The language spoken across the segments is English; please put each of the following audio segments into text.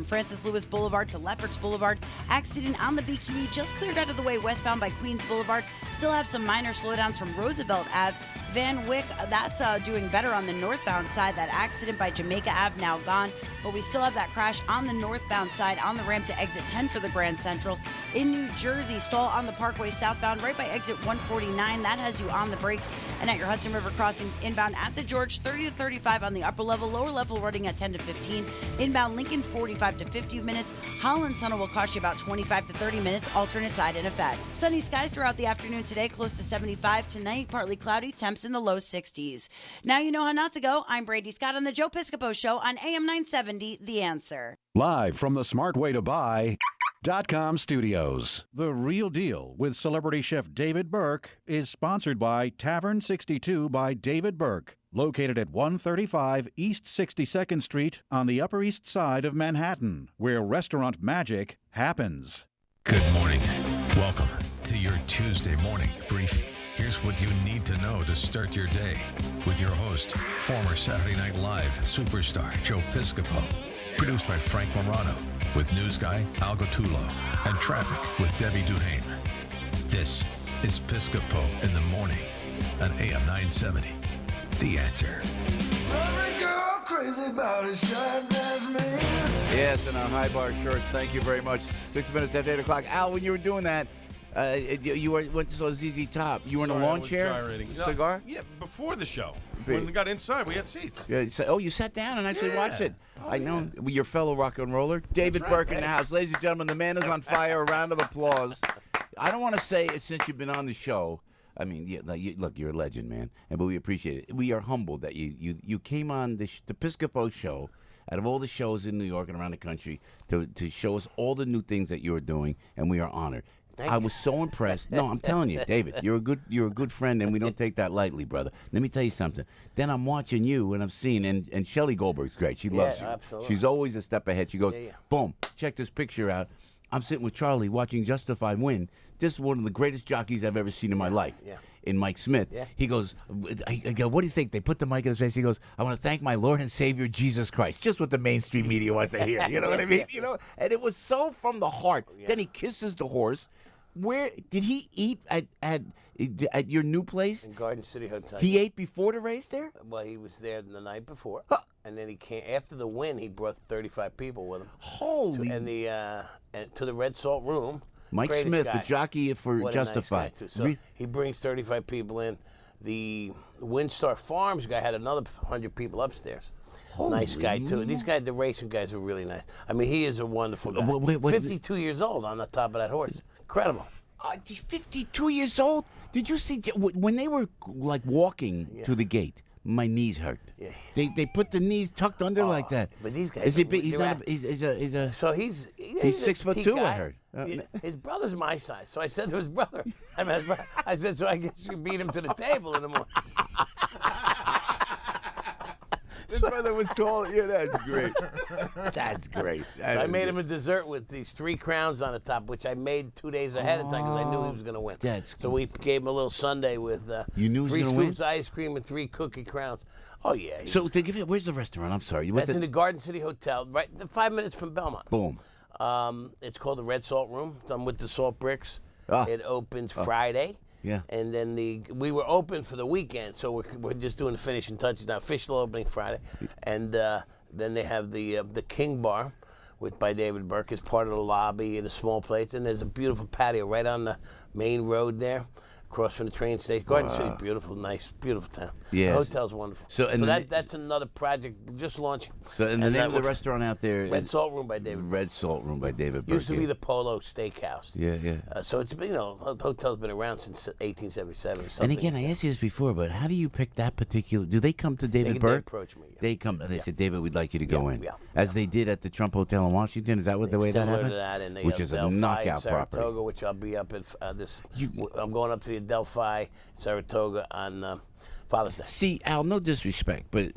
from Francis Lewis Boulevard to Lefferts Boulevard. Accident on the BQE just cleared out of the way westbound by Queens Boulevard. Still have some minor slowdowns from Roosevelt Ave. Van Wyck, that's doing better on the northbound side. That accident by Jamaica Ave now gone, but we still have that crash on the northbound side on the ramp to exit 10 for the Grand Central. In New Jersey, stall on the Parkway southbound right by exit 149. That has you on the brakes. And at your Hudson River crossings inbound at the George, 30 to 35 on the upper level, lower level running at 10 to 15. Inbound Lincoln, 45 to 50 minutes. Holland Tunnel will cost you about 25 to 30 minutes, alternate side in effect. Sunny skies throughout the afternoon today, close to 75. Tonight, partly cloudy, temps in the low 60s. Now you know how not to go. I'm Brady Scott on the Joe Piscopo Show on AM 970, The Answer. Live from the Smart Way to Buy.com studios. The Real Deal with celebrity chef David Burke is sponsored by Tavern 62 by David Burke, located at 135 East 62nd Street on the Upper East Side of Manhattan, where restaurant magic happens. Good morning. Welcome to your Tuesday morning briefing. Here's what you need to know to start your day with your host, former Saturday Night Live superstar Joe Piscopo. Produced by Frank Morano, with news guy Al Gattulo, and traffic with Debbie Duhane. This is Piscopo in the morning on AM 970. The Answer. Every girl crazy about his shine as me. Yes, and our high bar shirts. Thank you very much. 6 minutes after 8 o'clock. Al, when you were doing that, you went to ZZ Top. You were in a lawn chair? Cigar? Yeah, before the show. When we got inside, we had seats. Yeah, you sat down and actually watched it. I know. Your fellow rock and roller, David Burke in the house. Ladies and gentlemen, the man is on fire. A round of applause. I don't want to say it since you've been on the show. I mean, look, you're a legend, man, but we appreciate it. We are humbled that you came on the Piscopo show, out of all the shows in New York and around the country, to show us all the new things that you are doing, and we are honored. I was so impressed. No, I'm telling you, David, you're a good friend, and we don't take that lightly, brother. Let me tell you something. Then I'm watching you, and I'm seeing, and Shelley Goldberg's great. She loves you. Absolutely. She's always a step ahead. She goes, boom, check this picture out. I'm sitting with Charlie watching Justified win. This is one of the greatest jockeys I've ever seen in my life. Yeah. In Mike Smith. Yeah. He goes, I go, what do you think? They put the mic in his face. He goes, I want to thank my Lord and Savior Jesus Christ. Just what the mainstream media wants to hear. You know what I mean? You know, and it was so from the heart. Yeah. Then he kisses the horse. Where did he eat at your new place? In Garden City Hotel. He ate before the race there? Well, he was there the night before, and then he came after the win. He brought 35 people with him. Holy! And to the Red Salt Room. Mike Smith, the jockey for Justified. Nice so he brings 35 people in. The Windstar Farms guy had another 100 people upstairs. Holy nice guy too. Man. These guys, the racing guys, are really nice. I mean, he is a wonderful guy. 52 years old on the top of that horse. Incredible. 52 years old? Did you see when they were like walking to the gate? My knees hurt. Yeah. They put the knees tucked under like that. But these guys, is he big? He's a. So he's 6'2", I heard. His brother's my size, so I said to his brother, I said, so I guess you beat him to the table in the morning. His brother was tall. Yeah, that's great. That's great. So I made him a dessert with these 3 crowns on the top, which I made 2 days ahead of time because I knew he was going to win. So we gave him a little sundae with 3 scoops of ice cream and 3 cookie crowns. Oh, yeah. So where's the restaurant? I'm sorry. That's in the Garden City Hotel, right 5 minutes from Belmont. Boom. It's called the Red Salt Room, done with the salt bricks. It opens Friday. Yeah. And then we were open for the weekend, so we're just doing the finishing touches now. Official opening Friday, and then they have the King Bar, by David Burke, as part of the lobby and the small plates, and there's a beautiful patio right on the main road there, across from the train station. Garden City, beautiful, nice, beautiful town. Yeah. The hotel's wonderful. So that's another project just launching. So and the name of the restaurant out there Red Salt Room by David. Red Salt Room by David Burke. Used to be the Polo Steakhouse. Yeah. So it's been, the hotel's been around since 1877 or something. And again, I asked you this before, but how do you pick that particular? Do they come to David Burke? They approach me. Yeah. They come and they said, David, we'd like you to go in. Yeah. As they did at the Trump Hotel in Washington. Is that the way that happened? To that, and which is a knockout property. Which I'll be up at I'm going up to the Adelphi, Saratoga on Father's Day. See, Al, no disrespect, but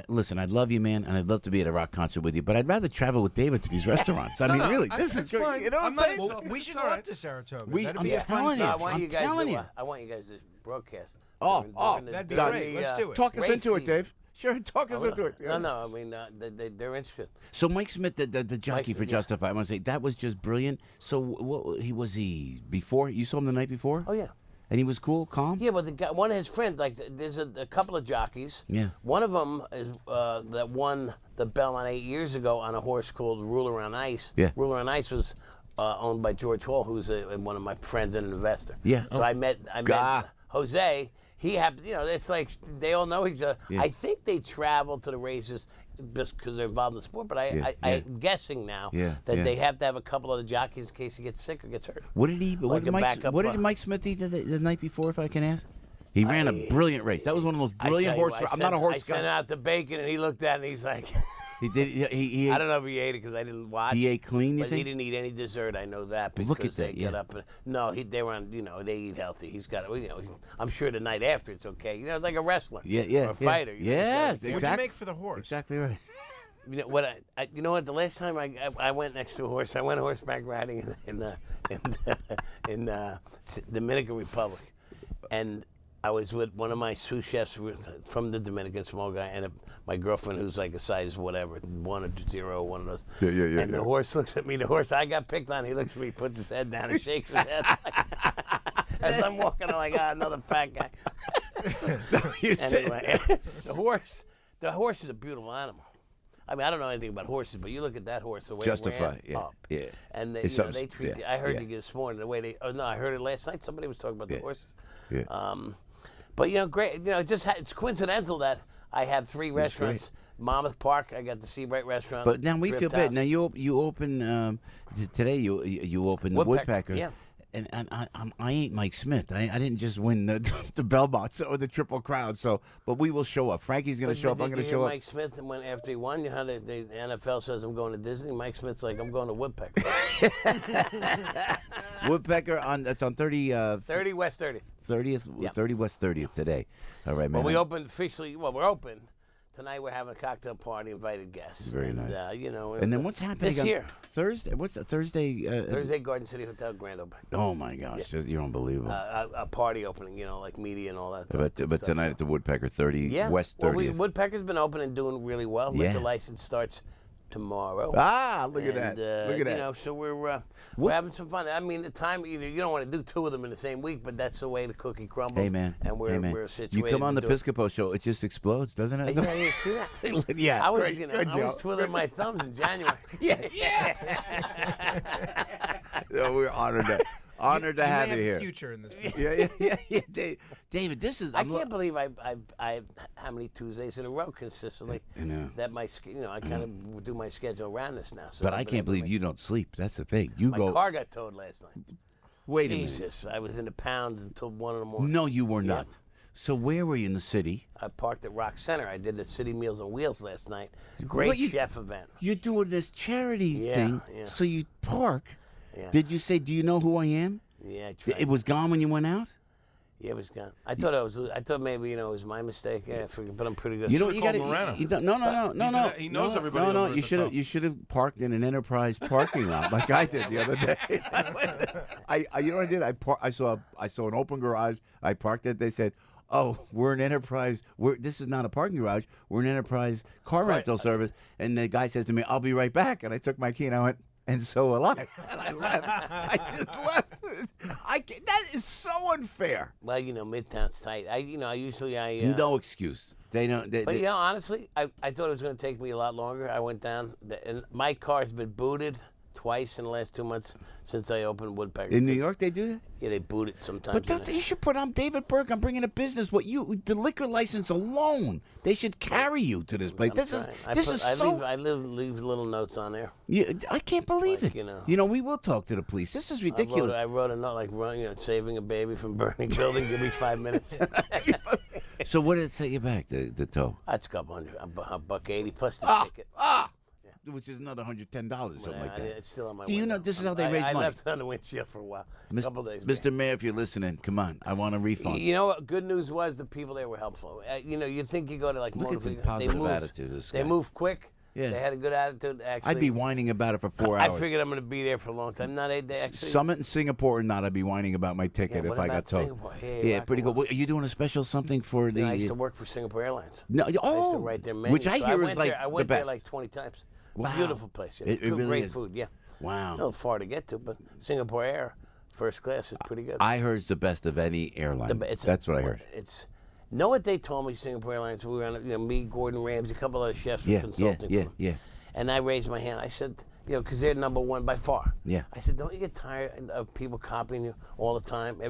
listen, I'd love you, man, and I'd love to be at a rock concert with you, but I'd rather travel with David to these restaurants. I mean, really, this is great. You know what I'm saying? Well, we should go up to Saratoga. I'm telling you. I want you guys to broadcast. Oh, that'd be great. Let's do it. Talk us into it, Dave. Sure, talk us into it. No, I mean, they're interested. So Mike Smith, the jockey for Justify, I want to say, that was just brilliant. So what was he before? You saw him the night before? Oh, yeah. And he was cool, calm? Yeah, but the guy, one of his friends, like, there's a couple of jockeys. Yeah. One of them is that won the Belmont 8 years ago on a horse called Ruler on Ice. Yeah. Ruler on Ice was owned by George Hall, who's one of my friends and an investor. Yeah. So I met Jose. He happened, it's like they all know each other. Yeah. I think they travel to the races just because they're involved in the sport, but I'm guessing now that they have to have a couple of the jockeys in case he gets sick or gets hurt. What did Mike Smith eat the night before, if I can ask? He ran a brilliant race. That was one of those brilliant horse races. I'm not a horse guy. I sent out the bacon, and he looked at it, and he's like... He did. He ate, I don't know if he ate it because I didn't watch. He ate clean, you but think? He didn't eat any dessert. I know that because Look at they that, get up. They were on. They eat healthy. He's got. I'm sure the night after it's okay. It's like a wrestler. Or a fighter. Yeah, exactly. What do you make for the horse? Exactly right. You know what? The last time I went next to a horse, I went horseback riding in Dominican Republic, and I was with one of my sous chefs from the Dominican, small guy, and my girlfriend who's like a size whatever, 1 or 0, one of those. Yeah. And the horse looks at me. The horse I got picked on. He looks at me, puts his head down, and shakes his head. As I'm walking, I'm like, another fat guy. Anyway, the horse is a beautiful animal. I mean, I don't know anything about horses, but you look at that horse, the way Justify, it ran up. Yeah. And they treat. I heard it this morning the way they. Oh no, I heard it last night. Somebody was talking about the horses. Yeah. But great. It's coincidental that I have 3 restaurants. Monmouth Park, I got the Seabright restaurant. But now we Drift feel bad. House. Now you open today. You open the Woodpecker. Yeah. And I ain't Mike Smith. I didn't just win the Belmont or the Triple Crown. So, but we will show up. Frankie's going to show up. I'm going to show up. Mike Smith, and after he won, you know how the NFL says I'm going to Disney. Mike Smith's like I'm going to Woodpecker. Woodpecker that's on 30 West 30th. 30th, 30 West 30th today. All right, man. Well, we opened officially. Well, we're open. Tonight we're having a cocktail party, invited guests. Very nice. And then what's happening this year? Thursday? What's that? Thursday? Thursday, Garden City Hotel grand opening. Oh my gosh, you're unbelievable. A party opening, like media and all that. But tonight at the Woodpecker, 30 West 30th. Well, Woodpecker's been open and doing really well. Liquor license starts tomorrow. Look at that. Look at that. So we're having some fun. I mean, the time you don't want to do 2 of them in the same week, but that's the way the cookie crumbles. Hey man, and we're situated. You come on the to do Piscopo show, it just explodes, doesn't it? Yeah, you see that? Yeah, I was, great, I was twiddling my thumbs in January. Yeah. We're honored to have you here. Future in this. Yeah. David, this is. I can't believe I how many Tuesdays in a row consistently. That my I kind of do my schedule around this now. So but I can't believe you don't sleep. That's the thing. My car got towed last night. Wait a minute. Jesus, I was in the pound until 1 in the morning. No, you were not. So where were you in the city? I parked at Rock Center. I did the City Meals on Wheels last night. Great chef event. You're doing this charity thing. Yeah. So you park. Yeah. Did you say, "Do you know who I am"? Yeah, I tried. It was gone when you went out. Yeah, it was gone. I thought maybe it was my mistake. Yeah, but I'm pretty good. You got to. No. He knows everybody. No. You should have parked in an Enterprise parking lot like I did the other day. You know what I did? I saw an open garage. I parked it. They said, "Oh, we're an Enterprise. This is not a parking garage. We're an Enterprise car rental service." And the guy says to me, "I'll be right back." And I took my key and I went. And so will I. And I left. I just left. That is so unfair. Well, Midtown's tight. No excuse. They don't. But honestly, I thought it was going to take me a lot longer. I went down, and my car's been booted twice in the last 2 months since I opened Woodpecker. In New York, they do that? Yeah, they boot it sometimes. But you should put on David Burke. I'm bringing a business. The liquor license alone, they should carry you to this place. I leave little notes on there. Yeah, I can't believe it. We will talk to the police. This is ridiculous. I wrote a note like, saving a baby from burning building. Give me 5 minutes. So what did it set you back, the tow? That's a couple hundred, $180 plus the ticket. Which is another $110, something like that. It's still on my Do you know this is how they raise money? I left it on the windshield for a while, a couple days. Mr. Mayor, if you're listening, come on. I want a refund. You know what? Good news was the people there were helpful. You think you go to Look at the positive attitude of this guy. They move quick. Yeah. They had a good attitude. Actually, I'd be whining about it for 4 hours. I figured I'm going to be there for a long time. No, they actually. Summit in Singapore or not, I'd be whining about my ticket Yeah, if what I got about told. Singapore? Hey, Yeah, rock pretty and good. roll. Are you doing a special something for the? I used to work for Singapore Airlines. No, I used oh, to write their menu. which I So hear is went like there, I the went there best. like 20 times. Wow. Beautiful place. Yeah. It really great is. food. Yeah. Wow. A little far to get to, but Singapore Air, first class, is pretty good. I heard it's the best of any airline. That's what I heard. Know what they told me, Singapore Airlines, we were on, me, Gordon Ramsay, a couple of chefs were Yeah, consulting for them. yeah. And I raised my hand. I said, because they're number one by far. Yeah. I said, don't you get tired of people copying you all the time?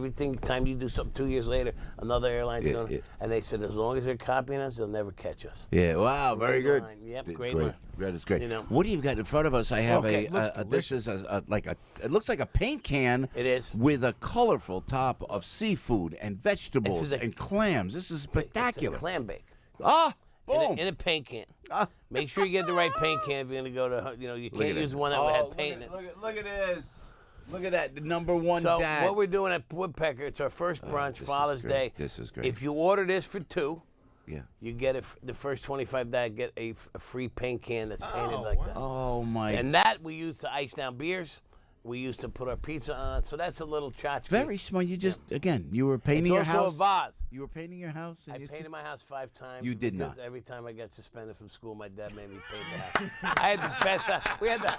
Time you do something 2 years later, another airline's doing it. And they said, as long as they're copying us, they'll never catch us. Yeah, wow, very good. Line. Yep, It's great great. line. That is great. You know. What do you got in front of us? I have Okay, this is it looks like a paint can. It is. With a colorful top of seafood and vegetables and clams. This is spectacular. It's a clam bake. Ah, boom. In a paint can. Ah. Make sure you get the right paint can if you're going to go to, you Look can't at use it. one that had paint in it. Look at this. Look at that. The number one So dad. what we're doing at Woodpecker, it's our first brunch, this is Father's great. Day. This is great. If you order this for two, yeah. you get the first 25 dad get a free paint can that's painted like that. Oh my. And that we use to ice down beers. We used to put our pizza on. So that's a little tchotchke. Very smart. You just again, you were painting your It's house. also a vase. You were painting your house. And I painted my house 5 times. You did because not. Every time I got suspended from school, my dad made me paint the house. I had the best. We had the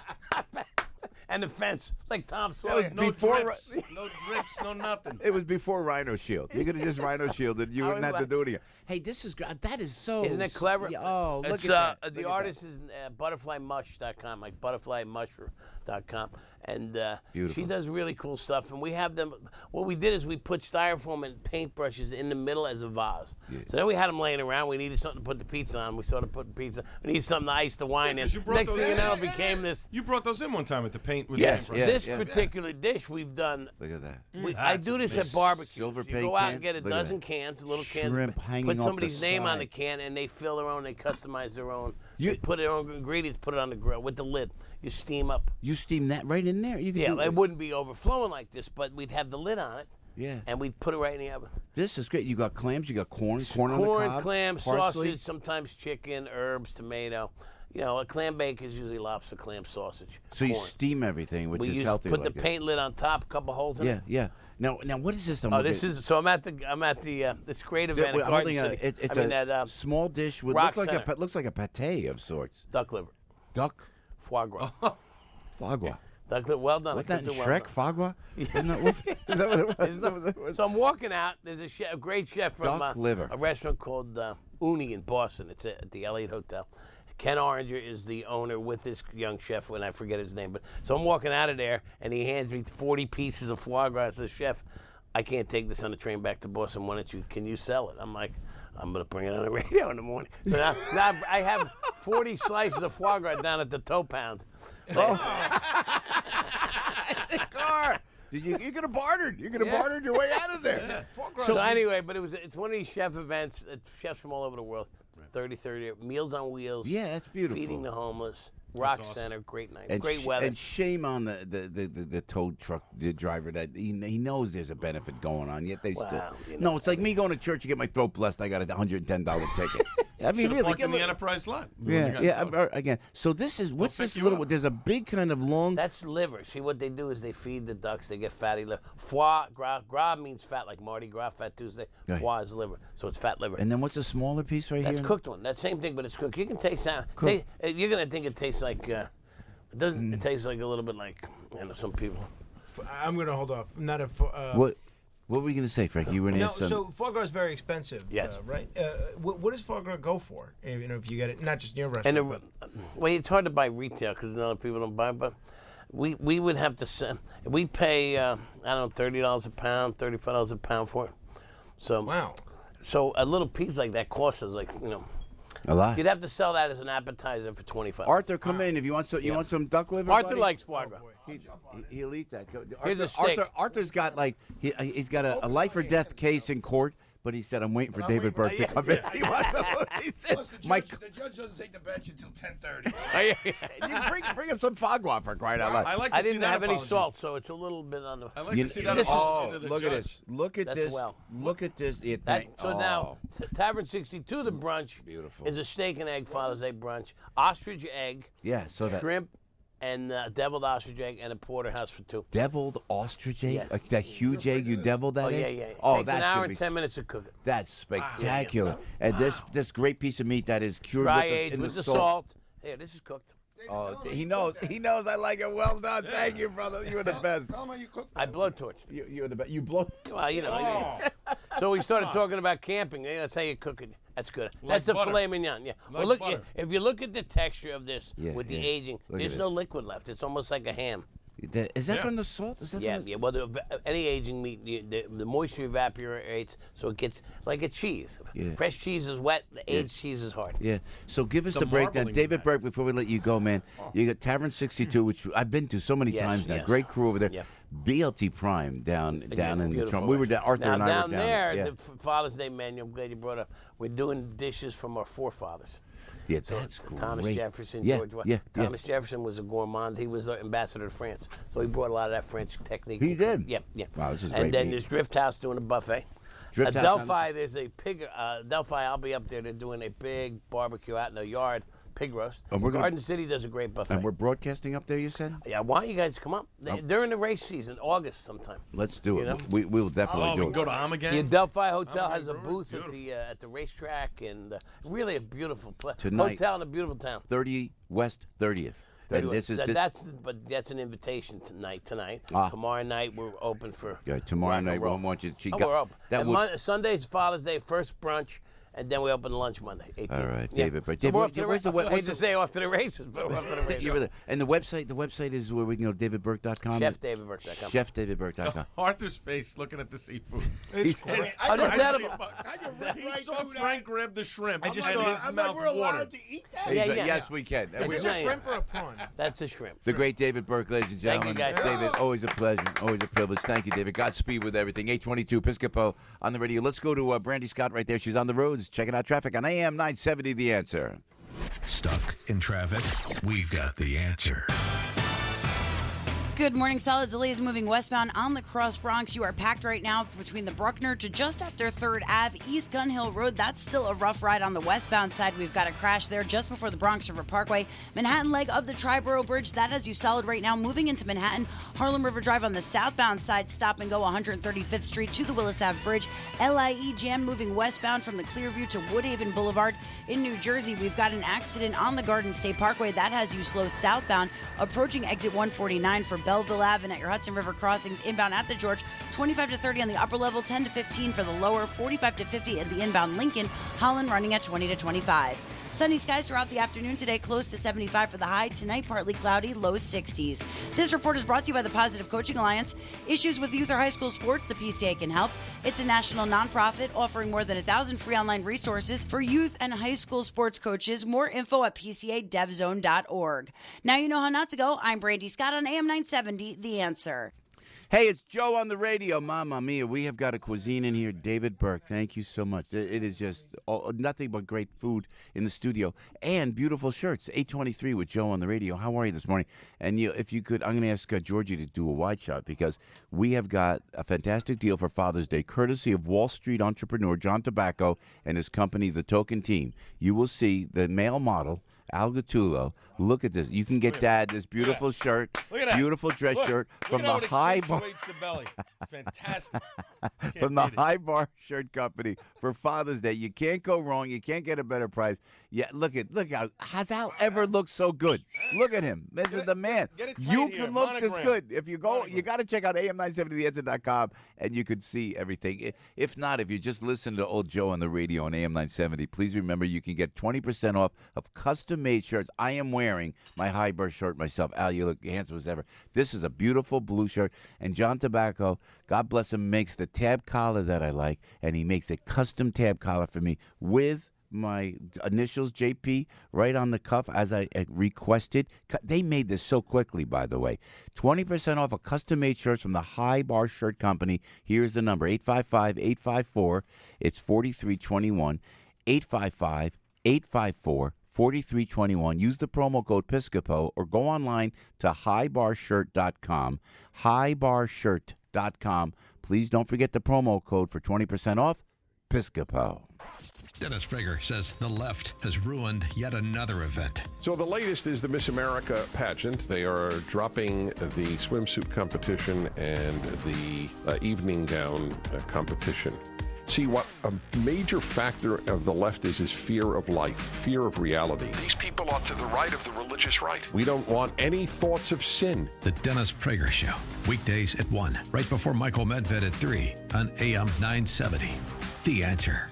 and the fence. It's like Tom Sawyer. No before. drips, no drips, no nothing. It was before Rhino Shield. You could have just Rhino Shielded. You I wouldn't was have to like- do it again. Hey, this is great. That is so. Isn't it clever? Yeah, oh, look It's, at that. The Look at artist is butterflymush.com, like butterflymush.com. And Beautiful. she does really cool stuff. And we have them. What we did is we put styrofoam and paintbrushes in the middle as a vase. Yeah. So then we had them laying around. We needed something to put the pizza on. We started putting pizza. We needed something to ice the wine in. 'cause you brought Next those thing you in. know, it became this. You brought those in one time at the paint with Yes, the yeah. This particular dish we've done. Look at that. I do this at barbecues. Silver You paint go out can? and get a Look at dozen that. cans, little cans. Shrimp hanging put off somebody's the name on side. the can, and they fill their own. They customize their own. You- They put their own ingredients. Put it on the grill with the lid. You steam up. You steam that right in there. You can Yeah, do it wouldn't be overflowing like this, but we'd have the lid on it. Yeah. And we'd put it right in the oven. This is great. You got clams. You got corn on the Corn, cob. clam, parsley. sausage, sometimes chicken, herbs, tomato. A clam bake is usually lobster, clam, sausage. So you corn. steam everything, which We is used healthy. to put like the this. paint lid on top, a couple holes in Yeah, it. yeah. Now, what is this? Oh, this is so. I'm at the this great event Wait, at Garden holding City. it's I mean, a that small dish with Rock looks like a pate of sorts. duck liver, Duck, foie gras. foie gras. Duck liver, well done. What's I that in cooked it Shrek? well Foie gras? Isn't that what it was? So I'm walking out. There's a great chef from Duck liver. a restaurant called Uni in Boston. It's at the Elliott Hotel. Ken Oringer is the owner with this young chef, and I forget his name. But so I'm walking out of there, and he hands me 40 pieces of foie gras. Says, "Chef, I can't take this on the train back to Boston. Can you sell it?" I'm like, I'm going to bring it on the radio in the morning. So now I have 40 slices of foie gras down at the Toe Pound. The car. You could have bartered. You could have bartered your way out of there. So anyway, but it's one of these chef events. Chefs from all over the world. 30 Meals on Wheels. Yeah, that's beautiful. Feeding the homeless. Rock Center. Great night. And great weather. And shame on the tow truck driver that he knows there's a benefit going on, yet they still. No, it's like me going to church to get my throat blessed. I got a $110 ticket. I mean, really, Parked in the Enterprise lot. Again. So this is what's this little? There's a big kind of long. That's liver. See, what they do is they feed the ducks. They get fatty liver. Foie gras means fat, like Mardi Gras, Fat Tuesday. Right. Foie is liver, so it's fat liver. And then what's the smaller piece right That's here? cooked one. That same thing, but it's cooked. You can taste that. You're gonna think it tastes like. It doesn't. It tastes like a little bit like some people. I'm gonna hold off. Not a. What were you gonna say, Frank? You were gonna ask some. So foie gras is very expensive. Yes. Right. What does foie gras go for? If you get it, not just in your restaurant. Well, it's hard to buy retail because other people don't buy. But we would have to send. We pay $30 a pound, $35 a pound for it. So wow. So a little piece like that costs us a lot. You'd have to sell that as an appetizer for $25. Arthur, come in if you want some. You want some duck liver? Arthur buddy? likes foie gras. He'll eat that. Here's a steak. Arthur's got he's got a life or death case in court, but he said, I'm waiting for David Burke to come in. He wants to, he said, Plus, the judge doesn't take the bench until 10:30. you bring him some fogwa for crying out loud. I like to I see didn't that have any apology. salt, so it's a little bit on the. I like to see that this is- apology to the look judge. at this. Look at That's this. well. Look at this. Now, Tavern 62, the brunch Beautiful. is a steak and egg Father's Day brunch, ostrich egg, Yeah, so that shrimp, and deviled ostrich egg, and a porterhouse for 2. deviled ostrich egg, Yes. like that huge egg, you deviled that Oh, egg? yeah. Oh, Takes that's an hour gonna and be 10 minutes to cook it. That's spectacular. And this great piece of meat that is cured Dry with aged in with the the salt. Here, this is cooked. Oh, he knows. He knows I like it. Well done. Thank you, brother. You were the best. Tell him how you cook I blowtorched. You were the best. You blow. Well, you know. So we started talking about camping. That's how you cook it. That's good. That's the butter. filet mignon. Yeah. Like Well, look. butter. If you look at the texture of this Yeah, with the yeah. aging, Look at there's no this. liquid left. It's almost like a ham. Is that from the salt? Is that Yeah, from the... yeah. Well, any aging meat, the moisture evaporates, so it gets like a cheese. Yeah. Fresh cheese is wet. The aged cheese is hard. Yeah. So give us The the breakdown. marbling David of that. Burke, before we let you go, man, you got Tavern 62, which I've been to so many Yes, times now. yes. Great crew over there. Yeah. BLT Prime down in the Beautiful Trump. We were down, Arthur now, and I down were down there. Yeah, The Father's Day menu. I'm glad you brought up. We're doing dishes from our forefathers. yeah that's great. Thomas Jefferson, yeah, George. yeah, Thomas Jefferson was a gourmand. He was ambassador to France, so he brought a lot of that French technique. He did? Yeah, yeah. Wow, this is And great then meat. there's Drift House doing a buffet. Drift House Delphi, there's a pig. Delphi, I'll be up there. They're doing a big barbecue out in the yard, pig roast. And we're gonna- Garden City does a great buffet. And we're broadcasting up there, you said? Yeah, why don't you guys come up during the race season, August sometime? Let's do it. You know? We'll definitely Oh, do we it. can go to Amagan? The Delphi Hotel Oh, has a right, booth beautiful. at the racetrack, and really a beautiful Tonight. hotel in a beautiful town. 30 West 30th. And Anyway, this is that's an invitation tonight. Ah. Tomorrow night we're open for Yeah, tomorrow rock and night, roll. we'll want you. We're open. That And would. Sunday's Father's Day, first brunch, and then we open lunch Monday. 18th. All right, Yeah. David. But So David, we're off to the where's the ra- I hate what's to the- say off to the races, but we're off to the races. You were there. And the website is where we can go. DavidBurke.com. ChefDavidBurke.com. ChefDavidBurke.com. Arthur's face looking at the seafood. He's- Oh, that's edible. He saw Frank grab the shrimp and his I'm like, mouth we're allowed watered. to eat that? Yeah, yeah. Yes, we can. And It's we- Is a it a shrimp or a prawn? That's a shrimp. The great David Burke, ladies and Thank you, gentlemen. guys. David, always a pleasure, always a privilege. Thank you, David. Godspeed with everything. 822 Piscopo on the radio. Let's go to Brandy Scott right there. She's on the roads, checking out traffic on AM 970. The Answer. Stuck in traffic? We've got the answer. Good morning. Solid delays moving westbound on the Cross Bronx. You are packed right now between the Bruckner to just after 3rd Ave, East Gun Hill Road. That's still a rough ride on the westbound side. We've got a crash there just before the Bronx River Parkway. Manhattan leg of the Triborough Bridge, that has you solid right now. Moving into Manhattan, Harlem River Drive on the southbound side, stop and go 135th Street to the Willis Ave Bridge. LIE jam moving westbound from the Clearview to Woodhaven Boulevard. In New Jersey, we've got an accident on the Garden State Parkway. That has you slow southbound, approaching exit 149 for Belleville Ave, and at your Hudson River crossings inbound at the George, 25 to 30 on the upper level, 10 to 15 for the lower, 45 to 50 at the inbound Lincoln. Holland running at 20 to 25. Sunny skies throughout the afternoon today, close to 75 for the high. Tonight, partly cloudy, low 60s. This report is brought to you by the Positive Coaching Alliance. Issues with youth or high school sports, the PCA can help. It's a national nonprofit offering more than 1,000 free online resources for youth and high school sports coaches. More info at PCADevZone.org. Now you know how not to go. I'm Brandy Scott on AM 970, The Answer. Hey, it's Joe on the radio. Mamma mia, we have got a cuisine in here. David Burke, thank you so much. It is just nothing but great food in the studio and beautiful shirts. 823 with Joe on the radio. How are you this morning? And if you could, I'm going to ask Georgie to do a wide shot because we have got a fantastic deal for Father's Day, courtesy of Wall Street entrepreneur John Tabacco and his company, The Token Team. You will see the male model, Al Gattulo. Look at this. You can get Dad this beautiful shirt, Look at that. beautiful dress shirt from the High Bar. The belly. Fantastic. From the High Bar Shirt Company for Father's Day. You can't go wrong. You can't get a better price. Yeah, look how has Al ever looked so good? Look at him. This is the man. get it tight You here. can look this Monogram. good. If you go, you got to check out am970theanswer.com and you could see everything. If not, if you just listen to old Joe on the radio on AM 970, please remember you can get 20% off of custom-made shirts. I am wearing my High Bar shirt myself. Al, you look handsome as ever. This is a beautiful blue shirt. And John Tabacco, God bless him, makes the tab collar that I like, and he makes a custom tab collar for me with my initials, JP, right on the cuff as I requested. They made this so quickly, by the way. 20% off a custom-made shirt from the High Bar Shirt Company. Here's the number, 855-854. It's 4321. 855-854-4321. Use the promo code Piscopo or go online to highbarshirt.com. Highbarshirt.com. Please don't forget the promo code for 20% off, Piscopo. Dennis Prager says the left has ruined yet another event. So the latest is the Miss America pageant. They are dropping the swimsuit competition and the evening gown competition. See, what a major factor of the left is fear of life, fear of reality. These people are to the right of the religious right. We don't want any thoughts of sin. The Dennis Prager Show, weekdays at 1, right before Michael Medved at 3 on AM 970. The Answer.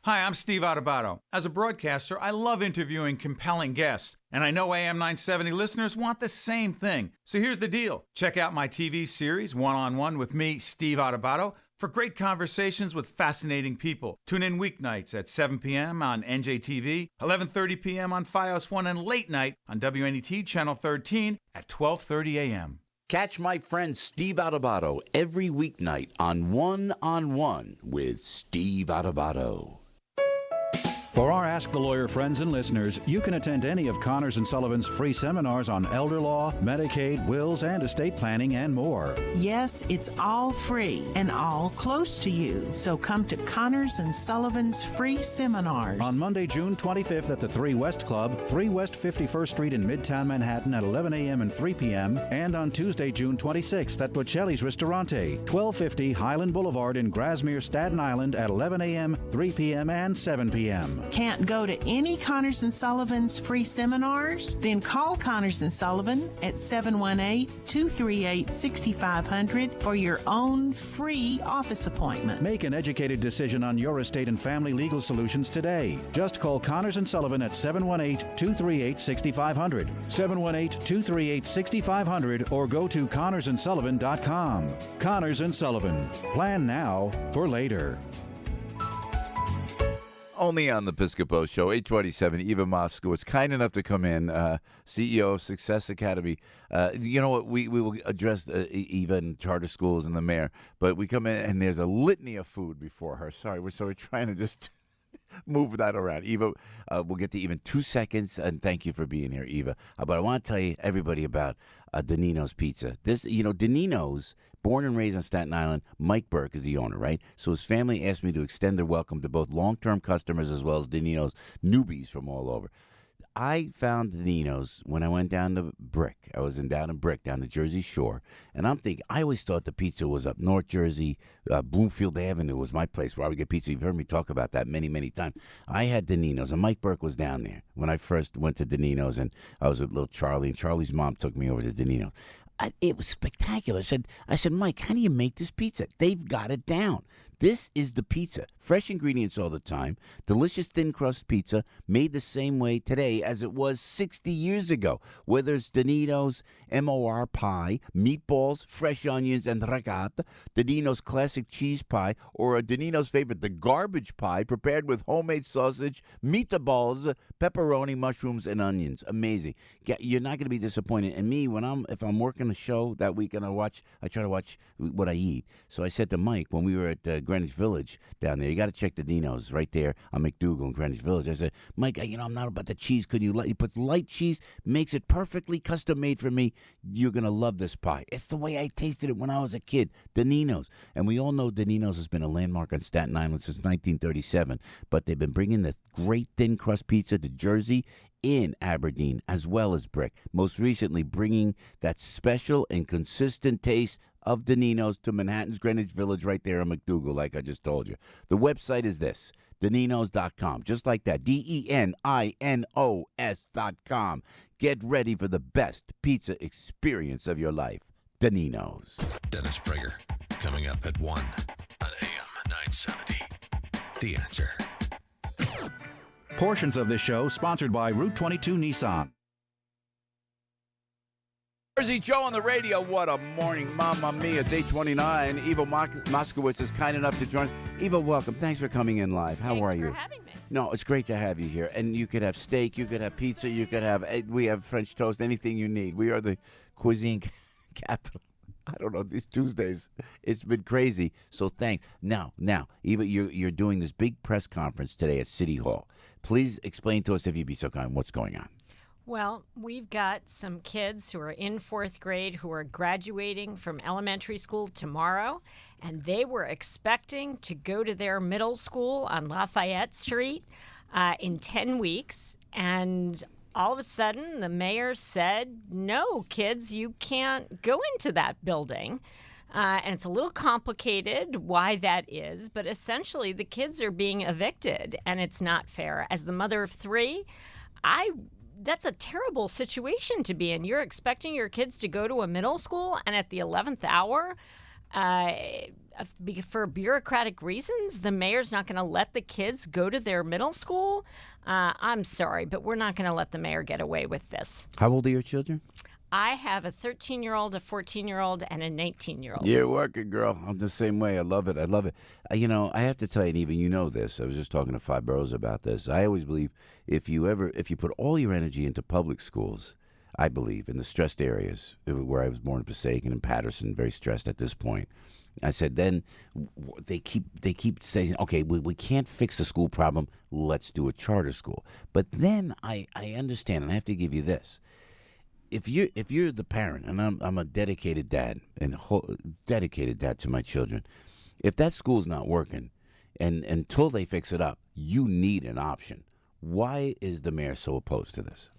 Hi, I'm Steve Aidala. As a broadcaster, I love interviewing compelling guests, and I know AM 970 listeners want the same thing. So here's the deal. Check out my TV series, One-on-One with me, Steve Aidala, for great conversations with fascinating people. Tune in weeknights at 7 p.m. on NJTV, 11:30 p.m. on Fios 1, and late night on WNET Channel 13 at 12:30 a.m. Catch my friend Steve Aidala every weeknight on One-on-One with Steve Aidala. For our Ask the Lawyer friends and listeners, you can attend any of Connors & Sullivan's free seminars on elder law, Medicaid, wills, and estate planning, and more. Yes, it's all free and all close to you. So come to Connors & Sullivan's free seminars. On Monday, June 25th at the 3 West Club, 3 West 51st Street in Midtown Manhattan at 11 a.m. and 3 p.m. And on Tuesday, June 26th at Bocelli's Ristorante, 1250 Highland Boulevard in Grasmere, Staten Island at 11 a.m., 3 p.m., and 7 p.m. Can't go to any Connors & Sullivan's free seminars? Then call Connors & Sullivan at 718-238-6500 for your own free office appointment. Make an educated decision on your estate and family legal solutions today. Just call Connors & Sullivan at 718-238-6500, 718-238-6500, or go to connorsandsullivan.com. Connors & Sullivan. Plan now for later. Only on the Piscopo Show, 827, Eva Moskowitz, kind enough to come in, CEO of Success Academy. You know what, we will address Eva and charter schools and the mayor, but we come in and there's a litany of food before her. Sorry, we're trying to just move that around. Eva, we'll get to Eva in 2 seconds, and thank you for being here, Eva. But I want to tell you, everybody, about Danino's Pizza. Danino's, born and raised on Staten Island, Mike Burke is the owner, right? So his family asked me to extend their welcome to both long-term customers as well as Danino's newbies from all over. I found Danino's when I went down to Brick. I was down in Brick, down the Jersey Shore. And I'm thinking, I always thought the pizza was up North Jersey. Bloomfield Avenue was my place where I would get pizza. You've heard me talk about that many, many times. I had Danino's, and Mike Burke was down there when I first went to Danino's. And I was with little Charlie, and Charlie's mom took me over to Danino's. It was spectacular. I said, Mike, how do you make this pizza? They've got it down. This is the pizza. Fresh ingredients all the time. Delicious thin crust pizza made the same way today as it was 60 years ago. Whether it's Danino's MOR pie, meatballs, fresh onions, and ricotta, Danino's classic cheese pie, or a Danino's favorite, the garbage pie, prepared with homemade sausage, meatballs, pepperoni, mushrooms, and onions. Amazing. You're not going to be disappointed. And me, if I'm working a show that weekend, I try to watch what I eat. So I said to Mike when we were at Greenwich Village down there, you got to check the Dino's right there on McDougal in Greenwich Village. I said, Mike, I'm not about the cheese. Could you put light cheese, makes it perfectly custom made for me. You're going to love this pie. It's the way I tasted it when I was a kid, Danino's. And we all know Danino's has been a landmark on Staten Island since 1937, but they've been bringing the great thin crust pizza to Jersey, in Aberdeen, as well as Brick. Most recently, bringing that special and consistent taste of Danino's to Manhattan's Greenwich Village right there in McDougal, like I just told you. The website is this, Daninos.com. Just like that, DENINOS.com. Get ready for the best pizza experience of your life. Danino's. Dennis Prager, coming up at 1 on AM 970. The Answer. Portions of this show sponsored by Route 22 Nissan. Jersey Joe on the radio. What a morning. Mamma mia. Day 29. Eva Moskowitz is kind enough to join us. Eva, welcome. Thanks for coming in live. How are you? Thanks for having me. No, it's great to have you here. And you could have steak, you could have pizza, we have French toast, anything you need. We are the cuisine capital. I don't know, these Tuesdays, it's been crazy. So thanks. Now, Eva, you're doing this big press conference today at City Hall. Please explain to us, if you'd be so kind, what's going on. Well, we've got some kids who are in 4th grade who are graduating from elementary school tomorrow, and they were expecting to go to their middle school on Lafayette Street in 10 weeks, and all of a sudden the mayor said, no, kids, you can't go into that building. And it's a little complicated why that is, but essentially the kids are being evicted, and it's not fair. As the mother of 3, that's a terrible situation to be in. You're expecting your kids to go to a middle school, and at the 11th hour, for bureaucratic reasons, the mayor's not going to let the kids go to their middle school. I'm sorry, but we're not going to let the mayor get away with this. How old are your children? I have a 13-year-old, a 14-year-old, and a 19-year-old. You're working, girl. I'm the same way. I love it. I have to tell you, and even you know this, I was just talking to Five Boroughs about this. I always believe if you put all your energy into public schools, I believe, in the stressed areas, where I was born in Passaic and in Patterson, very stressed at this point, I said, then they keep saying, okay, we can't fix the school problem. Let's do a charter school. But then I understand, and I have to give you this. If you're the parent, and I'm a dedicated dad, and dedicated dad to my children, if that school's not working, and until they fix it up, you need an option. Why is the mayor so opposed to this?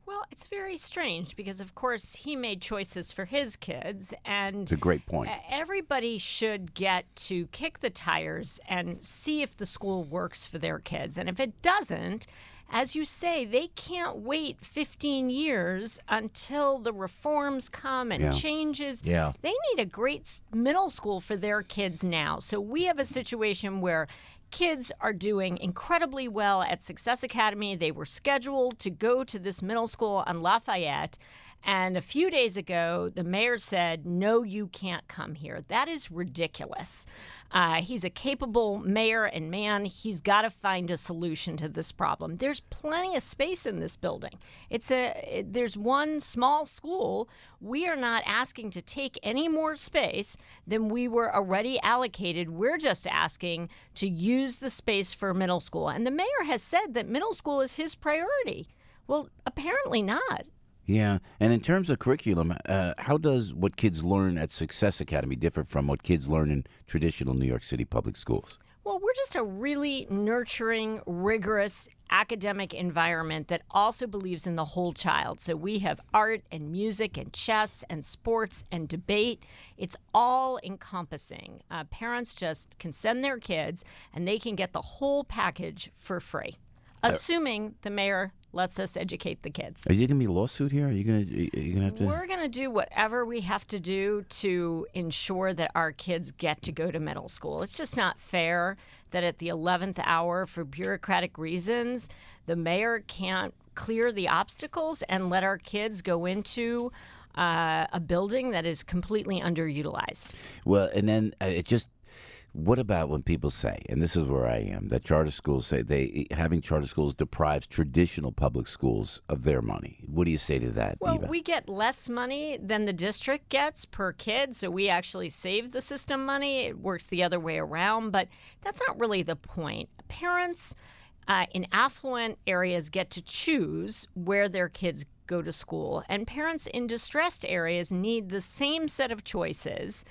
Well, it's very strange because, of course, he made choices for his kids, and it's a great point. Everybody should get to kick the tires and see if the school works for their kids. And if it doesn't, as you say, they can't wait 15 years until the reforms come and changes. Yeah. They need a great middle school for their kids now. So we have a situation where kids are doing incredibly well at Success Academy. They were scheduled to go to this middle school on Lafayette. And a few days ago, the mayor said, no, you can't come here. That is ridiculous. He's a capable mayor and man. He's got to find a solution to this problem. There's plenty of space in this building. There's one small school. We are not asking to take any more space than we were already allocated. We're just asking to use the space for middle school. And the mayor has said that middle school is his priority. Well, apparently not. Yeah, and in terms of curriculum, how does what kids learn at Success Academy differ from what kids learn in traditional New York City public schools? Well, we're just a really nurturing, rigorous academic environment that also believes in the whole child. So we have art and music and chess and sports and debate. It's all encompassing. Parents just can send their kids and they can get the whole package for free, assuming the mayor lets us educate the kids. Is there going to be a lawsuit here? Are you going to have to? We're going to do whatever we have to do to ensure that our kids get to go to middle school. It's just not fair that at the 11th hour, for bureaucratic reasons, the mayor can't clear the obstacles and let our kids go into a building that is completely underutilized. Well, and then what about when people say, and this is where I am, that charter schools say having charter schools deprives traditional public schools of their money? What do you say to that, Well, Eva? we get less money than the district gets per kid, so we actually save the system money. It works the other way around, but that's not really the point. Parents in affluent areas get to choose where their kids go to school, and parents in distressed areas need the same set of choices.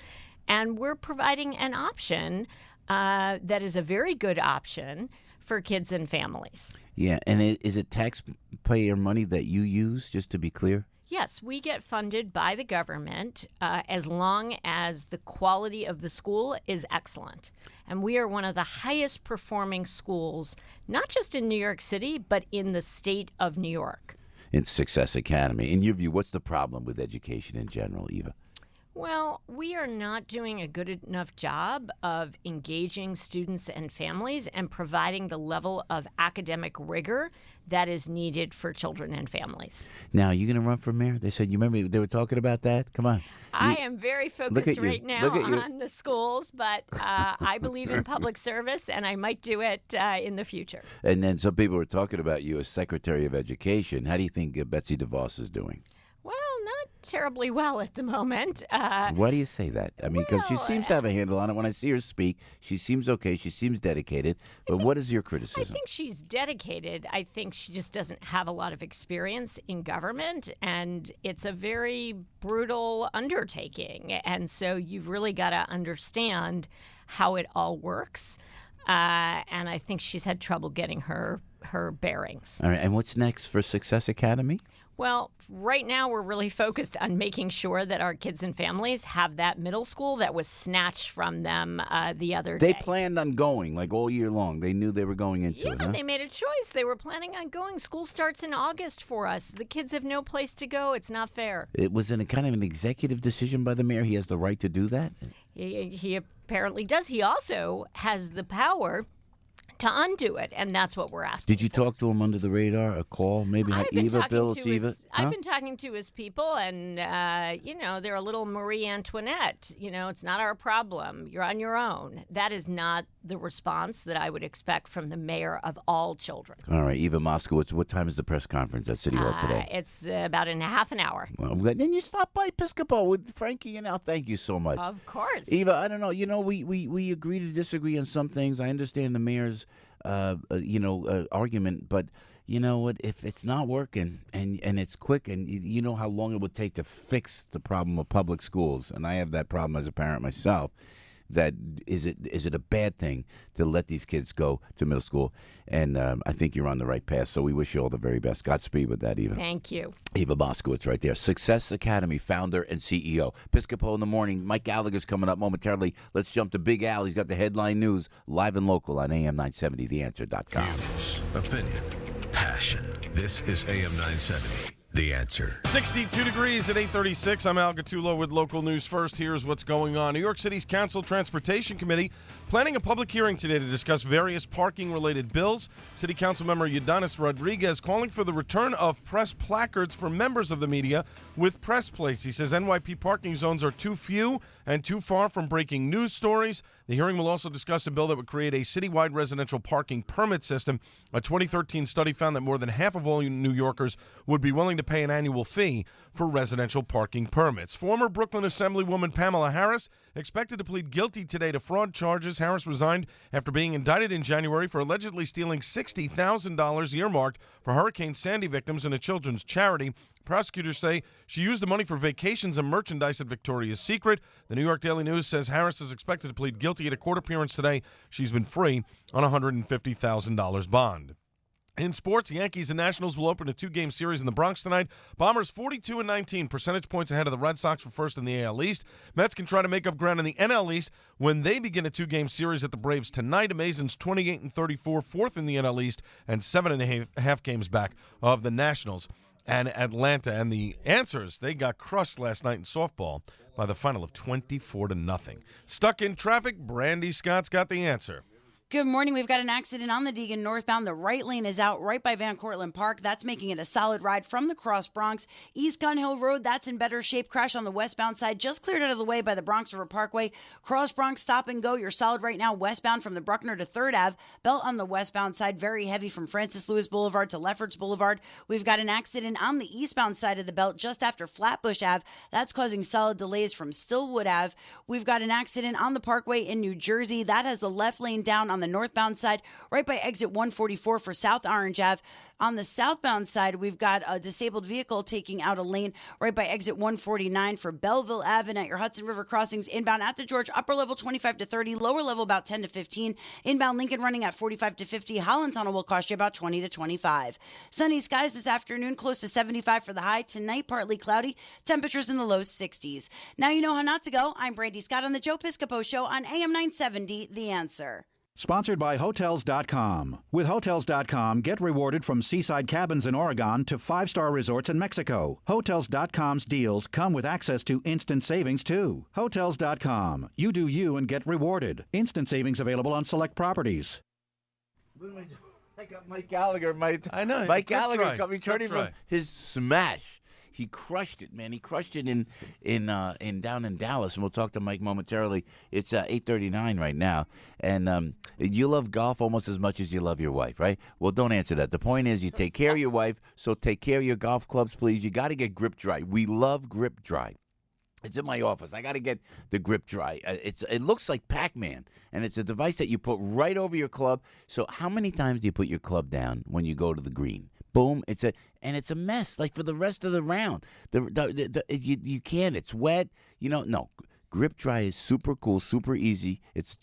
And we're providing an option that is a very good option for kids and families. Yeah, and is it taxpayer money that you use, just to be clear? Yes, we get funded by the government as long as the quality of the school is excellent. And we are one of the highest performing schools, not just in New York City, but in the state of New York. In Success Academy. In your view, what's the problem with education in general, Eva? Well, we are not doing a good enough job of engaging students and families and providing the level of academic rigor that is needed for children and families. Now, are you going to run for mayor? They said, you remember they were talking about that? Come on. I am very focused right now on the schools, but I believe in public service, and I might do it in the future. And then some people were talking about you as Secretary of Education. How do you think Betsy DeVos is doing? Well, not terribly well at the moment. Why do you say that? I mean, because she seems to have a handle on it. When I see her speak, she seems okay. She seems dedicated. But what is your criticism? I think she's dedicated. I think she just doesn't have a lot of experience in government, and it's a very brutal undertaking. And so you've really got to understand how it all works. And I think she's had trouble getting her bearings. All right. And what's next for Success Academy? Well, right now we're really focused on making sure that our kids and families have that middle school that was snatched from them the other day. They planned on going like all year long. They knew they were going into it, huh? They made a choice. They were planning on going. School starts in August for us. The kids have no place to go. It's not fair. It was in a kind of an executive decision by the mayor. He has the right to do that? He apparently does. He also has the power to undo it, and that's what we're asking. Did you talk to him under the radar? A call? Maybe Eva, Bill, it's Eva? I've been talking to his people, and, they're a little Marie Antoinette. It's not our problem. You're on your own. That is not the response that I would expect from the mayor of all children. All right, Eva Moskowitz, what time is the press conference at City Hall today? It's about in half an hour. Well, then you stop by Piscopo with Frankie and Al. Thank you so much. Of course. Eva, I don't know. We agree to disagree on some things. I understand the mayor's argument, but you know what? If it's not working and it's quick, and you know how long it would take to fix the problem of public schools, and I have that problem as a parent myself, that is it a bad thing to let these kids go to middle school? And I think you're on the right path, so we wish you all the very best. Godspeed with that, Eva. Thank you. Eva Moskowitz right there. Success Academy founder and CEO. Piscopo in the morning. Mike Gallagher's coming up momentarily. Let's jump to Big Al. He's got the headline news live and local on AM 970, theanswer.com. Views, opinion, passion. This is AM 970. The Answer. 62 degrees at 8:36. I'm Al Gattulo with local news first. Here's what's going on. New York City's Council Transportation Committee planning a public hearing today to discuss various parking-related bills. City Council member Ydanis Rodriguez calling for the return of press placards for members of the media with press plates. He says NYP parking zones are too few and too far from breaking news stories. The hearing will also discuss a bill that would create a citywide residential parking permit system. A 2013 study found that more than half of all New Yorkers would be willing to pay an annual fee for residential parking permits. Former Brooklyn Assemblywoman Pamela Harris expected to plead guilty today to fraud charges. Harris resigned after being indicted in January for allegedly stealing $60,000 earmarked for Hurricane Sandy victims in a children's charity. Prosecutors say she used the money for vacations and merchandise at Victoria's Secret. The New York Daily News says Harris is expected to plead guilty at a court appearance today. She's been free on a $150,000 bond. In sports, Yankees and Nationals will open a 2-game series in the Bronx tonight. Bombers 42-19, percentage points ahead of the Red Sox for first in the AL East. Mets can try to make up ground in the NL East when they begin a 2-game series at the Braves tonight. Amazons 28-34, fourth in the NL East, and 7.5 games back of the Nationals and Atlanta. And the Answers, they got crushed last night in softball by the final of 24-0. Stuck in traffic, Brandy Scott's got the answer. Good morning. We've got an accident on the Deegan northbound. The right lane is out right by Van Cortlandt Park. That's making it a solid ride from the Cross Bronx. East Gun Hill Road, that's in better shape. Crash on the westbound side, just cleared out of the way by the Bronx River Parkway. Cross Bronx, stop and go. You're solid right now westbound from the Bruckner to 3rd Ave. Belt on the westbound side, very heavy from Francis Lewis Boulevard to Lefferts Boulevard. We've got an accident on the eastbound side of the belt just after Flatbush Ave. That's causing solid delays from Stillwood Ave. We've got an accident on the Parkway in New Jersey. That has the left lane down on the northbound side, right by exit 144 for South Orange Ave. On the southbound side, we've got a disabled vehicle taking out a lane right by exit 149 for Belleville Ave, and at your Hudson River crossings inbound at the George, upper level 25 to 30, lower level about 10 to 15. Inbound Lincoln running at 45 to 50. Holland Tunnel will cost you about 20 to 25. Sunny skies this afternoon, close to 75 for the high. Tonight, partly cloudy. Temperatures in the low 60s. Now you know how not to go. I'm Brandy Scott on the Joe Piscopo Show on AM 970, The Answer. Sponsored by Hotels.com. With Hotels.com, get rewarded from seaside cabins in Oregon to 5-star resorts in Mexico. Hotels.com's deals come with access to instant savings, too. Hotels.com. You do you and get rewarded. Instant savings available on select properties. What am I doing? I got Mike Gallagher. I know. Mike Gallagher returning from his smash. He crushed it, man. He crushed it in down in Dallas, and we'll talk to Mike momentarily. It's 8:39 right now, and you love golf almost as much as you love your wife, right? Well, don't answer that. The point is, you take care of your wife, so take care of your golf clubs, please. You got to get Grip Dry. We love Grip Dry. It's in my office. I got to get the Grip Dry. It looks like Pac-Man, and it's a device that you put right over your club. So how many times do you put your club down when you go to the green? Boom! It's a mess. Like for the rest of the round, you can't. It's wet. No. Grip Dry is super cool, super easy. It's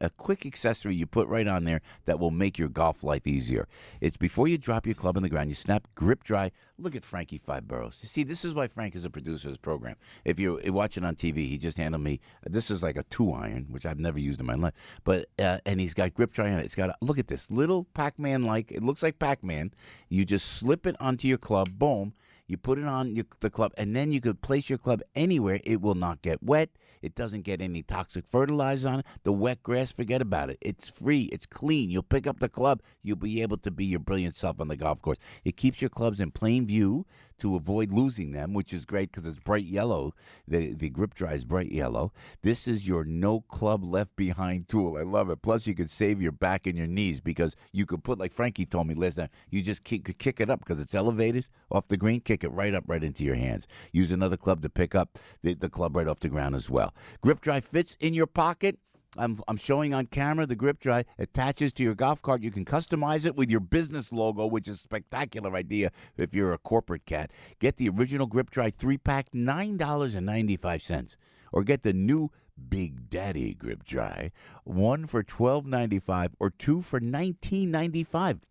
a quick accessory you put right on there that will make your golf life easier. It's before you drop your club on the ground, you snap Grip Dry. Look at Frankie Five Boroughs. You see, this is why Frank is a producer of this program. If you're watching on TV, he just handled me. This is like a 2-iron, which I've never used in my life. But and he's got Grip Dry on it. It's got look at this little Pac-Man-like. It looks like Pac-Man. You just slip it onto your club. Boom. You put it on the club, and then you could place your club anywhere. It will not get wet. It doesn't get any toxic fertilizer on it. The wet grass, forget about it. It's free. It's clean. You'll pick up the club. You'll be able to be your brilliant self on the golf course. It keeps your clubs in plain view to avoid losing them, which is great because it's bright yellow. The Grip Dry is bright yellow. This is your no club left behind tool. I love it. Plus, you could save your back and your knees because you could put, like Frankie told me last time, you just could kick it up because it's elevated off the green. Kick it right up, right into your hands. Use another club to pick up the club right off the ground as well. Grip Dry fits in your pocket. I'm showing on camera the Grip Dry attaches to your golf cart. You can customize it with your business logo, which is a spectacular idea if you're a corporate cat. Get the original Grip Dry 3-pack, $9.95. Or get the new Big Daddy Grip Dry, 1 for $12.95 or 2 for $19.95.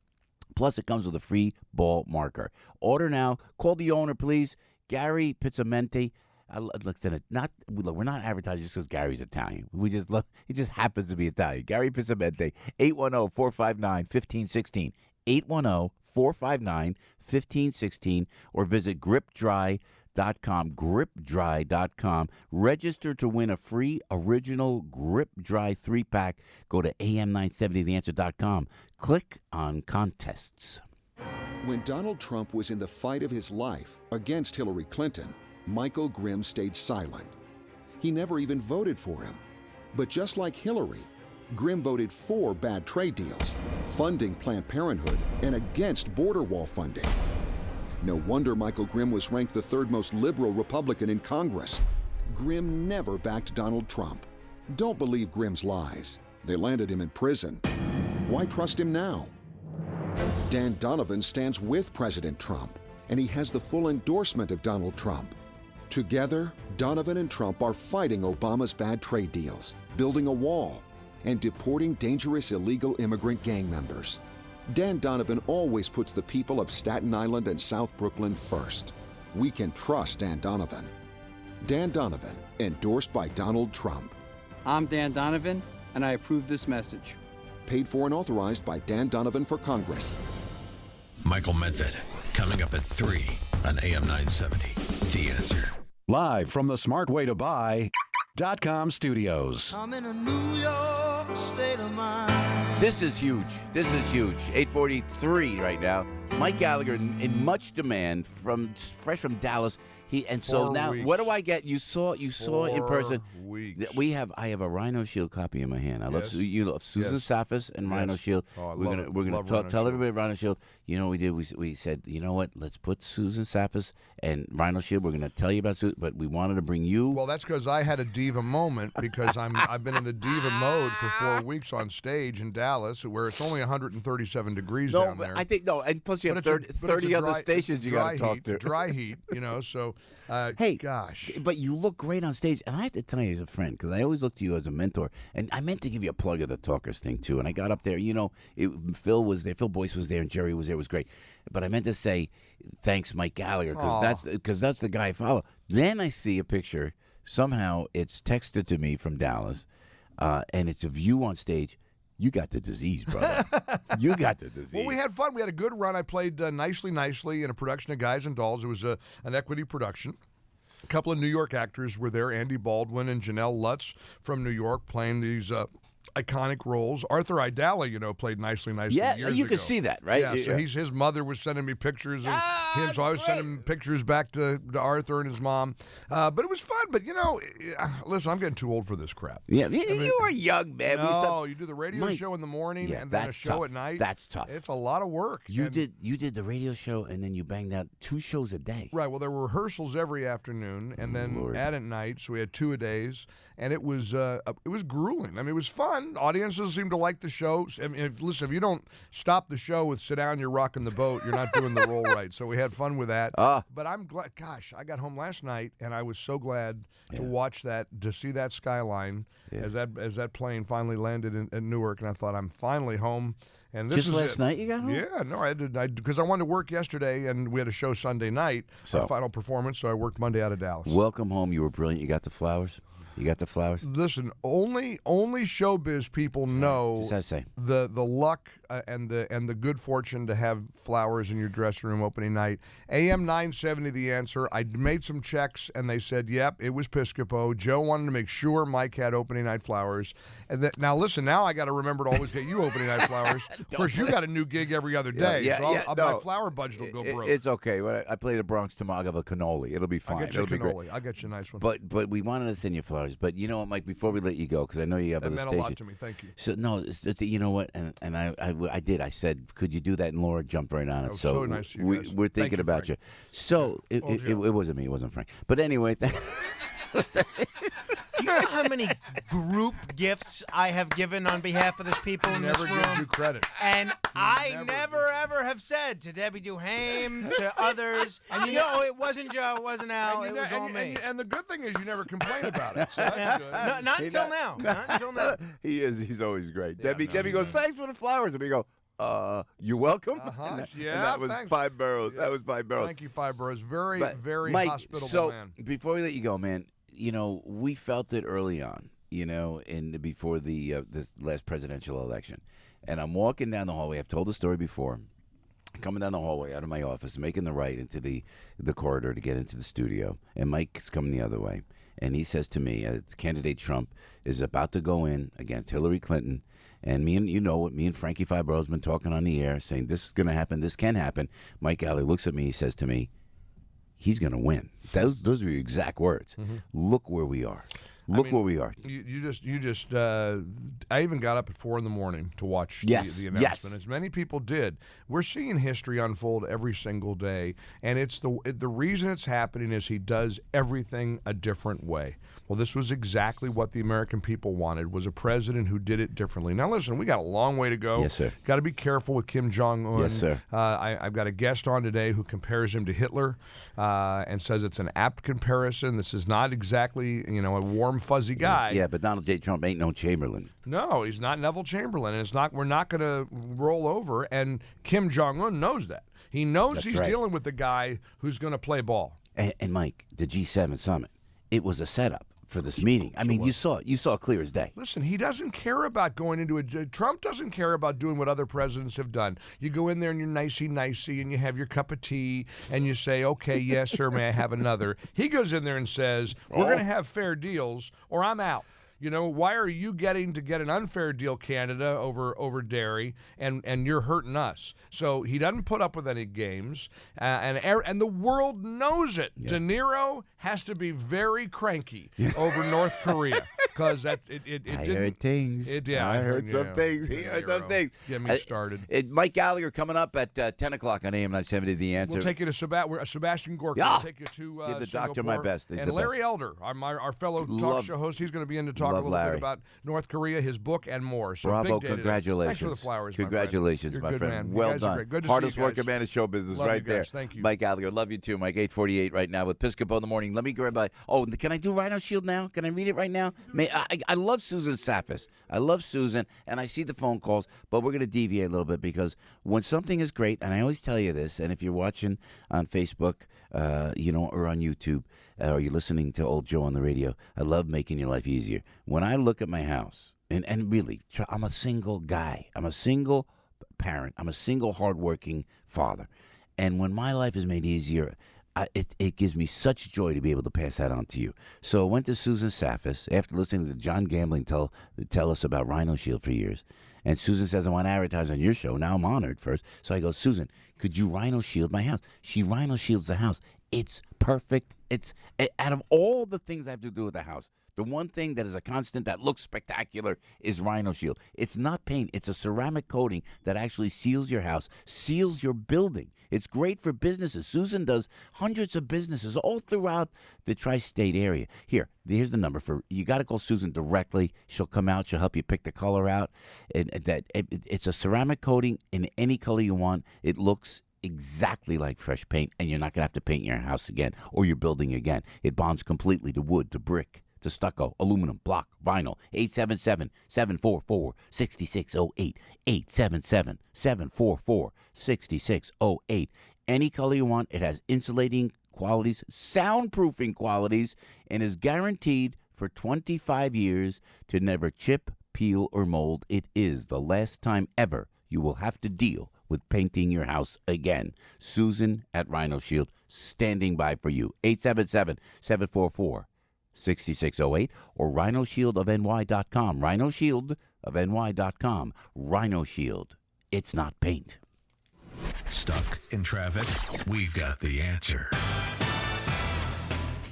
Plus, it comes with a free ball marker. Order now. Call the owner, please. Gary Pizzamenti. We're not advertising just because Gary's Italian. We just love. He just happens to be Italian. Gary Pizzamenti, 810-459-1516, 810-459-1516, or visit gripdry.com, gripdry.com. Register to win a free original Grip Dry 3-pack. Go to am970theanswer.com. Click on contests. When Donald Trump was in the fight of his life against Hillary Clinton, Michael Grimm stayed silent. He never even voted for him. But just like Hillary, Grimm voted for bad trade deals, funding Planned Parenthood, and against border wall funding. No wonder Michael Grimm was ranked the third most liberal Republican in Congress. Grimm never backed Donald Trump. Don't believe Grimm's lies. They landed him in prison. Why trust him now? Dan Donovan stands with President Trump, and he has the full endorsement of Donald Trump. Together, Donovan and Trump are fighting Obama's bad trade deals, building a wall, and deporting dangerous illegal immigrant gang members. Dan Donovan always puts the people of Staten Island and South Brooklyn first. We can trust Dan Donovan. Dan Donovan, endorsed by Donald Trump. I'm Dan Donovan, and I approve this message. Paid for and authorized by Dan Donovan for Congress. Michael Medved, coming up at 3 on AM 970. The Answer. Live from the smartwaytobuy.com studios. I'm in a New York state of mind. This is huge. 8:43 right now. Mike Gallagher in much demand fresh from Dallas. What do I get? You saw in person. I have a Rhino Shield copy in my hand. I love Susan Safis and Rhino Shield. We're gonna tell everybody Rhino Shield. You know what we did? We said, you know what? Let's put Susan Safis and Rhino Shield. We're gonna tell you about Susan, but we wanted to bring you. Well, that's because I had a diva moment because I've been in the diva mode for 4 weeks on stage in Dallas, where it's only 137 degrees down there. And plus you have 30 other stations you got to talk to. Dry heat, so. Hey, gosh! But you look great on stage, and I have to tell you as a friend, because I always look to you as a mentor, and I meant to give you a plug of the Talkers thing too. And I got up there, Phil was there, Phil Boyce was there, and Jerry was there. It was great, but I meant to say thanks, Mike Gallagher, because that's the guy I follow. Then I see a picture. Somehow it's texted to me from Dallas, and it's of you on stage. You got the disease, brother. You got the disease. Well, we had fun. We had a good run. I played Nicely in a production of Guys and Dolls. It was an equity production. A couple of New York actors were there, Andy Baldwin and Janelle Lutz from New York, playing these iconic roles. Arthur Aidala, played Nicely Yeah, years you ago. could see that, right? Yeah, so his mother was sending me pictures of him, so I was sending him pictures back to Arthur and his mom. But it was fun. But, listen, I'm getting too old for this crap. Yeah, you were young, man. No, you do the radio show in the morning and then a show at night. That's tough. It's a lot of work. You did the radio show, and then you banged out 2 shows a day. Right. Well, there were rehearsals every afternoon, and then at night, so we had 2 a days, and it was grueling. I mean, it was fun. Audiences seem to like the show. I mean, if you don't stop the show with "Sit down, you're rocking the boat," you're not doing the role right. So we had fun with that. But I'm glad. Gosh, I got home last night, and I was so glad to watch that, to see that skyline as that plane finally landed in Newark, and I thought, I'm finally home. And this Just last night you got home? Yeah, no, I did because I wanted to work yesterday, and we had a show Sunday night, our final performance, so I worked Monday out of Dallas. Welcome home. You were brilliant. You got the flowers. You got the flowers? Listen, only showbiz people know Just as I say. the luck and the good fortune to have flowers in your dressing room opening night. AM 970, The Answer. I made some checks, and they said, yep, it was Piscopo. Joe wanted to make sure Mike had opening night flowers. And now, listen, now I got to remember to always get you opening night flowers. Of course, you got a new gig every other day, my flower budget will go broke. It's okay. I play the Bronx tomorrow. I'll have a cannoli. It'll be fine. I'll get you It'll a be great. cannoli. I'll get you a nice one. But we wanted to send you flowers. But you know what, Mike? Before we let you go, because I know you have That other meant stations. a lot to me. Thank you. So no, you know what? And I did. I said, could you do that? And Laura jumped right on it. That was so nice of you guys. We're thinking about you. So it wasn't me. It wasn't Frank. But anyway. Do you know how many group gifts I have given on behalf of the people in this room? Never give you credit. And I never, ever have said to Debbie Duhame, to others, it wasn't Joe, it wasn't Al, it was all me. And the good thing is you never complain about it. So that's good. Not until now. Not until now. He's always great. Debbie goes, thanks for the flowers. And we go, you're welcome. And that was thanks. 5 boroughs. That was 5 boroughs. Thank you, 5 boroughs. Very, very Mike, hospitable man. Before we let you go, man, we felt it early on, before this last presidential election. And I'm walking down the hallway. I've told the story before. Coming down the hallway out of my office, making the right into the corridor to get into the studio. And Mike's coming the other way. And he says to me, candidate Trump is about to go in against Hillary Clinton. And me and Frankie Fibro has been talking on the air, saying this is going to happen, this can happen. Mike Gallagher looks at me, he says to me, he's going to win. Those are your exact words. Mm-hmm. Look where we are. Look where we are. I even got up at 4 a.m. to watch the announcement. Yes. As many people did. We're seeing history unfold every single day, and it's the reason it's happening is he does everything a different way. Well, this was exactly what the American people wanted, was a president who did it differently. Now, listen, we got a long way to go. Yes, sir. Got to be careful with Kim Jong-un. Yes, sir. I've got a guest on today who compares him to Hitler and says it's an apt comparison. This is not exactly, a warm, fuzzy guy. Yeah, but Donald J. Trump ain't no Chamberlain. No, he's not Neville Chamberlain, and we're not going to roll over, and Kim Jong-un knows that. He knows he's dealing with the guy who's going to play ball. And Mike, the G7 summit, it was a setup for this meeting. I mean, you saw it clear as day. Listen, he doesn't care about going into Trump doesn't care about doing what other presidents have done. You go in there and you're nicey, and you have your cup of tea, and you say, okay, yes, sir, may I have another? He goes in there and says, we're going to have fair deals, or I'm out. Why are you getting to get an unfair deal, Canada, over dairy, and you're hurting us? So he doesn't put up with any games, and the world knows it. Yeah. De Niro has to be very cranky over North Korea because I heard things. I heard some things. He heard some things. Get me started. Mike Gallagher coming up at 10 o'clock on AM 970. The Answer. We'll take you to Sebastian Gorka. Yeah. We'll take you to give the Singapore. doctor my best. He's and Larry Elder, our fellow talk show host. He's going to be in to talk a little bit about North Korea, his book, and more. So bravo, big day congratulations. Thanks for the flowers, congratulations, my friend. You're my friend. Man. Well done. Good to Hardest see you working man in show business Love right you guys. there. Thank you. Mike Gallagher, love you too, Mike. 8:48 right now with Piscopo in the morning. Let me grab by. Oh, can I do Rhino Shield now? Can I read it right now? I love Susan Safis. I love Susan, and I see the phone calls, but we're going to deviate a little bit because when something is great, and I always tell you this, and if you're watching on Facebook, or on YouTube, or you're listening to old Joe on the radio, I love making your life easier. When I look at my house, and really, I'm a single guy. I'm a single parent. I'm a single hardworking father. And when my life is made easier, it gives me such joy to be able to pass that on to you. So I went to Susan Safis after listening to John Gambling tell us about Rhino Shield for years. And Susan says, I want to advertise on your show. Now I'm honored first. So I go, Susan, could you Rhino Shield my house? She Rhino Shields the house. It's perfect. It's out of all the things I have to do with the house, the one thing that is a constant that looks spectacular is Rhino Shield. It's not paint. It's a ceramic coating that actually seals your house, seals your building. It's great for businesses. Susan does hundreds of businesses all throughout the tri-state area. Here's the number for you. Got to call Susan directly. She'll come out. She'll help you pick the color out. It's a ceramic coating in any color you want. It looks exactly like fresh paint, and you're not going to have to paint your house again or your building again. It bonds completely to wood, to brick, to stucco, aluminum, block, vinyl. 877-744-6608. 877-744-6608. Any color you want. It has insulating qualities, soundproofing qualities, and is guaranteed for 25 years to never chip, peel, or mold. It is the last time ever you will have to deal with painting your house again. Susan at Rhino Shield, standing by for you. 877-744-6608 or rhinoshieldofny.com. Rhinoshieldofny.com. Rhino Shield. It's not paint. Stuck in traffic? We've got the answer.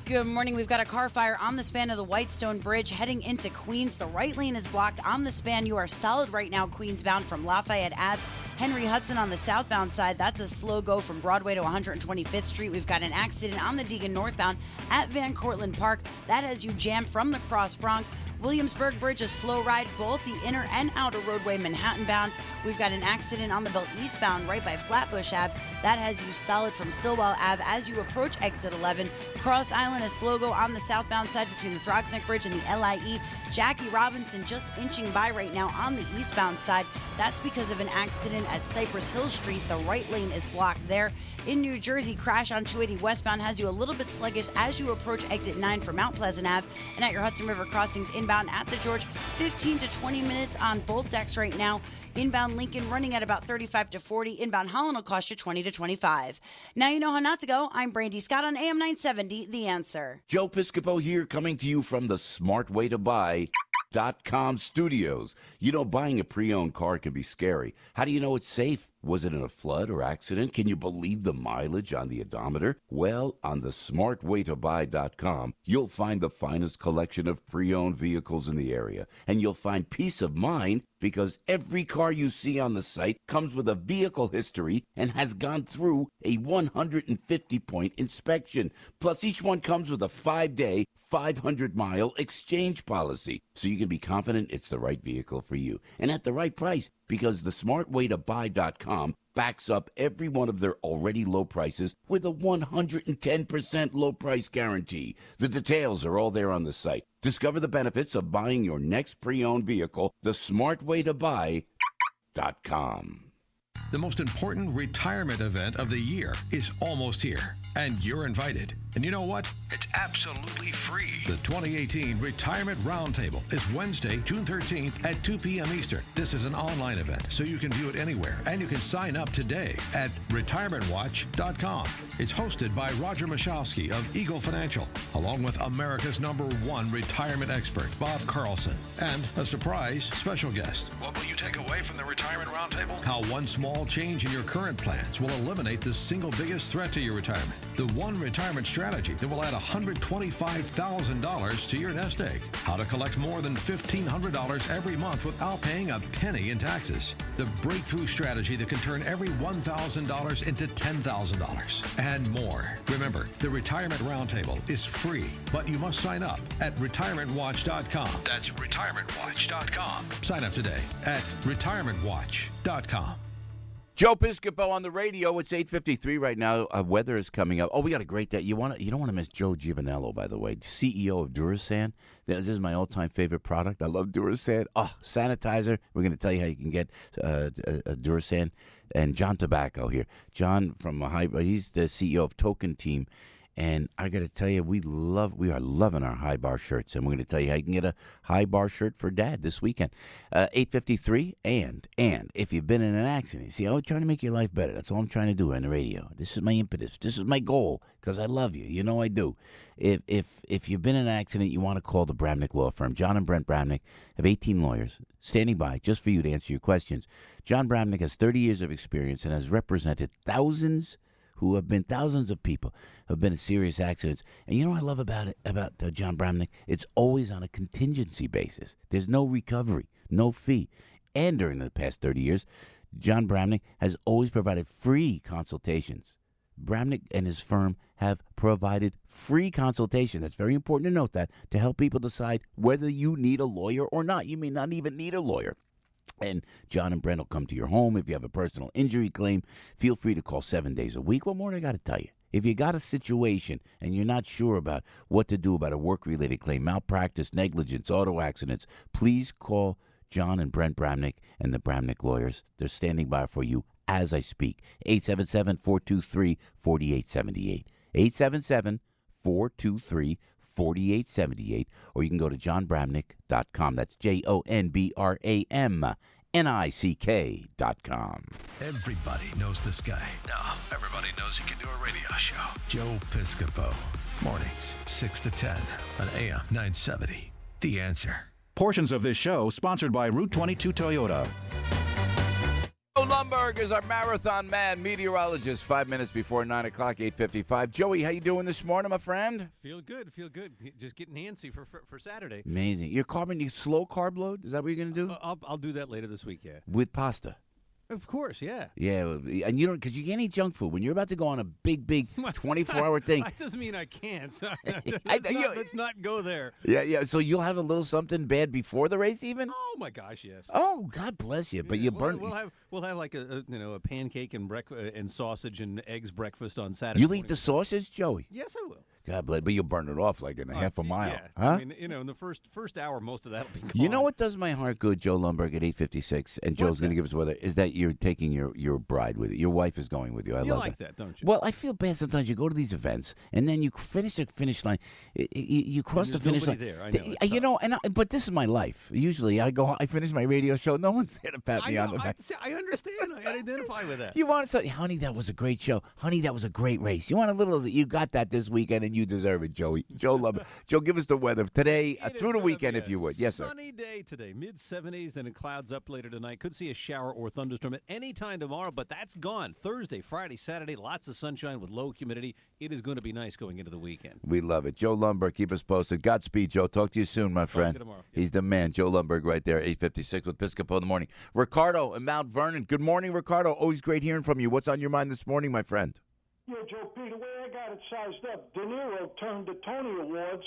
Good morning. We've got a car fire on the span of the Whitestone Bridge heading into Queens. The right lane is blocked on the span. You are solid right now, Queens bound from Lafayette Ave. Henry Hudson on the southbound side. That's a slow go from Broadway to 125th Street. We've got an accident on the Deegan northbound at Van Cortlandt Park. That has you jammed from the Cross Bronx. Williamsburg Bridge, a slow ride, both the inner and outer roadway Manhattan bound. We've got an accident on the Belt eastbound right by Flatbush Ave. That has you solid from Stillwell Ave as you approach exit 11. Cross Island, a slow go on the southbound side between the Throgsneck Bridge and the LIE. Jackie Robinson just inching by right now on the eastbound side. That's because of an accident at Cypress Hill Street. The right lane is blocked there. In New Jersey, crash on 280 westbound has you a little bit sluggish as you approach exit 9 for Mount Pleasant Ave. And at your Hudson River crossings inbound at the George, 15 to 20 minutes on both decks right now. Inbound Lincoln running at about 35 to 40. Inbound Holland will cost you 20 to 25. Now you know how not to go. I'm Brandy Scott on AM 970, The Answer. Joe Piscopo here, coming to you from the smartwaytobuy.com studios. You know, buying a pre-owned car can be scary. How do you know it's safe? Was it in a flood or accident? Can you believe the mileage on the odometer? Well, on the smartwaytobuy.com, you'll find the finest collection of pre-owned vehicles in the area. And you'll find peace of mind because every car you see on the site comes with a vehicle history and has gone through a 150-point inspection. Plus, each one comes with a 5-day, 500-mile exchange policy, so you can be confident it's the right vehicle for you and at the right price, because the smartwaytobuy.com backs up every one of their already low prices with a 110% low price guarantee. The details are all there on the site. Discover the benefits of buying your next pre-owned vehicle, the smartwaytobuy.com. The most important retirement event of the year is almost here, and you're invited. And you know what? It's absolutely free. The 2018 Retirement Roundtable is Wednesday, June 13th at 2 p.m. Eastern. This is an online event, so you can view it anywhere, and you can sign up today at retirementwatch.com. It's hosted by Roger Michalski of Eagle Financial, along with America's #1 retirement expert, Bob Carlson, and a surprise special guest. What will you take away from the Retirement Roundtable? How one small change in your current plans will eliminate the single biggest threat to your retirement. The one retirement strategy that will add $125,000 to your nest egg. How to collect more than $1,500 every month without paying a penny in taxes. The breakthrough strategy that can turn every $1,000 into $10,000. And more. Remember, the Retirement Roundtable is free, but you must sign up at retirementwatch.com. That's retirementwatch.com. Sign up today at retirementwatch.com. Joe Piscopo on the radio. It's 8:53 right now. Weather is coming up. Oh, we got a great day. You don't want to miss Joe Giovanniello, by the way, CEO of Durasan. This is my all-time favorite product. I love Durasan. Oh, sanitizer. We're going to tell you how you can get Durasan. And John Tabacco here. John he's the CEO of Token Team. And I got to tell you, we are loving our high bar shirts. And we're going to tell you how you can get a high bar shirt for Dad this weekend. 8:53. And if you've been in an accident, see, I'm trying to make your life better. That's all I'm trying to do on the radio. This is my impetus. This is my goal, because I love you. You know I do. If you've been in an accident, you want to call the Bramnick Law Firm. John and Brent Bramnick have 18 lawyers standing by just for you to answer your questions. John Bramnick has 30 years of experience and has represented thousands of people have been in serious accidents. And you know what I love about John Bramnick? It's always on a contingency basis. There's no recovery, no fee. And during the past 30 years, John Bramnick has always provided free consultations. Bramnick and his firm have provided free consultation. That's very important to note that, to help people decide whether you need a lawyer or not. You may not even need a lawyer. And John and Brent will come to your home. If you have a personal injury claim, feel free to call 7 days a week. What more do I got to tell you? If you got a situation and you're not sure about what to do about a work-related claim, malpractice, negligence, auto accidents, please call John and Brent Bramnick and the Bramnick lawyers. They're standing by for you as I speak. 877-423-4878. 877-423-4878, or you can go to johnbramnick.com. That's JONBRAMNICK.com. Everybody knows this guy. No, everybody knows he can do a radio show. Joe Piscopo. Mornings, 6 to 10 on AM 970. The Answer. Portions of this show sponsored by Route 22 Toyota. Joe Lundberg is our marathon man, meteorologist. 5 minutes before 9 o'clock, 8:55. Joey, how you doing this morning, my friend? Feel good. Just getting antsy for Saturday. Amazing. Your slow carb load? Is that what you're going to do? I'll do that later this week, yeah. With pasta? Of course, yeah. Yeah, and you don't, because you can't eat junk food. When you're about to go on a big 24-hour thing. That doesn't mean I can't. Let's not go there. Yeah. So you'll have a little something bad before the race, even? Oh my gosh, yes. Oh, God bless you. But you burn. We'll have like a pancake and breakfast and sausage and eggs breakfast on Saturday. You'll eat the sausage, Joey? Yes, I will. God bless, but you'll burn it off like in a half a mile. Yeah. Huh? I mean, in the first hour, most of that will be gone. You know what does my heart good, Joe Lundberg, at 8:56, and Joe's going to give us weather, is that you're taking your bride with you. Your wife is going with you. I you love like that, don't you? Well, I feel bad sometimes. You go to these events, and then you finish the finish line. You cross the finish line. There. I know, but this is my life. Usually, I finish my radio show. No one's there to pat me on the back. I understand. I identify with that. You want to say, honey, that was a great show. Honey, that was a great race. You want a little. You got that this weekend, and you deserve it, Joey. Joe, love it. Joe, give us the weather today through the weekend, if you would. Yes, sir. Sunny day today, mid-70s, then it clouds up later tonight. Could see a shower or thunderstorm at any time tomorrow, but that's gone. Thursday, Friday, Saturday, lots of sunshine with low humidity. It is going to be nice going into the weekend. We love it. Joe Lundberg, keep us posted. Godspeed, Joe. Talk to you soon, my friend. Talk to you tomorrow. He's the man. Joe Lundberg right there, 8:56 with Piscopo in the morning. Ricardo in Mount Vernon. Good morning, Ricardo. Always great hearing from you. What's on your mind this morning, my friend? Yeah, Joe P., the way I got it sized up, De Niro turned the Tony Awards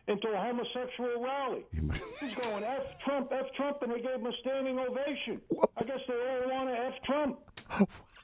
into a homosexual rally. He's going, F Trump, and they gave him a standing ovation. I guess they all want to F Trump.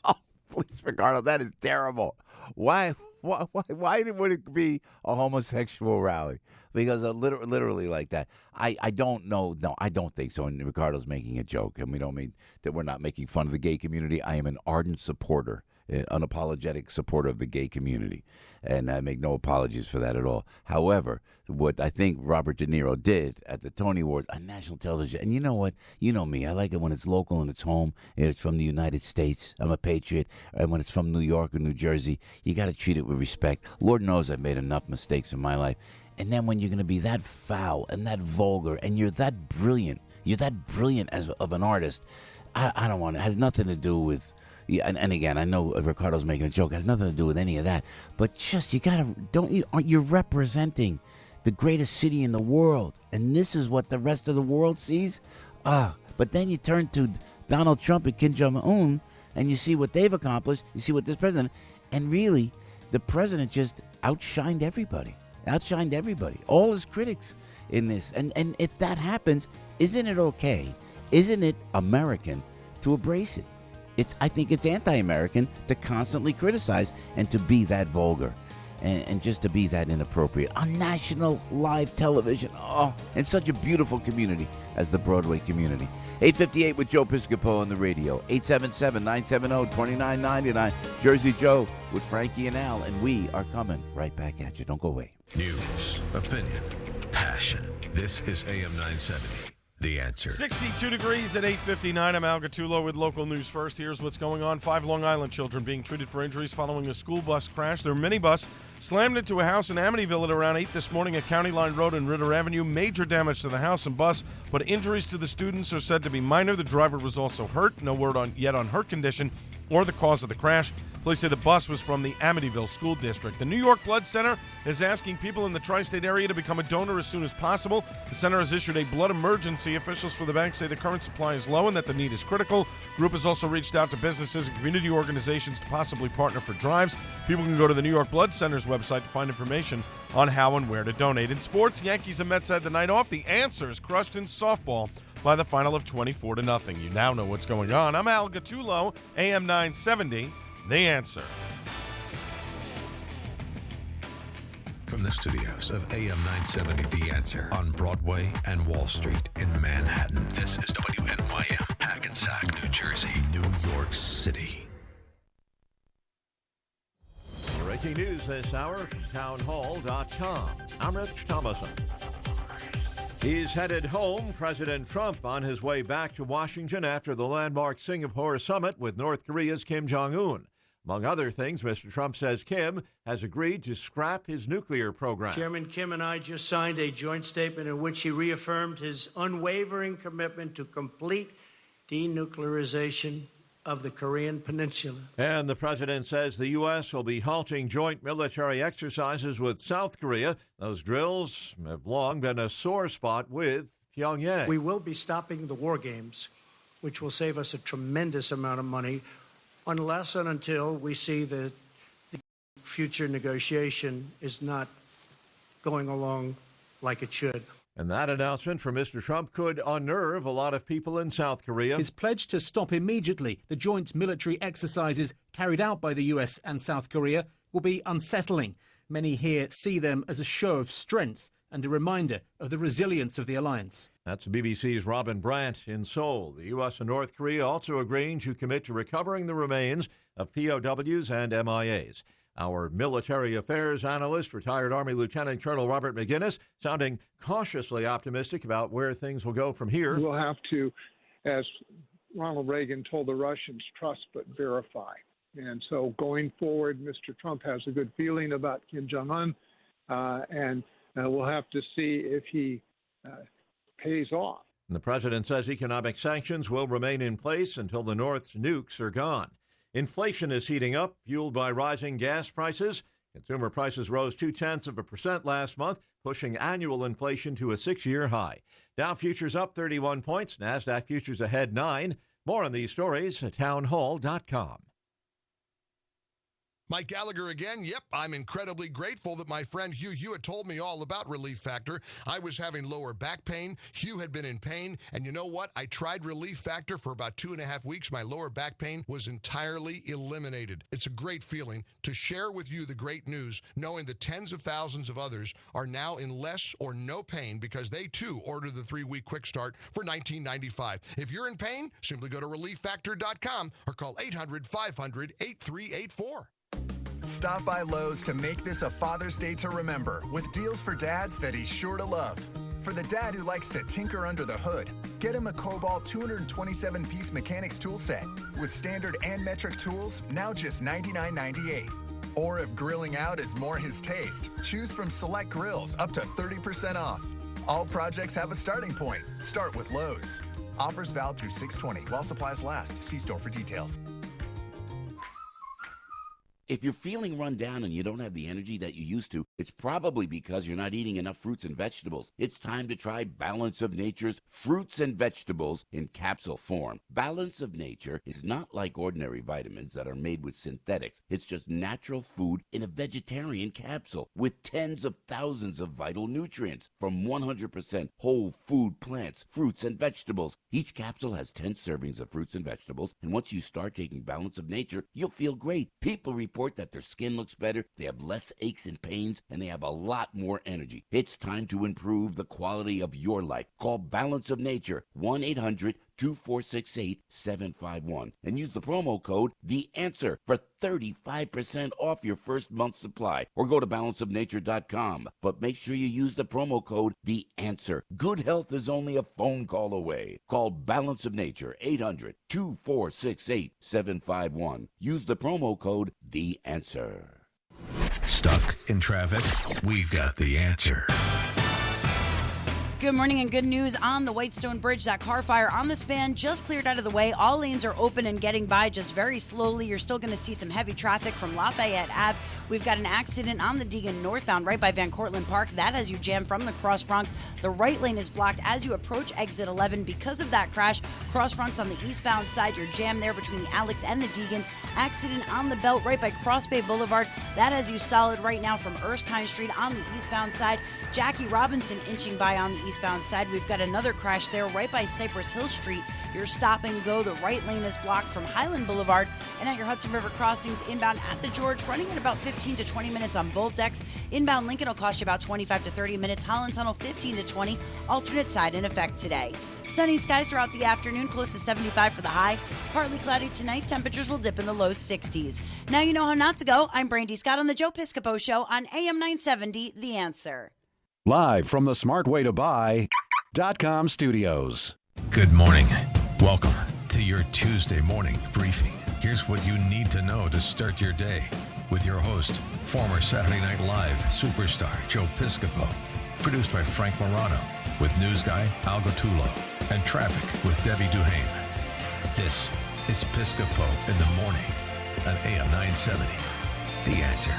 Oh, please, Ricardo, that is terrible. Why would it be a homosexual rally? Because literally like that. I don't know. No, I don't think so. And Ricardo's making a joke, and we don't mean that we're not making fun of the gay community. I am an ardent supporter, an unapologetic supporter of the gay community, and I make no apologies for that at all. However, what I think Robert De Niro did at the Tony Awards on national television, and you know what? You know me. I like it when it's local and it's home. It's from the United States. I'm a patriot. And when it's from New York or New Jersey, you got to treat it with respect. Lord knows I've made enough mistakes in my life. And then when you're going to be that foul and that vulgar and you're that brilliant as of an artist, I don't want it. It has nothing to do with... Yeah, and again, I know Ricardo's making a joke. It has nothing to do with any of that. But just, you're representing the greatest city in the world. And this is what the rest of the world sees? But then you turn to Donald Trump and Kim Jong-un, and you see what they've accomplished. You see what this president... And really, the president just outshined everybody. All his critics in this. And if that happens, isn't it okay? Isn't it American to embrace it? I think it's anti-American to constantly criticize and to be that vulgar. and just to be that inappropriate on national live television. Oh, and such a beautiful community as the Broadway community. 8:58 with Joe Piscopo on the radio. 877-970-2999. Jersey Joe with Frankie and Al, and we are coming right back at you. Don't go away. News, opinion, passion. This is AM 970. The Answer. 62 degrees at 8:59. I'm Al Gattulo with local news first. Here's what's going on. 5 Long Island children being treated for injuries following a school bus crash. Their minibus slammed into a house in Amityville at around 8 this morning at County Line Road and Ritter Avenue. Major damage to the house and bus, but injuries to the students are said to be minor. The driver was also hurt. No word yet on her condition or the cause of the crash. Police say the bus was from the Amityville School District. The New York Blood Center is asking people in the tri-state area to become a donor as soon as possible. The center has issued a blood emergency. Officials for the bank say the current supply is low and that the need is critical. The group has also reached out to businesses and community organizations to possibly partner for drives. People can go to the New York Blood Center's website to find information on how and where to donate. In sports, Yankees and Mets had the night off. The Answers crushed in softball by the final of 24-0. You now know what's going on. I'm Al Gattulo, AM 970. The Answer. From the studios of AM 970, The Answer, on Broadway and Wall Street in Manhattan, this is WNYM, Hackensack, New Jersey, New York City. Breaking news this hour from townhall.com. I'm Rich Thomason. He's headed home. President Trump on his way back to Washington after the landmark Singapore summit with North Korea's Kim Jong-un. Among other things, Mr. Trump says Kim has agreed to scrap his nuclear program. Chairman Kim and I just signed a joint statement in which he reaffirmed his unwavering commitment to complete denuclearization of the Korean Peninsula. And the president says the U.S. will be halting joint military exercises with South Korea. Those drills have long been a sore spot with Pyongyang. We will be stopping the war games, which will save us a tremendous amount of money, unless and until we see that the future negotiation is not going along like it should. And that announcement from Mr. Trump could unnerve a lot of people in South Korea. His pledge to stop immediately the joint military exercises carried out by the US and South Korea will be unsettling. Many here see them as a show of strength and a reminder of the resilience of the alliance. That's BBC's Robin Brandt in Seoul. The U.S. and North Korea also agreeing to commit to recovering the remains of POWs and MIAs. Our military affairs analyst, retired Army Lieutenant Colonel Robert McGinnis, sounding cautiously optimistic about where things will go from here. We'll have to, as Ronald Reagan told the Russians, trust but verify. And so going forward, Mr. Trump has a good feeling about Kim Jong-un, and we'll have to see if he pays off. And the president says economic sanctions will remain in place until the North's nukes are gone. Inflation is heating up, fueled by rising gas prices. Consumer prices rose 0.2% last month, pushing annual inflation to a 6-year high. Dow futures up 31 points, NASDAQ futures ahead 9. More on these stories at townhall.com. Mike Gallagher again. Yep, I'm incredibly grateful that my friend Hugh Hewitt told me all about Relief Factor. I was having lower back pain. Hugh had been in pain. And you know what? I tried Relief Factor for about 2.5 weeks. My lower back pain was entirely eliminated. It's a great feeling to share with you the great news, knowing that tens of thousands of others are now in less or no pain because they, too, ordered the 3-week quick start for $19.95. If you're in pain, simply go to relieffactor.com or call 800-500-8384. Stop by Lowe's to make this a Father's Day to remember with deals for dads that he's sure to love. For the dad who likes to tinker under the hood, get him a Cobalt 227-piece mechanics tool set with standard and metric tools, now just $99.98. Or if grilling out is more his taste, choose from select grills up to 30% off. All projects have a starting point. Start with Lowe's. Offers valid through 6/20 while supplies last. See store for details. If you're feeling run down and you don't have the energy that you used to, it's probably because you're not eating enough fruits and vegetables. It's time to try Balance of Nature's fruits and vegetables in capsule form. Balance of Nature is not like ordinary vitamins that are made with synthetics. It's just natural food in a vegetarian capsule with tens of thousands of vital nutrients from 100% whole food plants, fruits, and vegetables. Each capsule has 10 servings of fruits and vegetables, and once you start taking Balance of Nature, you'll feel great. People report report that their skin looks better, they have less aches and pains, and they have a lot more energy. It's time to improve the quality of your life. Call Balance of Nature, 1-800-2468-751, and use the promo code The Answer for 35% off your first month's supply, or go to balanceofnature.com. But make sure you use the promo code The Answer. Good health is only a phone call away. Call Balance of Nature, 800-2468-751. Use the promo code The Answer. Stuck in traffic? We've got the answer. Good morning and good news on the Whitestone Bridge. That car fire on the span just cleared out of the way. All lanes are open and getting by just very slowly. You're still going to see some heavy traffic from Lafayette Ave. We've got an accident on the Deegan northbound right by Van Cortlandt Park. That has you jammed from the Cross Bronx. The right lane is blocked as you approach exit 11 because of that crash. Cross Bronx on the eastbound side, you're jammed there between the Alex and the Deegan. Accident on the belt right by Cross Bay Boulevard. That has you solid right now from Erskine Street on the eastbound side. Jackie Robinson inching by on the eastbound side. We've got another crash there right by Cypress Hill Street. Your stop and go. The right lane is blocked from Highland Boulevard. And at your Hudson River crossings inbound at the George, running at about 15 to 20 minutes on both decks. Inbound Lincoln will cost you about 25 to 30 minutes. Holland Tunnel 15 to 20. Alternate side in effect today. Sunny skies throughout the afternoon, close to 75 for the high. Partly cloudy tonight. Temperatures will dip in the low 60s. Now you know how not to go. I'm Brandy Scott on the Joe Piscopo Show on AM 970, The Answer. Live from the smartwaytobuy.com studios. Good morning. Welcome to your Tuesday morning briefing. Here's what you need to know to start your day with your host, former Saturday Night Live superstar Joe Piscopo. Produced by Frank Morano with news guy Al Gattulo and traffic with Debbie Duhane. This is Piscopo in the morning on AM 970. The Answer.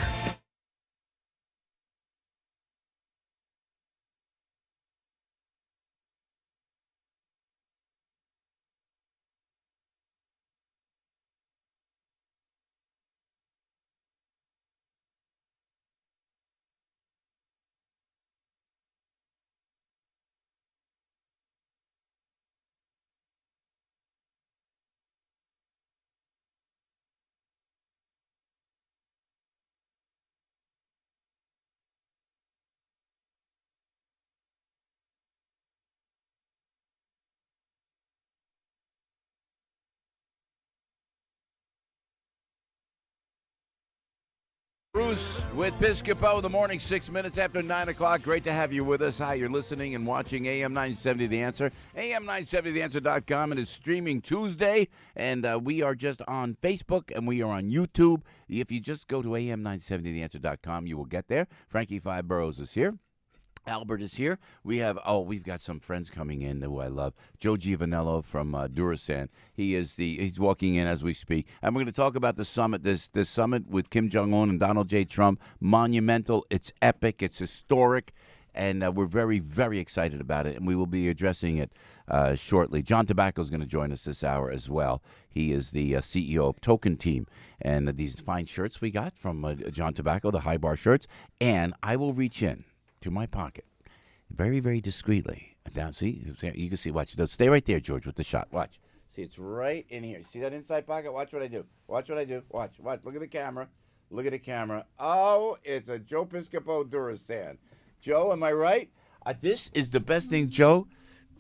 Bruce with Piscopo in the morning, 6 minutes after 9 o'clock. Great to have you with us. Hi, you're listening and watching AM 970 The Answer. AM970theanswer.com. It is streaming Tuesday, and we are just on Facebook, and we are on YouTube. If you just go to AM970theanswer.com, you will get there. Frankie Five Boroughs is here. Albert is here. We've got some friends coming in who I love. Joe Giovanniello from Durasan. He's walking in as we speak. And we're going to talk about the summit, this summit with Kim Jong-un and Donald J. Trump. Monumental. It's epic. It's historic. And we're very, very excited about it. And we will be addressing it shortly. John Tabacco is going to join us this hour as well. He is the CEO of Token Team. And these fine shirts we got from John Tabacco, the high bar shirts. And I will reach in to my pocket, very, very discreetly. Down, see? You can see, watch. Stay right there, George, with the shot. Watch. See, it's right in here. See that inside pocket? Watch what I do. Watch what I do. Watch. Look at the camera. Look at the camera. Oh, it's a Joe Piscopo Durasan. Joe, am I right? This is the best thing, Joe.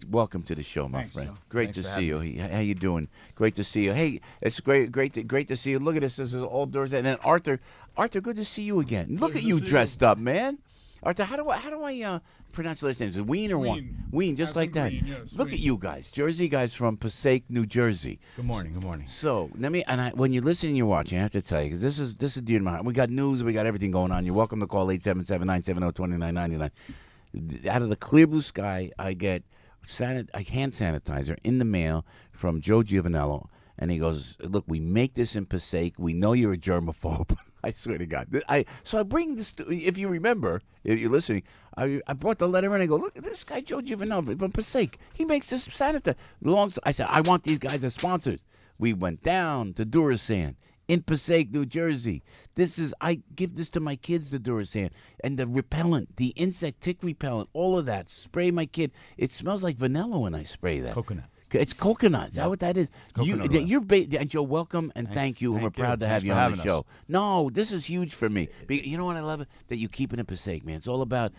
Welcome to the show, my friend. Joe. Great to see you. How you doing? Great to see you. Hey, it's great to see you. Look at this. This is all Durasan. And then Arthur, good to see you again. Look at you dressed up, man. Arthur, how do I pronounce the last name? Is it Wein or Wein? Wein, just like that. Wein, yes, Look Wein. at you guys, Jersey guys from Passaic, New Jersey. Good morning. Good morning. So when you're listening, you're watching. I have to tell you, because this is dear to my heart. We got news, we got everything going on. You're welcome to call 877-970-2999. Out of the clear blue sky, I get hand sanitizer in the mail from Joe Giovanniello, and he goes, "Look, we make this in Passaic. We know you're a germaphobe." I swear to God. So I bring this, if you remember, if you're listening, I brought the letter in. I go, look at this guy, Joe Giovanniello from Passaic. He makes this sanitizer. I said, I want these guys as sponsors. We went down to Durasan in Passaic, New Jersey. I give this to my kids, the Durasan. And the repellent, the insect tick repellent, all of that. Spray my kid. It smells like vanilla when I spray that. Coconut. It's coconut. Is that what that is? Coconut oil. Joe, welcome and thank you. And we're proud to have you on the show. No, this is huge for me. You know what I love? That you keep it in Passaic, man. It's all about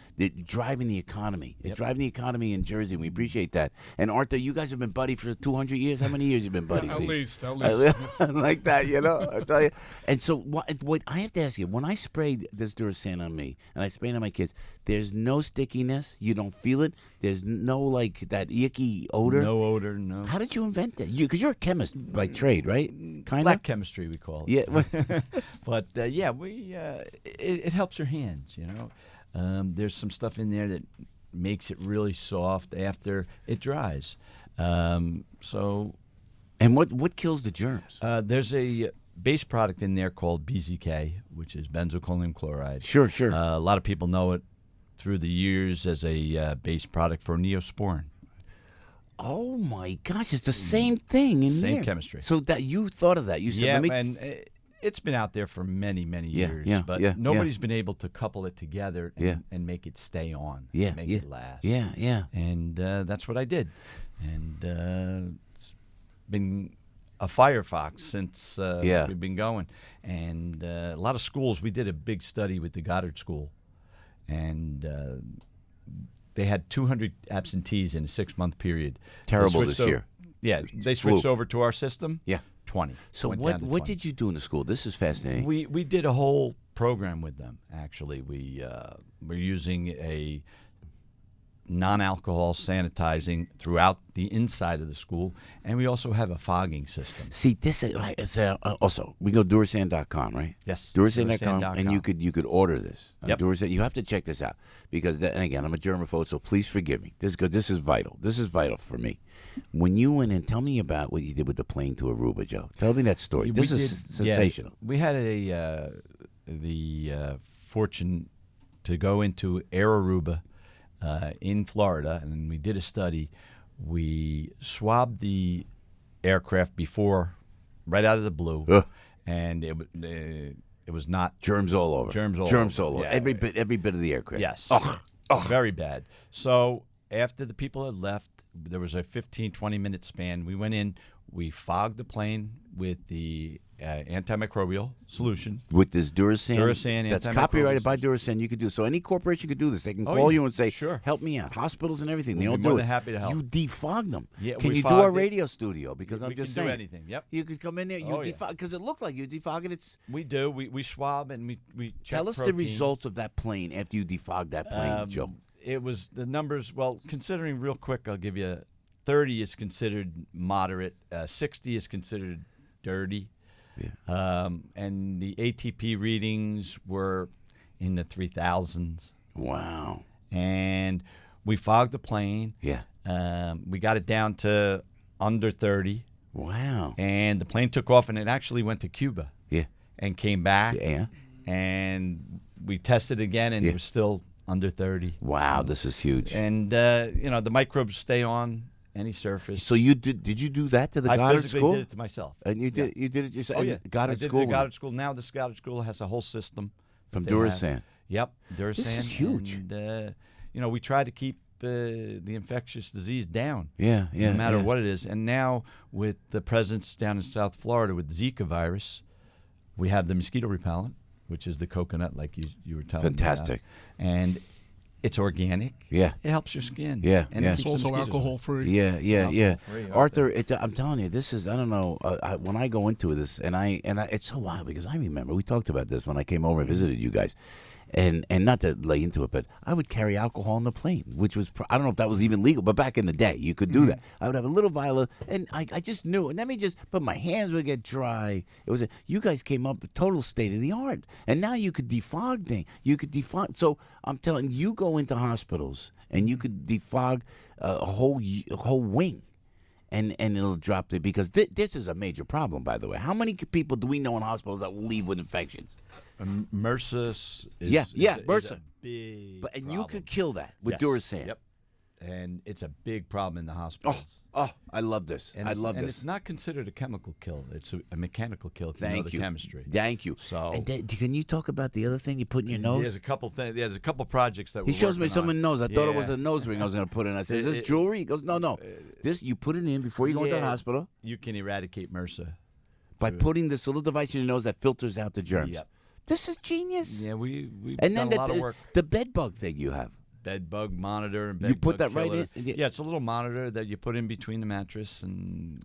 driving the economy. It's driving the economy in Jersey. We appreciate that. And Arthur, you guys have been buddy for 200 years. How many years you been buddies? At least. Like that, you know. I tell you. And so, what I have to ask you: when I sprayed this Duracell on me, and I sprayed it on my kids, there's no stickiness. You don't feel it. There's no like that icky odor. No odor. No. How did you invent that? Because you're a chemist by trade, right? Kind Black of chemistry, we call it. Yeah. But it helps your hands. You know, there's some stuff in there that makes it really soft after it dries. And what kills the germs? There's a base product in there called BZK, which is benzoyl chloride. Sure. A lot of people know it through the years as a base product for Neosporin. Oh my gosh, it's the same thing in there. Same chemistry. So that you thought of that. You said, and it's been out there for many, many years. But nobody's been able to couple it together and make it stay on. Make it last. Yeah. And that's what I did. And it's been a firefox since we've been going. And a lot of schools, we did a big study with the Goddard School. And they had 200 absentees in a 6-month period. Terrible this year. Yeah, they switched over to our system. Yeah, 20. So what did you do in the school? This is fascinating. We did a whole program with them. Actually, we're using a non-alcohol sanitizing throughout the inside of the school, and we also have a fogging system. See, this is also we go Durasan.com, right? Yes, Durasan.com, and you could order this. Yep. Durasan, you have to check this out because, and again, I'm a germaphobe, so please forgive me. This is good. This is vital. This is vital for me. When you went in, tell me about what you did with the plane to Aruba, Joe. Tell me that story. This is sensational. We had the fortune to go into Air Aruba. In Florida, and we did a study. We swabbed the aircraft before, right out of the blue, and it was not germs all over. Germs all over. Yeah. Every bit of the aircraft. Yes. Very bad. So after the people had left, there was a 15-20 minute span. We went in, we fogged the plane with the antimicrobial solution. With this Durasan that's copyrighted by Durasan. You could do so. Any corporation could do this. They can call you and say, "Sure, help me out." Hospitals and everything. They'll be do more it. than happy to help. You defog them. Yeah, can you do our radio studio? Because I'm just saying. We can do anything. Yep. You could come in there. You defog because it looked like you defog it. We do. We swab and we check tell us protein. the results of that plane after you defog that plane, Joe. It was the numbers. Well, considering real quick, I'll give you 30 is considered moderate. 60 is considered dirty. Yeah. And the ATP readings were in the 3000s. Wow. And we fogged the plane. Yeah. We got it down to under 30. Wow. And the plane took off, and it actually went to Cuba. Yeah. And came back. Yeah. And we tested again, and it was still under 30. Wow, this is huge. And, the microbes stay on any surface. So you did you do that to the Goddard I physically School? did it to myself. And you did it yourself? Oh, yeah. Goddard I did School? the Goddard School. Now this Goddard School has a whole system. From Durasan? Have. Yep, Durasan. This is huge. And, we try to keep the infectious disease down. Yeah. No matter what it is. And now with the presence down in South Florida with Zika virus, we have the mosquito repellent, which is the coconut like you were telling me about. Fantastic. And it's organic. Yeah. It helps your skin. Yeah. And yeah. It's also alcohol-free. Yeah. Arthur, I'm telling you, this is, I don't know, when I go into this, and it's so wild because I remember we talked about this when I came over and visited you guys. And not to lay into it, but I would carry alcohol on the plane, which was, I don't know if that was even legal, but back in the day, you could do that. I would have a little vial of, and I just knew, and let me just, but my hands would get dry. You guys came up with total state of the art. And now you could defog things. You could defog. So I'm telling you, go into hospitals and you could defog a whole wing. And it'll drop it because this is a major problem, by the way. How many people do we know in hospitals that will leave with infections? MRSA is MRSA. a big and problem. you could kill that with Durasan. Yep. and it's a big problem in the hospitals. Oh, I love this. And I love and this. it's not considered a chemical kill. It's a mechanical kill if you know Thank the you. chemistry. Thank you. So, and can you talk about the other thing you put in your nose? There's a couple things. There's a couple projects that He we're shows me working someone's on. nose. I thought it was Yeah. a nose ring I was going to put in. I said, "Is this jewelry?" He goes, "No. This you put it in before you go into the hospital You can eradicate MRSA by putting this little device in your nose that filters out the germs." Yep. This is genius. Yeah, we've and done then a lot of work. the bed bug thing you have. Bed bug monitor and bed You put bug that right killer. in? Yeah, it's a little monitor that you put in between the mattress, and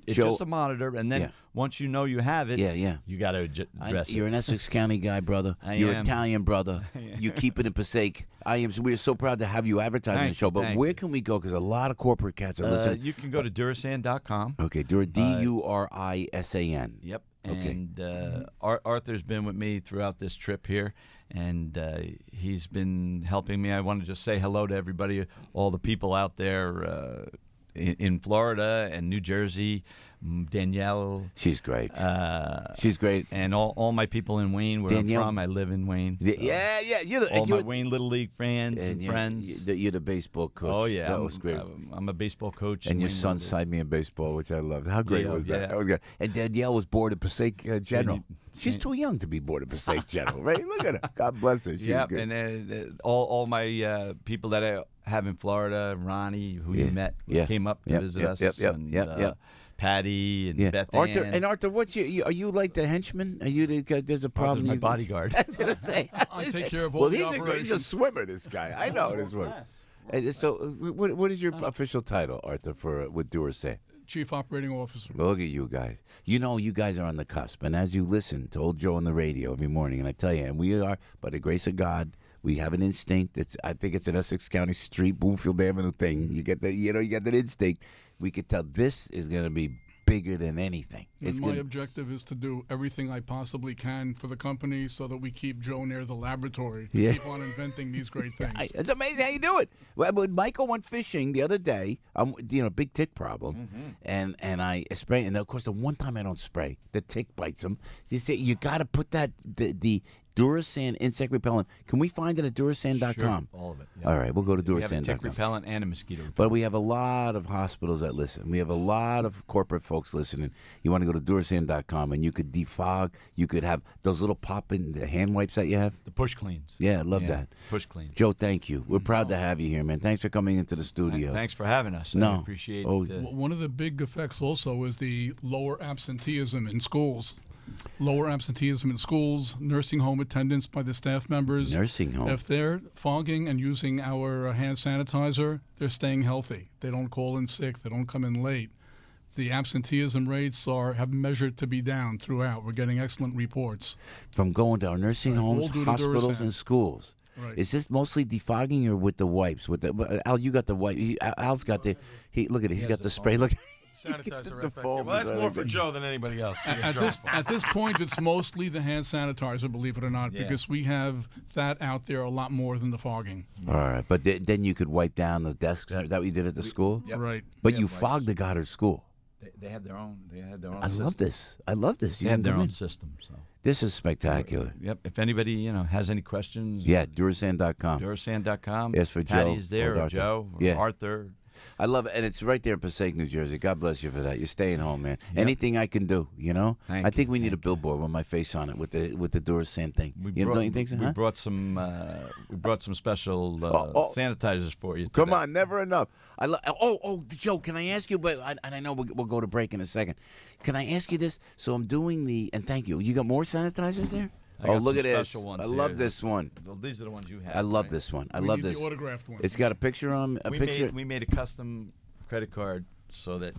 it's Joe- just a monitor. And then once you know you have it, you got to address it. You're an Essex County guy, brother. You're am. Italian, brother. You keep it in Passaic. We're so proud to have you advertising the show. But thank where can we go? Because a lot of corporate cats are listening. You can go to Durasan.com. Okay, Durisan. Yep. Okay. And Arthur's been with me throughout this trip here, and he's been helping me. I want to just say hello to everybody, all the people out there in Florida and New Jersey. Danielle. She's great. She's great. And all my people in Wayne, where Danielle. I'm from. I live in Wayne. So Yeah. all my Wayne Little League fans and friends. You're the baseball coach. Oh, yeah. That was great. I'm a baseball coach. And in your Wayne son Little League. signed me in baseball, which I loved. How great Yeah, was that? yeah. That was good. And Danielle was bored at Passaic General. She's too young to be bored at Passaic General, right? Look at her. God bless her. She's Yeah, good. and all my people that I have in Florida, Ronnie, who you met, came up to visit us. and, Patty and Beth Arthur, Ann. and Arthur, what's are you like the henchman? Are you there's a problem? Arthur's my bodyguard. I was gonna say. I take care of all well, the he's a operations. swimmer. This guy, I know this one. And so, what is your official title, Arthur, with Durasan? Chief Operating Officer. Look at you guys. You know, you guys are on the cusp. And as you listen to old Joe on the radio every morning, and I tell you, and we are, by the grace of God, we have an instinct. I think it's an Essex County Street, Bloomfield Avenue thing. You get you get that instinct. We could tell this is going to be bigger than anything. And my objective is to do everything I possibly can for the company so that we keep Joe near the laboratory to keep on inventing these great things. It's amazing how you do it. When Michael went fishing the other day, big tick problem, and I spray. And of course, the one time I don't spray, the tick bites him. You say you got to put the Durasan insect repellent. Can we find it at Durasan.com? Sure, all of it. Yeah. All right, we'll go to We have a tick Durasan.com. repellent and a mosquito repellent. But we have a lot of hospitals that listen. We have a lot of corporate folks listening. You want to go to Durasan.com and you could defog. You could have those little pop-in hand wipes that you have. The push cleans. Yeah, I love that. Push cleans. Joe, thank you. We're proud to have you here, man. Thanks for coming into the studio. Thanks for having us. I No. appreciate Oh, it. One of the big effects also is the lower absenteeism in schools. Lower absenteeism in schools, nursing home attendance by the staff members. Nursing home. If they're fogging and using our hand sanitizer, they're staying healthy. They don't call in sick. They don't come in late. The absenteeism rates have measured to be down throughout. We're getting excellent reports. From going to our nursing homes, All due to hospitals, Durasan. and schools. Right. Is this mostly defogging or with the wipes? Al, you got the wipe. Al's got the. Look at it. He's got the spray. Look. Sanitizer the right back foam here. Well, that's is more right for there. Joe than anybody else. At this point, it's mostly the hand sanitizer, believe it or not, Yeah. because we have that out there a lot more than the fogging. All right, but then you could wipe down the desks. Is that what you did at the school? Yep. Right. But We you have wipes. fogged the Goddard School. They have their own. They had their own. I system. love this. I love this. They You have can their come own in. system. So. This is spectacular. Yep. If anybody has any questions, Durasan.com. Durasan.com. Yes, for Joe. Patty's there, With or Arthur. Joe, or Yeah. Arthur. I love it, and it's right there in Passaic, New Jersey. God bless you for that. You're staying home, man. Anything I can do, I think we need a billboard with my face on it with the Durasan thing. Don't you think so? We Huh? brought some. We brought some special sanitizers for you. Come today. on, never enough. Joe, can I ask you? But I know we'll go to break in a second. Can I ask you this? So I'm doing and thank you. You got more sanitizers there? I got Look some at this. special ones I here. love this one. Well, these are the ones you have. I love right? this one. I We love need the this. autographed one. It's got a picture on a picture. We made a custom credit card so that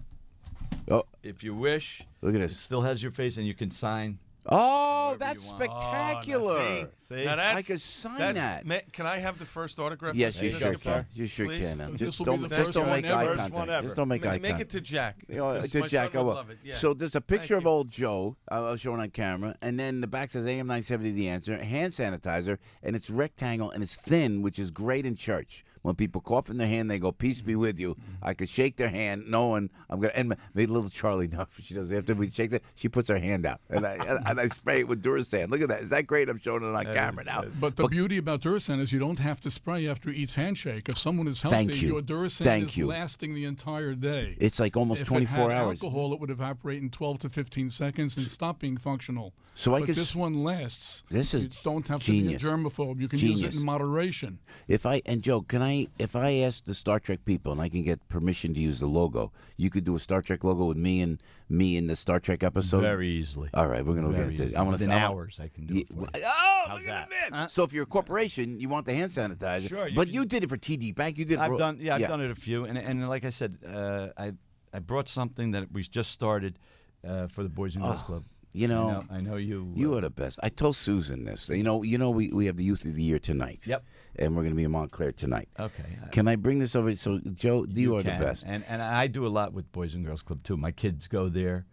if you wish, look at it this. still has your face and you can sign. Oh, whatever that's you want. spectacular. See? Now I could sign that. Can I have the first autograph? Yes, you Mr. sure Skipper? can. You sure Please? can. Now. This Just will be don't, the just first don't one make ever. eye First one contact. ever. Just don't make eye Make contact. it to Jack. To My Jack, son I would will. love it. Yeah. So there's a picture Thank of old Joe. I was showing on camera, and then the back says AM 970 The Answer, hand sanitizer, and it's rectangle and it's thin, which is great in church. When people cough in their hand, they go, "Peace be with you." I could shake their hand, knowing I'm gonna. And made little Charlie know she does. After we shake it, she puts her hand out, and I spray it with Durasan. Look at that. Is that great? I'm showing it on camera now. But the beauty about Durasan is you don't have to spray after each handshake. If someone is healthy, your Durasan is lasting the entire day. It's like almost 24 hours. Alcohol, it would evaporate in 12 to 15 seconds and stop being functional. So but this one lasts. This is you don't have genius. to be a germaphobe. You can use it in moderation. If I ask the Star Trek people and I can get permission to use the logo, you could do a Star Trek logo with me in the Star Trek episode Very easily. All right, we're gonna look at it. I want to hours. I can do it for you. Oh, How's look at that? that. So if you're a corporation, you want the hand sanitizer. Sure, But you did it for TD Bank. You did. I've done it a few, and like I said, I brought something that we just started for the Boys and Girls Club. You know, I know you. You are the best. I told Susan this. You know, we have the Youth of the Year tonight. Yep. And we're going to be in Montclair tonight. Okay. Can I bring this over? So, Joe, you are can. the best. And I do a lot with Boys and Girls Club too. My kids go there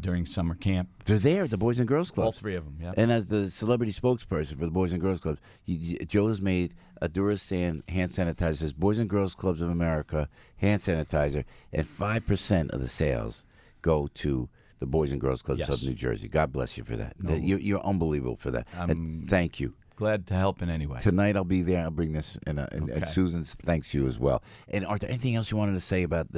during summer camp. They're there at the Boys and Girls Club. All three of them. Yeah. And as the celebrity spokesperson for the Boys and Girls Club, Joe has made a Durasan hand sanitizer. It says Boys and Girls Clubs of America hand sanitizer, and 5% of the sales go to the Boys and Girls Clubs of New Jersey. God bless you for that. No. You're unbelievable for that. And thank you. Glad to help in any way. Tonight I'll be there. I'll bring this, and Susan thanks you as well. And are there anything else you wanted to say about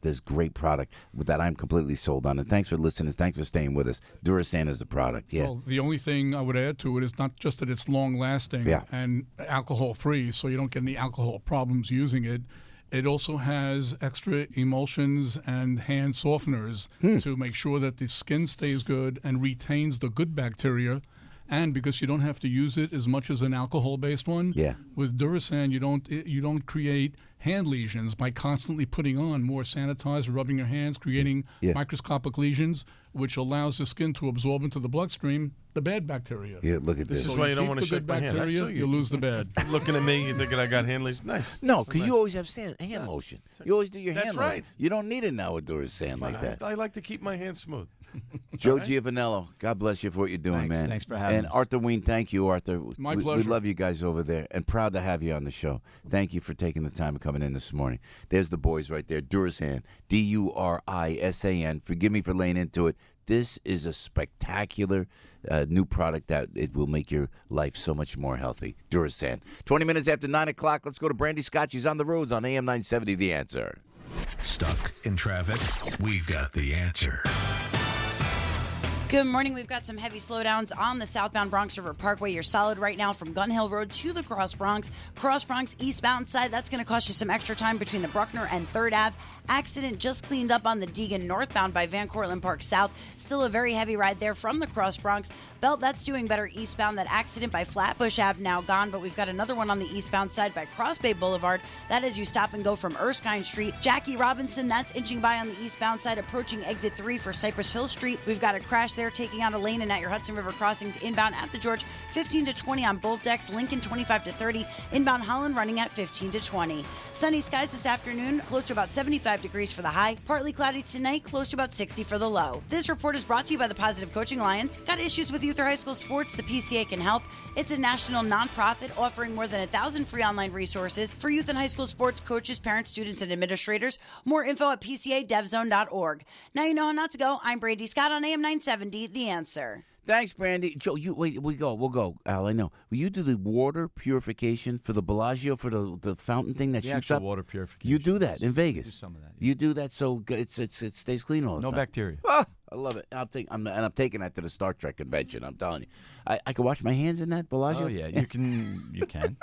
this great product that I'm completely sold on? And thanks for listening. Thanks for staying with us. Durasan is the product. Yeah. Well, the only thing I would add to it is not just that it's long lasting and alcohol free, so you don't get any alcohol problems using it. It also has extra emulsions and hand softeners to make sure that the skin stays good and retains the good bacteria. And because you don't have to use it as much as an alcohol-based one, with Durasan you don't create hand lesions by constantly putting on more sanitizer, rubbing your hands, creating microscopic lesions, which allows the skin to absorb into the bloodstream the bad bacteria. Yeah, look at this. This is why you don't want to shake my hand. Bacteria, you lose the bad. Looking at me, you thinking I got hand lesions. Nice. No, because you always have hand lotion. You always do your That's hand right. lotion. You don't need it now with Durasan like that. I like to keep my hands smooth. Joe Giovanniello, God bless you for what you're doing, man. Thanks for having And us. Arthur Wein, thank you, Arthur. My We pleasure. love you guys over there, and proud to have you on the show. Thank you for taking the time and coming in this morning. There's the boys right there, Durasan, Durasan. Forgive me for laying into it. This is a spectacular new product that it will make your life so much more healthy. Durasan. 20 minutes after 9 o'clock, let's go to Brandy Scott. She's on the roads on AM 970, The Answer. Stuck in traffic? We've got the answer. Good morning. We've got some heavy slowdowns on the southbound Bronx River Parkway. You're solid right now from Gun Hill Road to the Cross Bronx. Cross Bronx eastbound side, that's going to cost you some extra time between the Bruckner and 3rd Ave. Accident just cleaned up on the Deegan northbound by Van Cortlandt Park South. Still a very heavy ride there from the Cross Bronx. Belt, that's doing better eastbound. That accident by Flatbush Ave now gone, but we've got another one on the eastbound side by Cross Bay Boulevard. That is you stop and go from Erskine Street. Jackie Robinson, that's inching by on the eastbound side, approaching exit 3 for Cypress Hill Street. We've got a crash there taking out a lane and at your Hudson River crossings inbound at the George, 15 to 20 on both decks. Lincoln 25 to 30. Inbound Holland running at 15 to 20. Sunny skies this afternoon, close to about 75 degrees for the high. Partly cloudy tonight, close to about 60 for the low. This report is brought to you by the Positive Coaching Alliance. Got issues with youth or high school sports? The PCA can help. It's a national nonprofit offering more than 1,000 free online resources for youth and high school sports coaches, parents, students, and administrators. More info at pcadevzone.org. Now you know how not to go. I'm Brandy Scott on AM 970, The Answer. Thanks, Brandy. Joe, we'll go. Al, I know. Will you do the water purification for the Bellagio, for the fountain thing that The shoots actual up? water purification. You do that in Vegas. Do some of that. You do that so it stays clean all the No time. bacteria. Ah, I love it. I'm taking that to the Star Trek convention. I'm telling you, I can wash my hands in that Bellagio. Oh yeah, you can.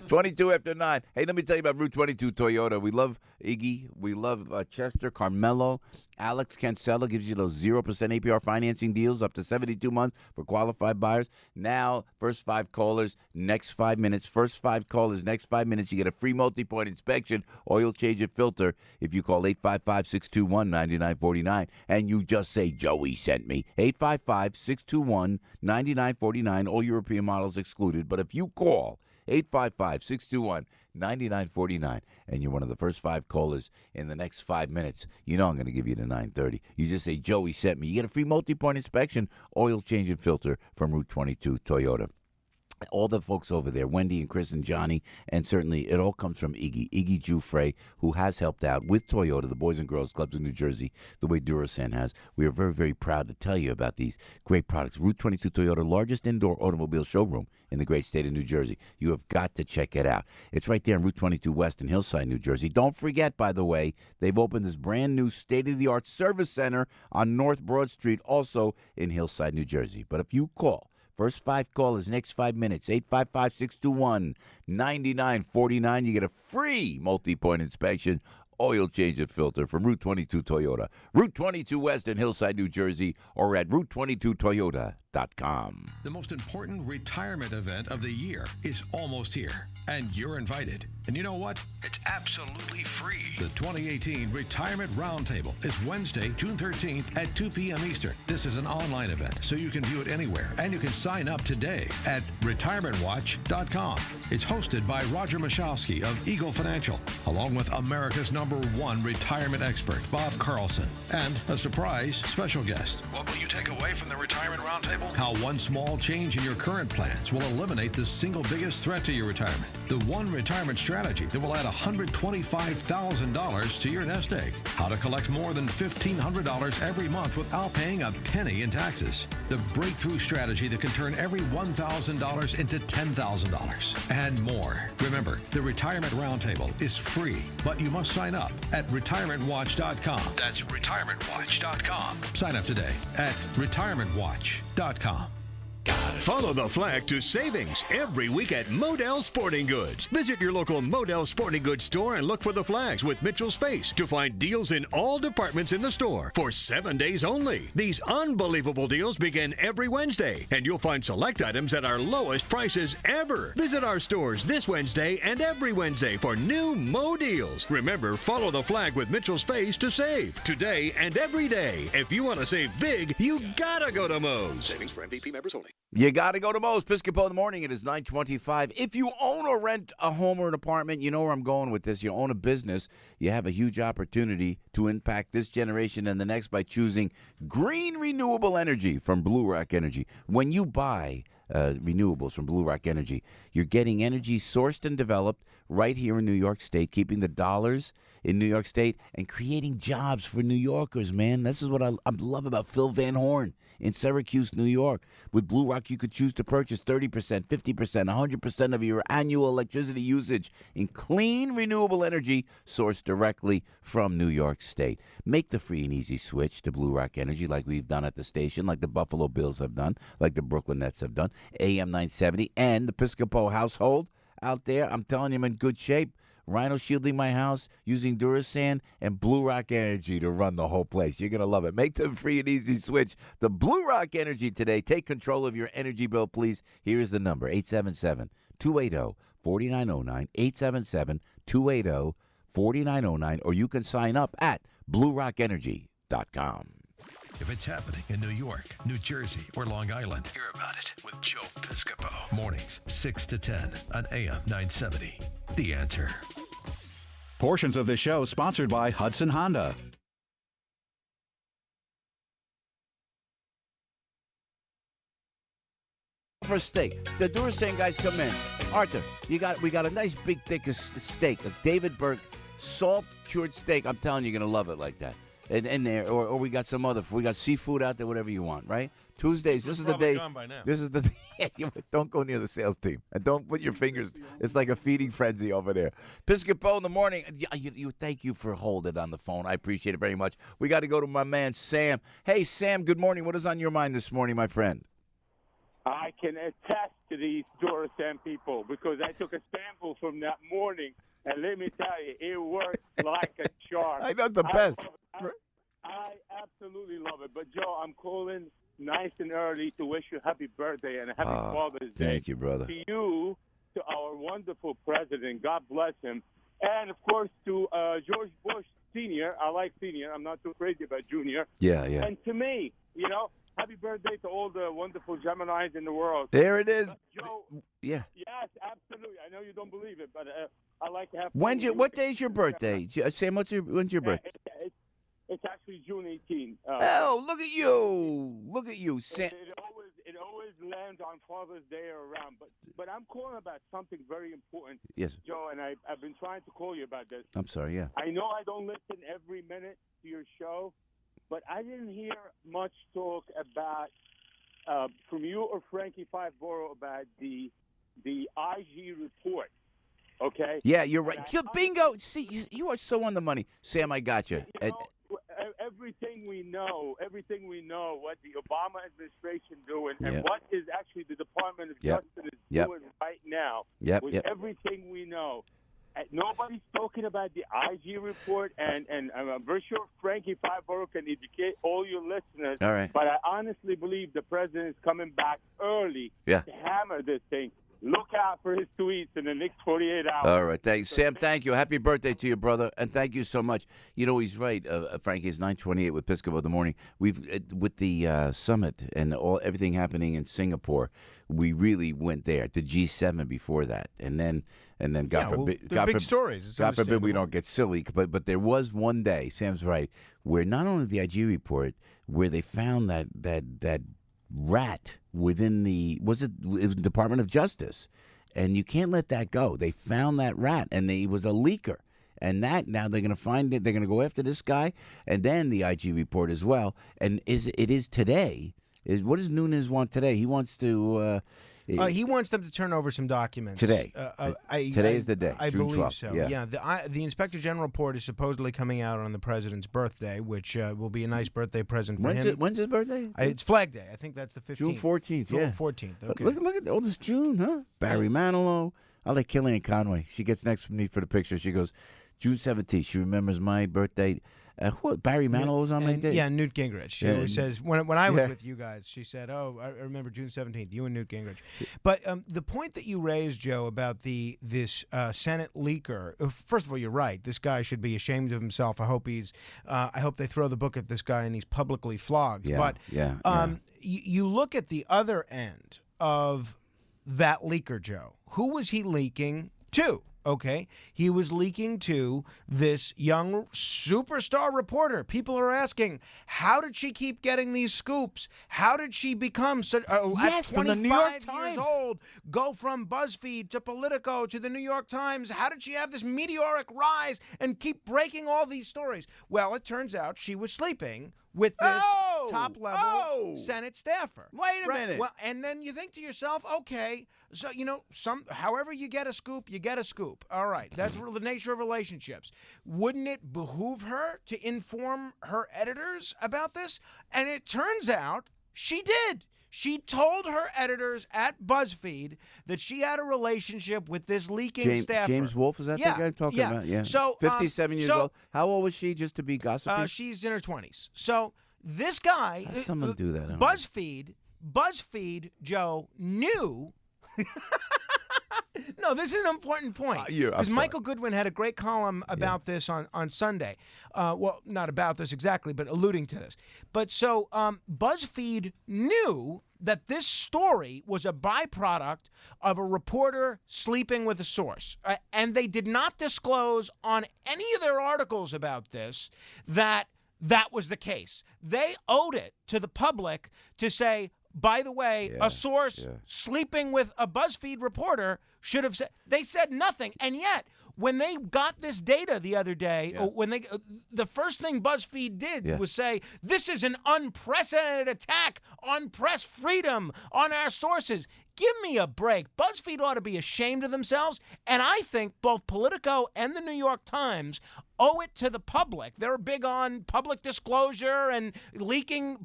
22 after 9. Hey, let me tell you about Route 22 Toyota. We love Iggy. We love Chester, Carmelo. Alex Cancella gives you those 0% APR financing deals up to 72 months for qualified buyers. Now, first 5 callers, next 5 minutes. First 5 callers, next 5 minutes. You get a free multi-point inspection, oil change and filter if you call 855-621-9949. And you just say, Joey sent me. 855-621-9949. All European models excluded. But if you call 855-621-9949, and you're one of the first 5 callers in the next 5 minutes, you know I'm going to give you the 930. You just say, Joey sent me. You get a free multi-point inspection, oil change and filter from Route 22 Toyota. all the folks over there, Wendy and Chris and Johnny, and certainly it all comes from Iggy Giuffre, who has helped out with Toyota, the Boys and Girls Clubs of New Jersey, the way Durasan has. We are very, very proud to tell you about these great products. Route 22 Toyota, largest indoor automobile showroom in the great state of New Jersey. You have got to check it out. It's right there on Route 22 West in Hillside, New Jersey. Don't forget, by the way, they've opened this brand new state-of-the-art service center on North Broad Street, also in Hillside, New Jersey. But if you call, first 5 callers, next 5 minutes, 855-621-9949. You get a free multi-point inspection, oil change and filter from Route 22 Toyota. Route 22 West in Hillside, New Jersey, or at Route22Toyota.com. The most important retirement event of the year is almost here, and you're invited. And you know what? It's absolutely free. The 2018 Retirement Roundtable is Wednesday, June 13th at 2 p.m. Eastern. This is an online event, so you can view it anywhere, and you can sign up today at retirementwatch.com. It's hosted by Roger Michalski of Eagle Financial, along with America's #1 retirement expert, Bob Carlson, and a surprise special guest. What will you take away from the Retirement Roundtable? How one small change in your current plans will eliminate the single biggest threat to your retirement. The one retirement strategy that will add $125,000 to your nest egg. How to collect more than $1,500 every month without paying a penny in taxes. The breakthrough strategy that can turn every $1,000 into $10,000. And more. Remember, the Retirement Roundtable is free, but you must sign up at retirementwatch.com. That's retirementwatch.com. Sign up today at retirementwatch.com. Follow the flag to savings every week at Modell Sporting Goods. Visit your local Modell Sporting Goods store and look for the flags with Mitchell's face to find deals in all departments in the store for 7 days only. These unbelievable deals begin every Wednesday, and you'll find select items at our lowest prices ever. Visit our stores this Wednesday and every Wednesday for new Mo deals. Remember, follow the flag with Mitchell's face to save today and every day. If you want to save big, you gotta go to Mo's. Savings for MVP members only. You got to go to Mo's. Piscopo in the morning. It is 9:25. If you own or rent a home or an apartment, you know where I'm going with this. You own a business. You have a huge opportunity to impact this generation and the next by choosing green renewable energy from Blue Rock Energy. When you buy renewables from Blue Rock Energy, you're getting energy sourced and developed right here in New York State, keeping the dollars in New York State and creating jobs for New Yorkers, man. This is what I love about Phil Van Horn in Syracuse, New York. With Blue Rock, you could choose to purchase 30%, 50%, 100% of your annual electricity usage in clean, renewable energy sourced directly from New York State. Make the free and easy switch to Blue Rock Energy like we've done at the station, like the Buffalo Bills have done, like the Brooklyn Nets have done, AM 970, and the Piscopo household out there. I'm telling you, I'm in good shape. Rhino shielding my house using Durasan and Blue Rock Energy to run the whole place. You're going to love it. Make the free and easy switch to Blue Rock Energy today. Take control of your energy bill, please. Here is the number, 877-280-4909, 877-280-4909, or you can sign up at bluerockenergy.com. If it's happening in New York, New Jersey, or Long Island, hear about it with Joe Piscopo. Mornings, 6 to 10 on AM 970. The Answer. Portions of this show sponsored by Hudson Honda. For a steak, the Durasan guys come in. Arthur, we got a nice big thick steak, a David Burke salt cured steak. I'm telling you, you're gonna love it like that. And there, or we got some other. We got seafood out there, whatever you want, right? Tuesdays. This is the day. Gone by now. This is the. Don't go near the sales team, and don't put your fingers. It's like a feeding frenzy over there. Piscopo in the morning. You thank you for holding on the phone. I appreciate it very much. We got to go to my man Sam. Hey Sam, good morning. What is on your mind this morning, my friend? I can attest to these Durasan people because I took a sample from that morning, and let me tell you, it works like a charm. I know the best. I absolutely love it. But, Joe, I'm calling nice and early to wish you happy birthday and a happy Father's Day. Thank you, brother. To you, to our wonderful president, God bless him, and, of course, to George Bush Sr. I like Senior. I'm not too crazy about Junior. Yeah. And to me, happy birthday to all the wonderful Geminis in the world. There it is. Joe. Yeah. Yes, absolutely. I know you don't believe it, but I like to have. What day is your birthday? Sam, when's your birthday? It's actually June 18th. Oh, look at you! Look at you, Sam. It always lands friends on Father's Day are around, but I'm calling about something very important. Yes. Joe, and I've been trying to call you about this. I'm sorry, yeah. I know I don't listen every minute to your show, but I didn't hear much talk about from you or Frankie Fiveborough about the IG report. Okay. Yeah, you're right. Bingo. See, you are so on the money, Sam. I got you. Everything we know, what the Obama administration doing, and what is actually the Department of Justice is doing right now, with everything we know. Nobody's talking about the IG report, and I'm very sure Frankie Fiveborough can educate all your listeners. All right. But I honestly believe the president is coming back early to hammer this thing. Look out for his tweets in the next 48 hours. All right, thanks, Sam. Thank you. Happy birthday to you, brother, and thank you so much. You know, he's right, Frankie. It's 9:28 with Piscopo in the morning. We've with the summit and everything happening in Singapore. We really went there. The G7 before that, and then God forbid, they're big stories. It's God forbid we don't get silly. But there was one day, Sam's right, where not only the IG report, where they found that rat within the it was Department of Justice, and you can't let that go. They found that rat, and he was a leaker, and that now they're going to find it. They're going to go after this guy, and then the IG report as well. And it is today. What does Nunes want today? He wants to. He wants them to turn over some documents today. Today is the day. I June believe 12th. so. Yeah. The Inspector General report is supposedly coming out on the president's birthday, which will be a nice birthday present for him. When's his birthday? It's Flag Day. I think that's the 15th. June 14th. Yeah. June 14th. Okay. Look at all this June, huh? Barry Manilow. I'll let Killian Conway. She gets next to me for the picture. She goes, June 17th. She remembers my birthday. Barry Manilow was on my day? Yeah, Newt Gingrich. She always says, when I was with you guys, she said, oh, I remember June 17th, you and Newt Gingrich. But the point that you raised, Joe, about this Senate leaker, first of all, you're right. This guy should be ashamed of himself. I hope they throw the book at this guy and he's publicly flogged. Yeah, but yeah. You look at the other end of that leaker, Joe. Who was he leaking to? Okay, he was leaking to this young superstar reporter. People are asking, how did she keep getting these scoops? How did she become such at 25 from the New York Times. years old, go from BuzzFeed to Politico to the New York Times? How did she have this meteoric rise and keep breaking all these stories? Well, it turns out she was sleeping with this top-level Senate staffer. Wait a minute. Well, and then you think to yourself, okay, so, however you get a scoop, you get a scoop. All right, that's the nature of relationships. Wouldn't it behoove her to inform her editors about this? And it turns out she did. She told her editors at BuzzFeed that she had a relationship with this leaking staffer. James Wolfe, is that the guy I'm talking about? Yeah. So 57 years old. How old was she, just to be gossiping? She's in her 20s. So this guy, How does someone do that? BuzzFeed, Joe, knew. No, this is an important point. Because Michael Goodwin had a great column about this on Sunday. Well, not about this exactly, but alluding to this. But so BuzzFeed knew that this story was a byproduct of a reporter sleeping with a source. And they did not disclose on any of their articles about this that was the case. They owed it to the public to say, by the way, a source sleeping with a BuzzFeed reporter should have said. They said nothing. And yet, when they got this data the other day, the first thing BuzzFeed did was say, this is an unprecedented attack on press freedom, on our sources. Give me a break. BuzzFeed ought to be ashamed of themselves. And I think both Politico and the New York Times owe it to the public. They're big on public disclosure and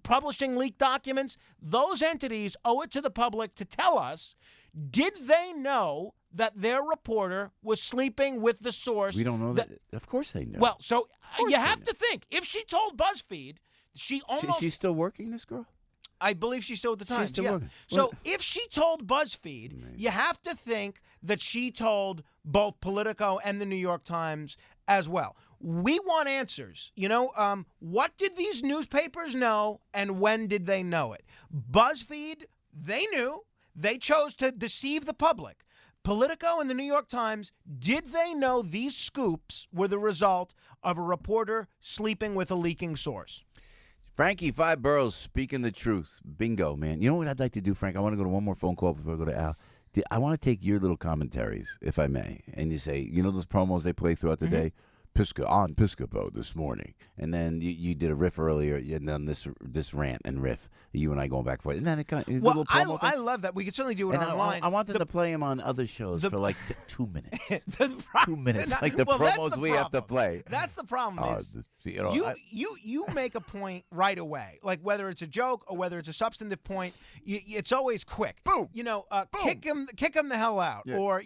publishing leaked documents. Those entities owe it to the public to tell us, did they know that their reporter was sleeping with the source? We don't know that. Of course they know. Well, so you have to think. If she told BuzzFeed, She's still working, this girl? I believe she's still at the Times. She's still working. So if she told BuzzFeed, you have to think that she told both Politico and the New York Times as well. We want answers. What did these newspapers know, and when did they know it? BuzzFeed, they knew. They chose to deceive the public. Politico and the New York Times, did they know these scoops were the result of a reporter sleeping with a leaking source? Frankie, 5 boroughs, speaking the truth. Bingo, man. You know what I'd like to do, Frank? I want to go to one more phone call before I go to Al. I want to take your little commentaries, if I may, and you say, you know those promos they play throughout the day? Piscopo this morning, and then you did a riff earlier, and then this rant and riff, you and I going back and forth. And then it kind of, well, I love that. We could certainly do it online. I wanted to play him on other shows for like 2 minutes. 2 minutes, like the promos we have to play. That's the problem. You make a point right away, like whether it's a joke or whether it's a substantive point. It's always quick. Boom. Kick him the hell out, or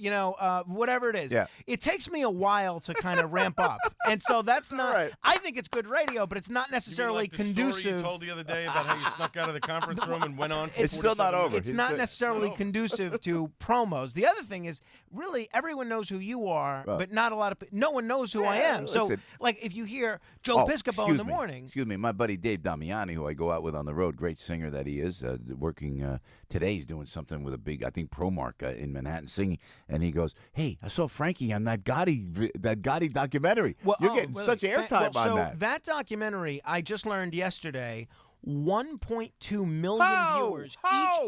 whatever it is. Yeah. It takes me a while to kind of ramp up. And so that's not. Right. I think it's good radio, but it's not necessarily like the conducive. Story you told the other day about how you snuck out of the conference room and went on. For it's still not over. It's not necessarily conducive to promos. The other thing is, really, everyone knows who you are, but not a lot of. No one knows who I am. Listen. So, like, if you hear Joe Piscopo in the morning, excuse me, my buddy Dave Damiani, who I go out with on the road, great singer that he is, working today. He's doing something with a big, I think, Promark in Manhattan singing, and he goes, "Hey, I saw Frankie on that Gotti documentary." Well, You're getting such airtime on that. So that documentary, I just learned yesterday, 1.2 million viewers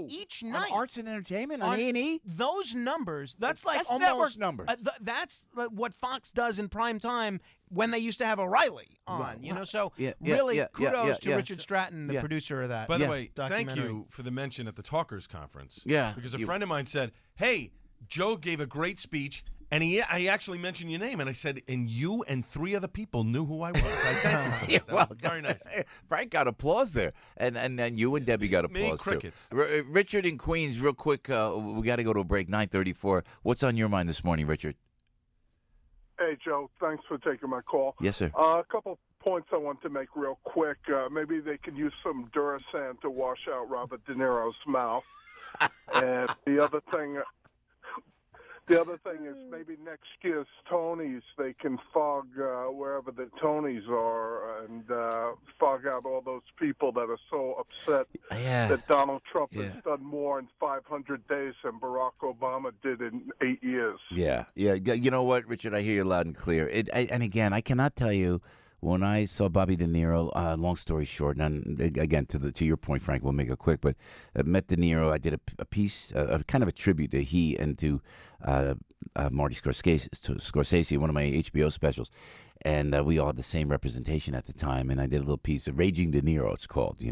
each night. On Arts and Entertainment on A&E? Those numbers, that's almost network numbers. That's what Fox does in prime time when they used to have O'Reilly on. So kudos to Richard Stratton, the producer of that. By the way, thank you for the mention at the Talkers Conference. Yeah. Because a friend of mine said, hey, Joe gave a great speech. And I actually mentioned your name, and I said, and you and 3 other people knew who I was. I thank you for that. That was very nice. Frank got applause there, and then you and Debbie got applause crickets. Too. Richard in Queens, real quick, we got to go to a break, 9:34. What's on your mind this morning, Richard? Hey, Joe, thanks for taking my call. Yes, sir. A couple points I want to make real quick. Maybe they can use some Durasan to wash out Robert De Niro's mouth. And the other thing is maybe next year's Tonys, they can fog wherever the Tonys are and fog out all those people that are so upset that Donald Trump has done more in 500 days than Barack Obama did in 8 years. Yeah. You know what, Richard? I hear you loud and clear. And again, I cannot tell you. When I saw Bobby De Niro, long story short, and again, to your point, Frank, we'll make it quick, but I met De Niro. I did a piece, kind of a tribute to he and to Marty Scorsese, one of my HBO specials. And we all had the same representation at the time. And I did a little piece of Raging De Niro, it's called,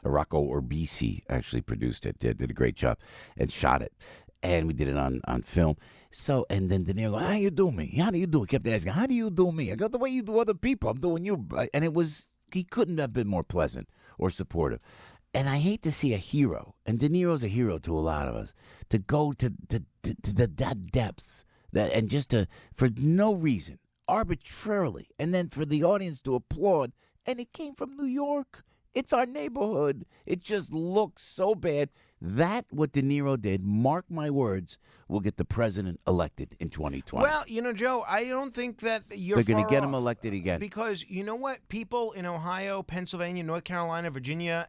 Rocco Orbisi actually produced it, did a great job, and shot it. And we did it on film. So, and then De Niro goes, how do you do me? How do you do it? Kept asking, how do you do me? I go, the way you do other people, I'm doing you. And he couldn't have been more pleasant or supportive. And I hate to see a hero, and De Niro's a hero to a lot of us, to go to that depths, and just for no reason, arbitrarily, and then for the audience to applaud. And it came from New York. It's our neighborhood. It just looks so bad. That, what De Niro did, mark my words, will get the president elected in 2020. Well, Joe, I don't think that you're They're going to get him off. elected again. Because you know what? People in Ohio, Pennsylvania, North Carolina, Virginia,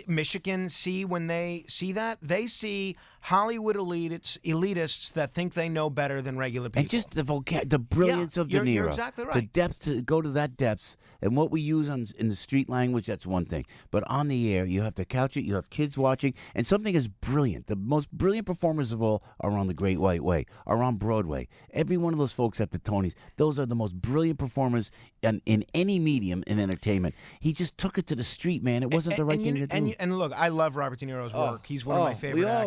Michigan see when they see that. They see Hollywood elitists that think they know better than regular people. And just the brilliance of De Niro. You're exactly right. The depth, to go to that depths. And what we use in the street language, that's one thing. But on the air, you have to couch it. You have kids watching. And something is brilliant. The most brilliant performers of all are on the Great White Way, are on Broadway. Every one of those folks at the Tonys, those are the most brilliant performers in any medium in entertainment. He just took it to the street, man. It wasn't the right thing to do. And look, I love Robert De Niro's work. He's one of my favorite actors. I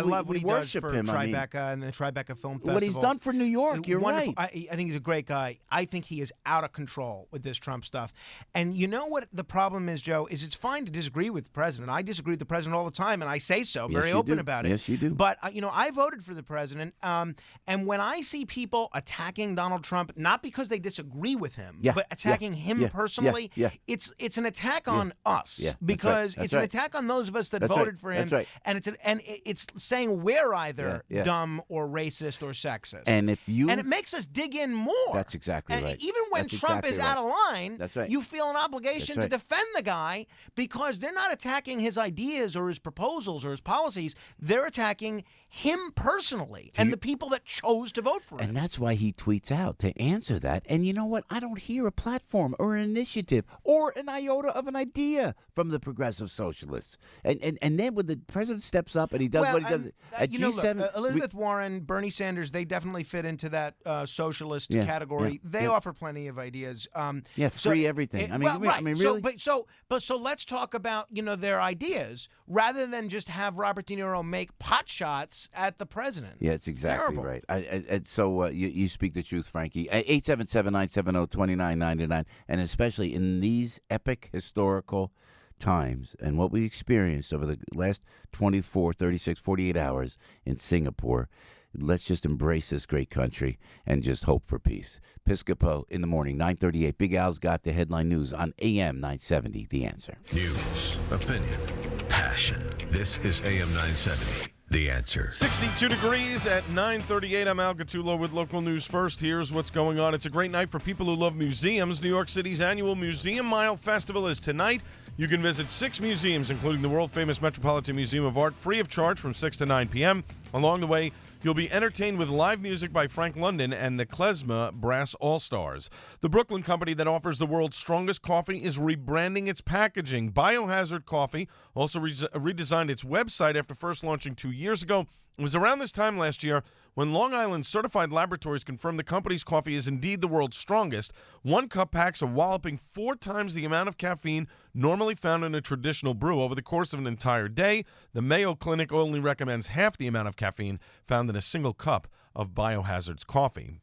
love what he does for Tribeca and the Tribeca Film Festival. What he's done for New York, you're right. I think he's a great guy. I think he is out of control with this Trump stuff. And you know what the problem is, Joe, is it's fine to disagree with the president. I disagree with the president all the time, and I say so, very open about it. Yes, you do. But, I voted for the president, and when I see people attacking Donald Trump, not because they disagree with him, but attacking him personally, it's an attack on us, because it's an attack on those of us that voted for him, and it's saying we're either dumb or racist or sexist. And it makes us dig in more. That's exactly right. Even when Trump is out of line, you feel an obligation to defend the guy because they're not attacking his ideas or his proposals or his policies. They're attacking him personally and the people that chose to vote for him. And that's why he tweets out to answer that. And you know what? I don't hear a platform or an initiative or an iota of an idea from the progressive socialists. And then when the president steps up and he does what he does at G7, look, Elizabeth Warren, Bernie Sanders, they definitely fit into that socialist category. They offer plenty of ideas. Free everything. I mean, really. So let's talk about their ideas rather than just have Robert De Niro make pot shots at the president. Yeah, it's exactly right. So you speak the truth, Frankie. 877-970-2999, and especially in these epic historical times and what we experienced over the last 24, 36, 48 hours in Singapore, let's just embrace this great country and just hope for peace. Piscopo in the morning, 9:38. Big Al's got the headline news on AM 970, The Answer. News, opinion, passion. This is AM 970. The Answer. 62 degrees at 9:38. I'm Al Gattulo with local news first. Here's what's going on. It's a great night for people who love museums. New York City's annual Museum Mile Festival is tonight. You can visit 6 museums, including the world-famous Metropolitan Museum of Art, free of charge from 6 to 9 p.m. Along the way, you'll be entertained with live music by Frank London and the Klezmer Brass All-Stars. The Brooklyn company that offers the world's strongest coffee is rebranding its packaging. Biohazard Coffee also redesigned its website after first launching 2 years ago. It was around this time last year when Long Island certified laboratories confirmed the company's coffee is indeed the world's strongest. 1 cup packs a walloping 4 times the amount of caffeine normally found in a traditional brew over the course of an entire day. The Mayo Clinic only recommends half the amount of caffeine found in a single cup of Biohazard's coffee.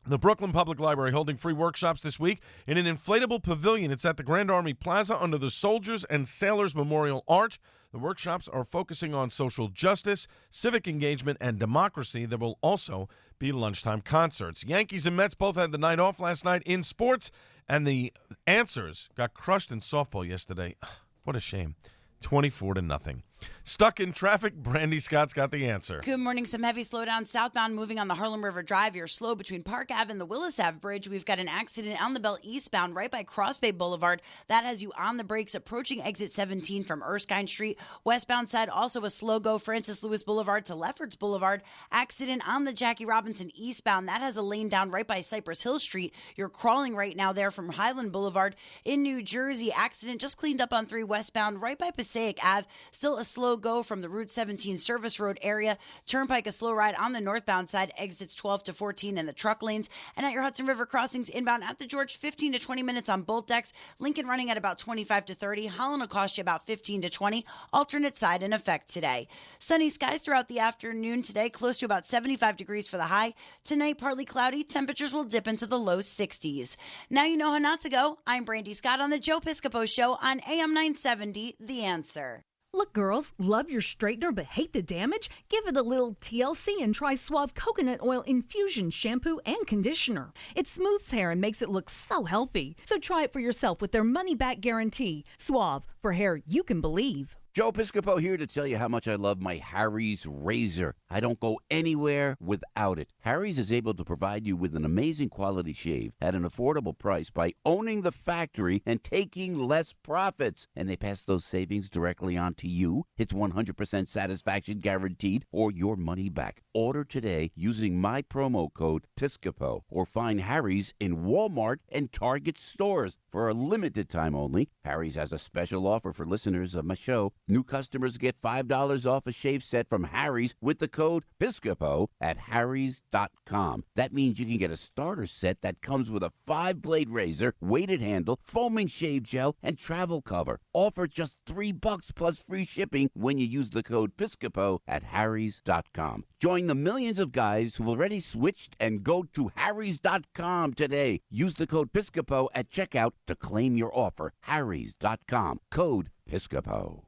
The Brooklyn Public Library holding free workshops this week in an inflatable pavilion. It's at the Grand Army Plaza under the Soldiers and Sailors Memorial Arch. The workshops are focusing on social justice, civic engagement, and democracy. There will also be lunchtime concerts. Yankees and Mets both had the night off last night in sports, and the Answers got crushed in softball yesterday. What a shame. 24-0. Stuck in traffic, Brandy Scott's got the answer. Good morning. Some heavy slowdown southbound moving on the Harlem River Drive. You're slow between Park Ave and the Willis Ave Bridge. We've got an accident on the Bell eastbound right by Cross Bay Boulevard. That has you on the brakes approaching exit 17 from Erskine Street. Westbound side also a slow go Francis Lewis Boulevard to Lefferts Boulevard. Accident on the Jackie Robinson eastbound. That has a lane down right by Cypress Hill Street. You're crawling right now there from Highland Boulevard. In New Jersey, accident just cleaned up on 3 westbound right by Passaic Ave. Still a slow go from the Route 17 Service Road area. Turnpike a slow ride on the northbound side, exits 12 to 14 in the truck lanes. And at your Hudson River crossings inbound at the George, 15 to 20 minutes on both decks. Lincoln running at about 25 to 30. Holland will cost you about 15 to 20. Alternate side in effect today. Sunny skies throughout the afternoon today, close to about 75 degrees for the high. Tonight, partly cloudy. Temperatures will dip into the low 60s. Now you know how not to go. I'm Brandy Scott on the Joe Piscopo Show on AM 970, The Answer. Look, girls, love your straightener but hate the damage? Give it a little TLC and try Suave Coconut Oil Infusion Shampoo and Conditioner. It smooths hair and makes it look so healthy. So try it for yourself with their money-back guarantee. Suave, for hair you can believe. Joe Piscopo here to tell you how much I love my Harry's razor. I don't go anywhere without it. Harry's is able to provide you with an amazing quality shave at an affordable price by owning the factory and taking less profits. And they pass those savings directly on to you. It's 100% satisfaction guaranteed or your money back. Order today using my promo code Piscopo or find Harry's in Walmart and Target stores. For a limited time only, Harry's has a special offer for listeners of my show. New customers get $5 off a shave set from Harry's with the code Piscopo at harrys.com. That means you can get a starter set that comes with a 5-blade razor, weighted handle, foaming shave gel, and travel cover. Offer just $3 plus free shipping when you use the code Piscopo at harrys.com. Join the millions of guys who've already switched and go to harrys.com today. Use the code Piscopo at checkout to claim your offer. harrys.com. Code Piscopo.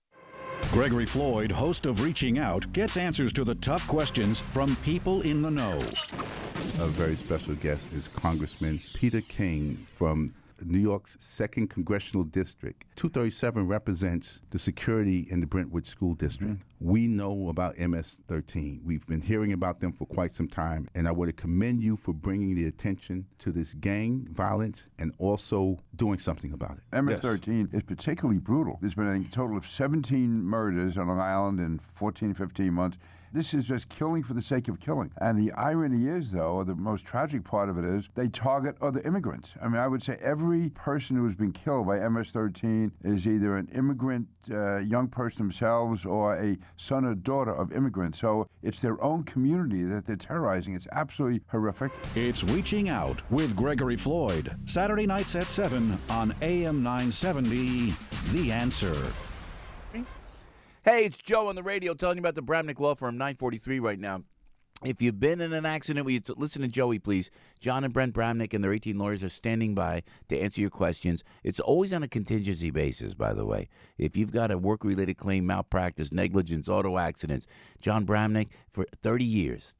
Gregory Floyd, host of Reaching Out, gets answers to the tough questions from people in the know. A very special guest is Congressman Peter King from New York's 2nd Congressional District. 237 represents the security in the Brentwood School District. We know about MS-13. We've been hearing about them for quite some time, and I want to commend you for bringing the attention to this gang violence and also doing something about it. MS-13 is particularly brutal. There's been a total of 17 murders on Long Island in 14, 15 months. This is just killing for the sake of killing. And the irony is, though, or the most tragic part of it is, they target other immigrants. I mean, I would say every person who has been killed by MS-13 is either an immigrant young person themselves or a son or daughter of immigrants. So it's their own community that they're terrorizing. It's absolutely horrific. It's Reaching Out with Gregory Floyd. Saturday nights at 7 on AM 970, The Answer. Hey, it's Joe on the radio telling you about the Bramnick Law Firm, 943 right now. If you've been in an accident, listen to Joey, please. John and Brent Bramnick and their 18 lawyers are standing by to answer your questions. It's always on a contingency basis, by the way. If you've got a work-related claim, malpractice, negligence, auto accidents, John Bramnick, for 30 years,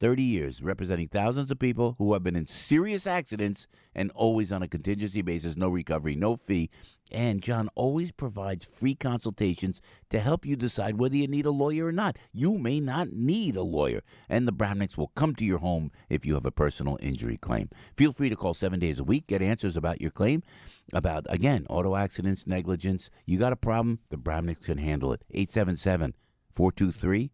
representing thousands of people who have been in serious accidents and always on a contingency basis, no recovery, no fee. And John always provides free consultations to help you decide whether you need a lawyer or not. You may not need a lawyer, and the Bramnicks will come to your home if you have a personal injury claim. Feel free to call 7 days a week, get answers about your claim, about, again, auto accidents, negligence. You got a problem, the Bramnicks can handle it. 877-423-4878.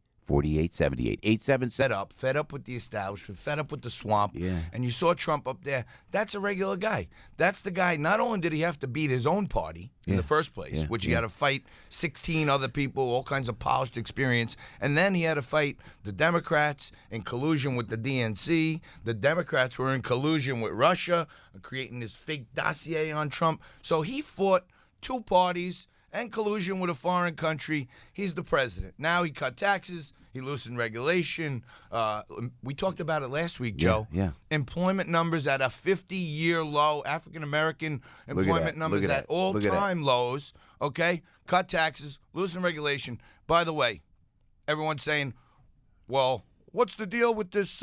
877. Fed up with the establishment, fed up with the swamp. Yeah. And you saw Trump up there. That's a regular guy. That's the guy. Not only did he have to beat his own party in the first place, which he had to fight 16 other people, all kinds of polished experience, and then he had to fight the Democrats in collusion with the DNC. The Democrats were in collusion with Russia, creating this fake dossier on Trump. So he fought two parties and collusion with a foreign country. He's the president. Now he cut taxes. He loosened regulation. We talked about it last week, Joe. Yeah. Employment numbers at a 50-year low. African-American employment numbers at all-time lows. Okay? Cut taxes, loosen regulation. By the way, everyone's saying, well, what's the deal with this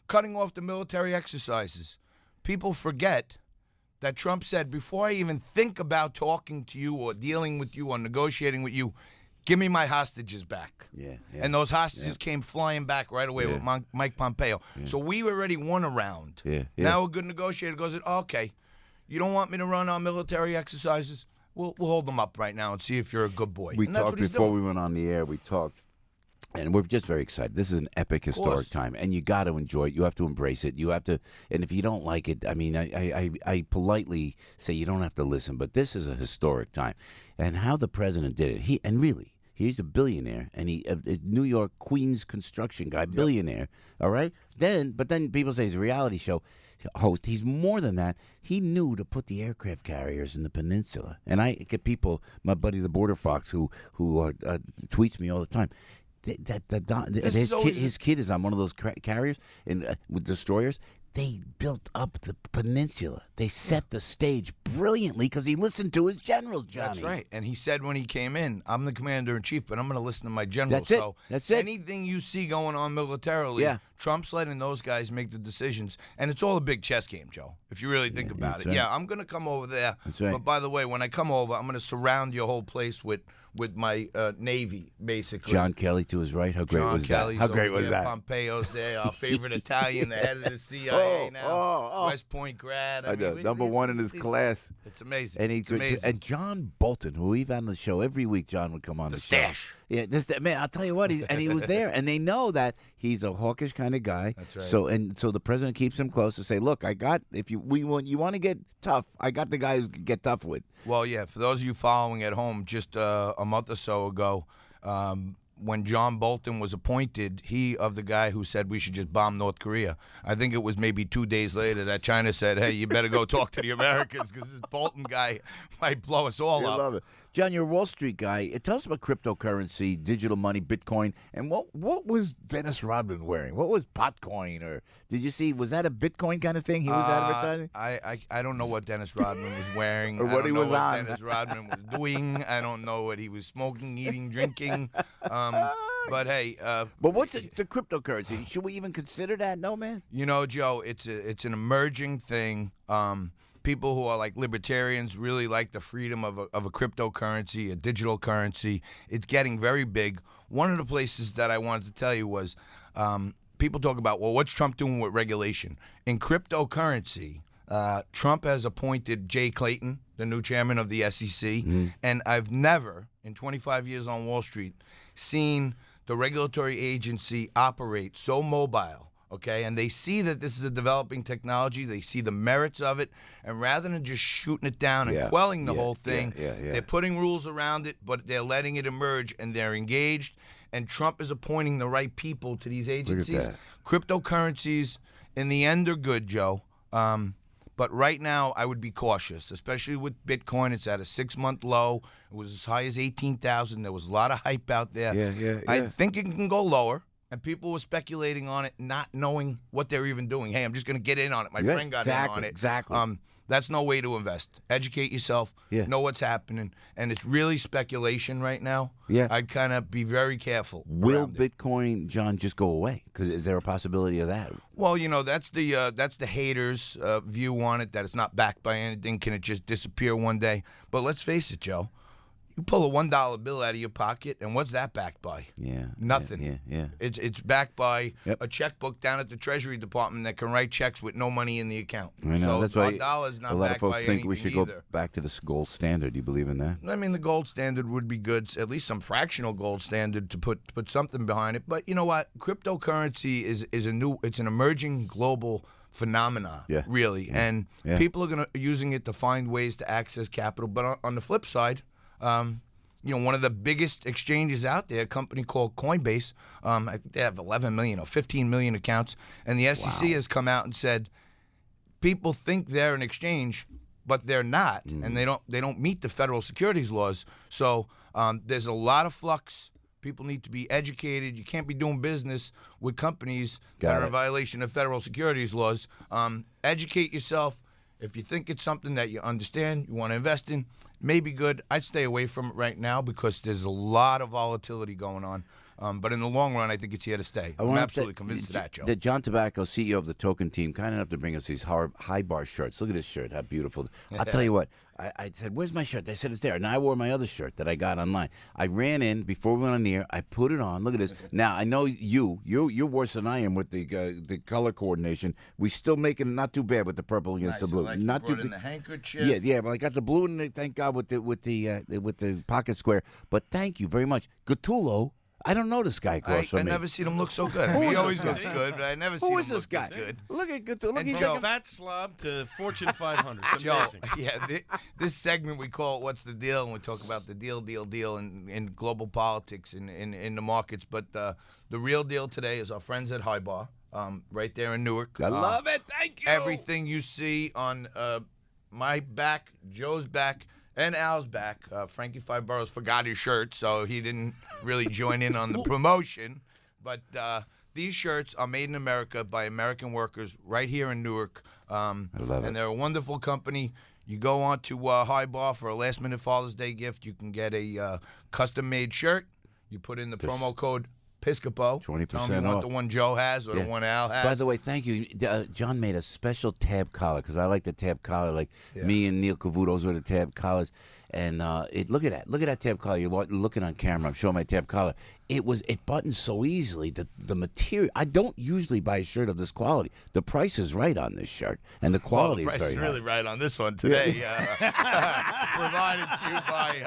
cutting off the military exercises? People forget that Trump said, before I even think about talking to you or dealing with you or negotiating with you, give me my hostages back. Yeah. And those hostages came flying back right away with Mike Pompeo. So we already won a round. Now a good negotiator goes, okay, you don't want me to run our military exercises? We'll hold them up right now and see if you're a good boy. We talked before we went on the air. We talked. And we're just very excited. This is an epic, historic time, and you got to enjoy it. You have to embrace it. You have to, and if you don't like it, I mean, I politely say you don't have to listen, but this is a historic time, and how the president did it. He's a billionaire, and a New York Queens construction guy, billionaire. All right, but then people say he's a reality show host. He's more than that. He knew to put the aircraft carriers in the peninsula, and I get people, my buddy the Border Fox, who tweets me all the time. His kid is on one of those carriers with destroyers. They built up the peninsula. They set the stage brilliantly because he listened to his generals, Johnny. That's right. And he said when he came in, I'm the commander-in-chief, but I'm going to listen to my generals. That's it. Anything you see going on militarily, Trump's letting those guys make the decisions. And it's all a big chess game, Joe, if you really think about it. Right. Yeah, I'm going to come over there. That's right. But by the way, when I come over, I'm going to surround your whole place with my Navy, basically. John Kelly to his right. How great was that? How great was that? Pompeo's there, our favorite Italian, the head of the CIA now. West Point grad. I mean, number one in his class. It's amazing. And it's amazing. And John Bolton, who we've had on the show every week, John would come on the stash. Show. Yeah, man, I'll tell you what, he was there, and they know that he's a hawkish kind of guy. That's right. So the president keeps him close to say, look, you want to get tough, I got the guy who can get tough with. Well, yeah, for those of you following at home, just a month or so ago, when John Bolton was appointed, of the guy who said we should just bomb North Korea. I think it was maybe 2 days later that China said, hey, you better go talk to the Americans because this Bolton guy might blow us all up. I love it. John, you're a Wall Street guy. Tell us about cryptocurrency, digital money, Bitcoin, and what was Dennis Rodman wearing? What was Potcoin? Or did you see, was that a Bitcoin kind of thing he was advertising? I don't know what Dennis Rodman was wearing. Or what he was on. Dennis Rodman was doing. I don't know what he was smoking, eating, drinking. But hey, but what's the cryptocurrency? Should we even consider that? No, man. You know, Joe, it's an emerging thing. people who are like libertarians really like the freedom of a cryptocurrency, a digital currency. It's getting very big. One of the places that I wanted to tell you was people talk about, well, what's Trump doing with regulation? In cryptocurrency, Trump has appointed Jay Clayton, the new chairman of the SEC, and I've never, in 25 years on Wall Street, seen the regulatory agency operate so mobile, okay? And they see that this is a developing technology. They see the merits of it. And rather than just shooting it down and quelling the whole thing, they're putting rules around it, but they're letting it emerge, and they're engaged. And Trump is appointing the right people to these agencies. Cryptocurrencies, in the end, are good, Joe. But right now, I would be cautious, especially with Bitcoin. It's at a 6-month low. It was as high as 18,000. There was a lot of hype out there. I think it can go lower. And people were speculating on it, not knowing what they're even doing. Hey, I'm just going to get in on it. My friend got in on it. Exactly. That's no way to invest. Educate yourself. Know what's happening. And it's really speculation right now. I'd kind of be very careful. Will Bitcoin, John, just go away? Because is there a possibility of that? Well, that's the haters' view on it, that it's not backed by anything. Can it just disappear one day? But let's face it, Joe. You pull a $1 bill out of your pocket, and what's that backed by? Nothing. It's backed by a checkbook down at the Treasury Department that can write checks with no money in the account. I know. So That's why $1 is not a lot of backed folks by think we should anything go either. back to the gold standard. Do you believe in that? I mean, the gold standard would be good, at least some fractional gold standard to put something behind it. But you know what? Cryptocurrency is it's an emerging global phenomena, really. And people are using it to find ways to access capital. But on the flip side, one of the biggest exchanges out there, a company called Coinbase, I think they have 11 million or 15 million accounts, and the SEC has come out and said people think they're an exchange, but they're not, and they don't meet the federal securities laws. So there's a lot of flux. People need to be educated. You can't be doing business with companies that are in violation of federal securities laws. Educate yourself. If you think it's something that you understand, you want to invest in, may be good. I'd stay away from it right now because there's a lot of volatility going on. But in the long run, I think it's here to stay. I'm absolutely convinced of that, Joe. The John Tabacco, CEO of the Token Team, kind enough to bring us these high bar shirts. Look at this shirt, how beautiful. I'll tell you what, I said, where's my shirt? They said it's there. And I wore my other shirt that I got online. I ran in before we went on the air. I put it on. Look at this. Now, I know you're worse than I am with the color coordination. We still making it not too bad with the purple against the blue. Like not too in the handkerchief. Yeah, but I got the blue and thank God with the pocket square. But thank you very much. Gattulo. I don't know this guy across from me. I never seen him look so good. He always looks good, but I never seen him look this guy? Good. Look at Gattulo. Look, he's like a fat slob to Fortune 500. It's amazing. Joe, this segment we call it "What's the Deal?" and we talk about the deal in global politics in the markets. But the real deal today is our friends at High Bar, right there in Newark. I love it. Thank you. Everything you see on my back, Joe's back, and Al's back. Frankie Five Boroughs forgot his shirt, so he didn't really join in on the promotion. But these shirts are made in America by American workers right here in Newark. I love it. And they're a wonderful company. You go on to High Bar for a last-minute Father's Day gift. You can get a custom-made shirt. You put in the promo code Piscopo. 20% Tell me off. what the one Joe has or the one Al has. By the way, thank you. John made a special tab collar because I like the tab collar. Like me and Neil Cavutos were the tab collars. And look at that tab collar. You're looking on camera. I'm showing my tab collar. It buttons so easily. The material. I don't usually buy a shirt of this quality. The price is right on this shirt, and the quality the price is very is really right on this one today. Provided to you by.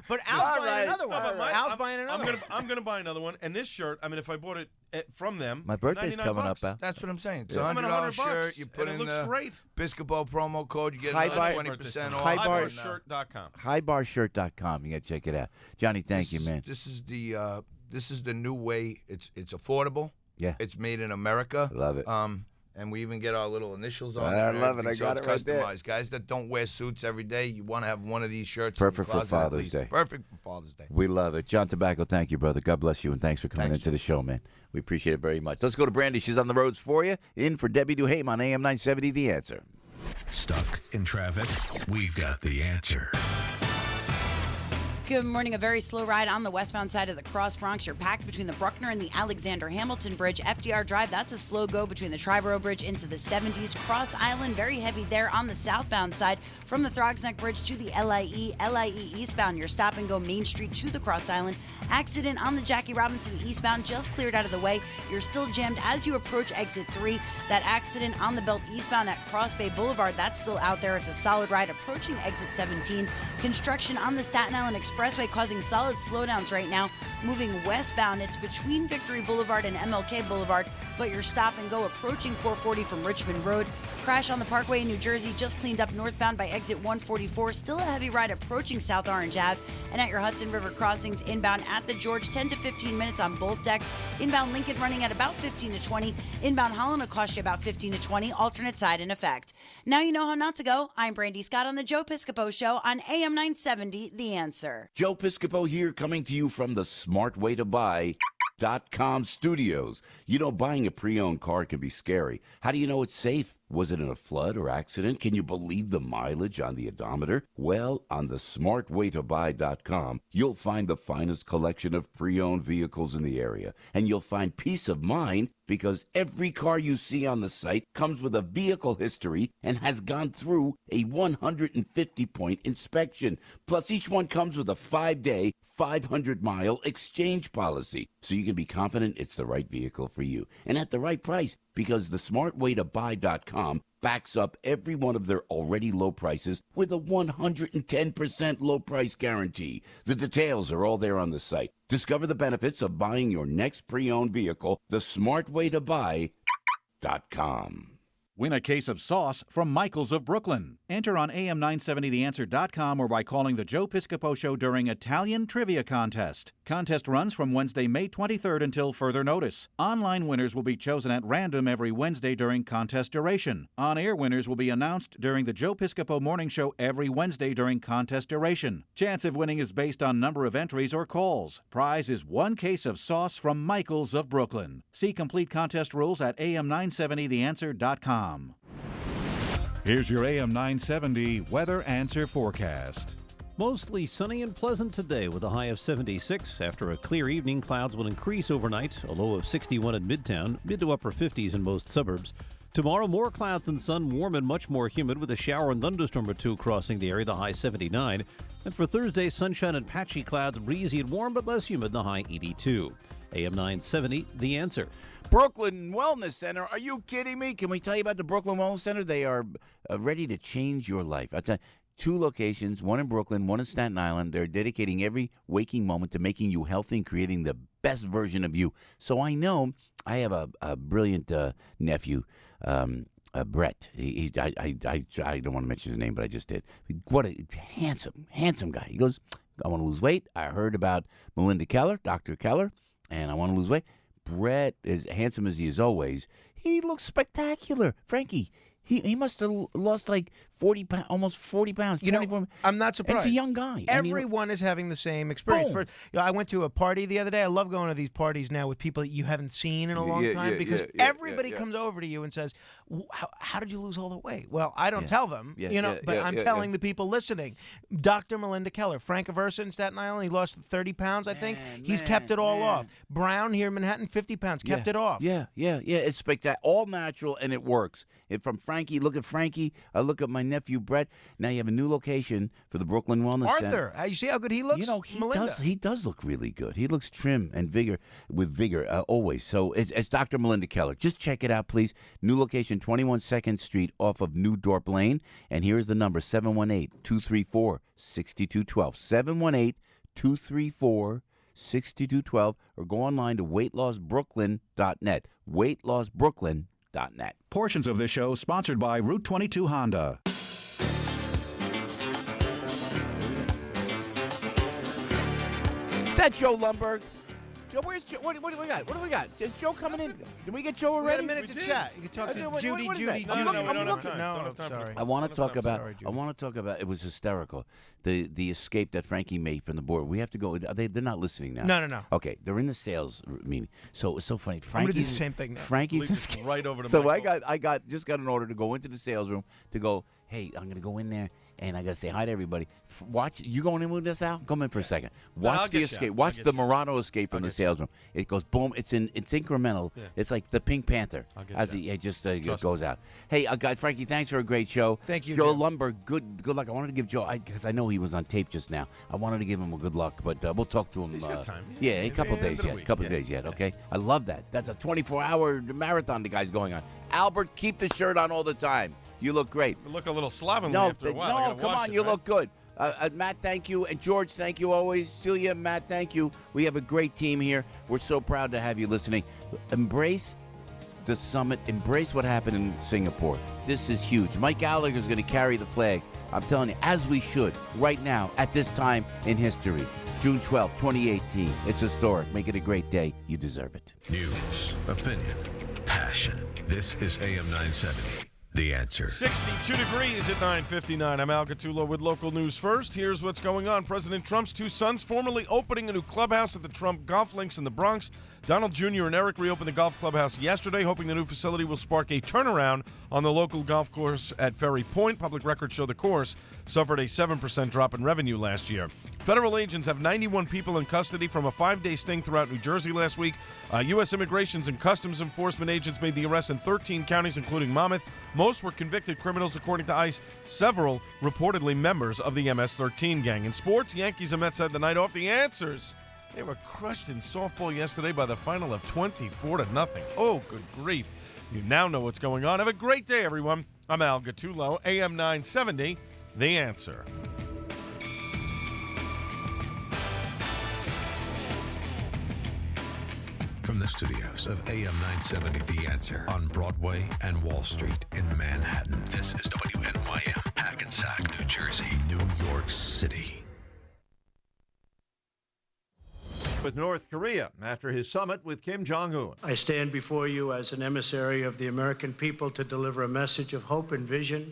But Al's buying another one. Al's buying another one. I'm going to buy another one. And this shirt, I mean, if I bought it from them, my birthday's coming $99. up, Al. That's what I'm saying. It's $100 $100 shirt. You put in it looks the great. Piscopo promo code. You get another 20% off. Highbarshirt.com. Highbarshirt.com. You got to check it out. Johnny, thank you, man. This is the new way. It's affordable. Yeah. It's made in America. Love it. And we even get our little initials on I it. love it. I So got it's it right there. customized. Guys that don't wear suits every day, you want to have one of these shirts. Perfect in your for closet at Father's least. Day. Perfect for Father's Day. We love it. John Tabacco, thank you, brother. God bless you, and thanks for coming into the show, man. We appreciate it very much. Let's go to Brandy. She's on the roads for you. In for Debbie Duhame on AM 970, The Answer. Stuck in traffic? We've got the answer. Good morning. A very slow ride on the westbound side of the Cross Bronx. You're packed between the Bruckner and the Alexander Hamilton Bridge. FDR Drive, that's a slow go between the Triborough Bridge into the 70s. Cross Island, very heavy there on the southbound side from the Throgsneck Bridge to the LIE. LIE eastbound, your stop and go Main Street to the Cross Island. Accident on the Jackie Robinson eastbound, just cleared out of the way. You're still jammed as you approach exit 3. That accident on the belt eastbound at Cross Bay Boulevard, that's still out there. It's a solid ride approaching exit 17. Construction on the Staten Island Expressway causing solid slowdowns right now. Moving westbound, it's between Victory Boulevard and MLK Boulevard, but your stop and go approaching 440 from Richmond Road. Crash on the Parkway in New Jersey, just cleaned up northbound by exit 144. Still a heavy ride approaching South Orange Ave. And at your Hudson River crossings inbound at the George, 10 to 15 minutes on both decks. Inbound Lincoln running at about 15 to 20. Inbound Holland will cost you about 15 to 20. Alternate side in effect. Now you know how not to go. I'm Brandy Scott on the Joe Piscopo Show on AM 970, The Answer. Joe Piscopo here, coming to you from the smartwaytobuy.com studios. You know, buying a pre-owned car can be scary. How do you know it's safe? Was it in a flood or accident? Can you believe the mileage on the odometer? Well, on the smartwaytobuy.com, you'll find the finest collection of pre-owned vehicles in the area. And you'll find peace of mind because every car you see on the site comes with a vehicle history and has gone through a 150-point inspection. Plus, each one comes with a 5-day, 500-mile exchange policy. So you can be confident it's the right vehicle for you and at the right price, because the smartwaytobuy.com backs up every one of their already low prices with a 110% low price guarantee. The details are all there on the site. Discover the benefits of buying your next pre-owned vehicle, the smartwaytobuy.com. Win a case of sauce from Michael's of Brooklyn. Enter on am970theanswer.com or by calling the Joe Piscopo Show during Italian Trivia Contest. Contest runs from Wednesday, May 23rd until further notice. Online winners will be chosen at random every Wednesday during contest duration. On-air winners will be announced during the Joe Piscopo Morning Show every Wednesday during contest duration. Chance of winning is based on number of entries or calls. Prize is one case of sauce from Michael's of Brooklyn. See complete contest rules at am970theanswer.com. Here's your AM 970 weather answer forecast. Mostly sunny and pleasant today with a high of 76. After a clear evening, clouds will increase overnight, a low of 61 in Midtown, mid to upper 50s in most suburbs. Tomorrow, more clouds than sun, warm and much more humid with a shower and thunderstorm or two crossing the area, the high 79. And for Thursday, sunshine and patchy clouds, breezy and warm but less humid, the high 82. AM 970, The Answer. Brooklyn Wellness Center. Are you kidding me? Can we tell you about the Brooklyn Wellness Center? They are ready to change your life. I tell you, 2 locations, one in Brooklyn, one in Staten Island. They're dedicating every waking moment to making you healthy and creating the best version of you. So I know I have a brilliant nephew, Brett. I don't want to mention his name, but I just did. What a handsome guy. He goes, I want to lose weight. I heard about Melinda Keller, Dr. Keller, and I want to lose weight. Brett, as handsome as he is always, he looks spectacular. Frankie, he must have lost like 40 pounds, almost 40 pounds. You know, I'm not surprised. And he's a young guy. Everyone is having the same experience. First, I went to a party the other day. I love going to these parties now with people that you haven't seen in a long time because everybody comes over to you and says, how did you lose all the weight? Well, I don't tell them, but I'm telling the people listening. Dr. Melinda Keller, Frank Aversa in Staten Island, he lost 30 pounds, I think. He's kept it all off. Brown here in Manhattan, 50 pounds, kept it off. Yeah. It's spectacular. All natural, and it works. From Frankie, look at Frankie. I look at my nephew, Brett. Now you have a new location for the Brooklyn Wellness Center. Arthur, you see how good he looks? You know, he does look really good. He looks trim and vigor always. So it's Dr. Melinda Keller. Just check it out, please. New location, 21 2nd Street off of New Dorp Lane. And here's the number, 718-234-6212. 718-234-6212. Or go online to weightlossbrooklyn.net. weightlossbrooklyn.net. Portions of this show sponsored by Route 22 Honda. Is that Joe Lumberg? Joe, where's Joe? What do we got? What do we got? Is Joe coming in? Did we get Joe already? We got a minute to chat. You can talk to Judy. No, sorry. I want to talk about. It was hysterical. The escape that Frankie made from the board. We have to go. They're not listening now. No. Okay, they're in the sales meeting. So it was so funny. I'm gonna do the same thing now. Frankie's right over to So Michael. I got an order to go into the sales room to go. hey, I'm going to go in there and I got to say hi to everybody. Watch. You going in with this, Al? Come in for a second. Watch the escape. Watch the Murano escape from the sales room. It goes boom. It's incremental. Yeah. It's like the Pink Panther as it just goes out. Hey, guy Frankie, thanks for a great show. Thank you, Joe Dan. Lumber. Good luck. I wanted to give Joe, because I know he was on tape just now. I wanted to give him a good luck, but we'll talk to him. He's got time. Yeah, a couple of days yet. Days yet. Okay. I love that. That's a 24-hour marathon the guy's going on. Albert, keep the shirt on all the time. You look great. You look a little slovenly after a while. No, come on. You look good. Matt, thank you. And George, thank you always. Celia, Matt, thank you. We have a great team here. We're so proud to have you listening. Embrace the summit. Embrace what happened in Singapore. This is huge. Mike Gallagher is going to carry the flag. I'm telling you, as we should, right now, at this time in history. June 12, 2018. It's historic. Make it a great day. You deserve it. News, opinion, passion. This is AM 970. The Answer. 62 degrees at 9:59. I'm Al Gattulo with local news first. Here's what's going on. President Trump's two sons formally opening a new clubhouse at the Trump Golf Links in the Bronx. Donald Jr. and Eric reopened the golf clubhouse yesterday, hoping the new facility will spark a turnaround on the local golf course at Ferry Point. Public records show the course suffered a 7% drop in revenue last year. Federal agents have 91 people in custody from a 5-day sting throughout New Jersey last week. U.S. Immigrations and Customs Enforcement agents made the arrest in 13 counties, including Monmouth. Most were convicted criminals, according to ICE, several reportedly members of the MS-13 gang. In sports, Yankees and Mets had the night off. The Answers, they were crushed in softball yesterday by the final of 24-0. Oh, good grief. You now know what's going on. Have a great day, everyone. I'm Al Gattulo, AM 970, The Answer. From the studios of AM 970 The Answer on Broadway and Wall Street in Manhattan, this is WNYM, Hackensack, New Jersey, New York City. With North Korea after his summit with Kim Jong-un. I stand before you as an emissary of the American people to deliver a message of hope and vision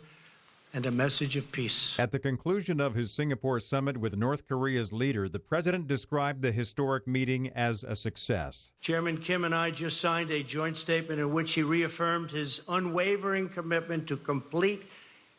and a message of peace. At the conclusion of his Singapore summit with North Korea's leader, the president described the historic meeting as a success. Chairman Kim and I just signed a joint statement in which he reaffirmed his unwavering commitment to complete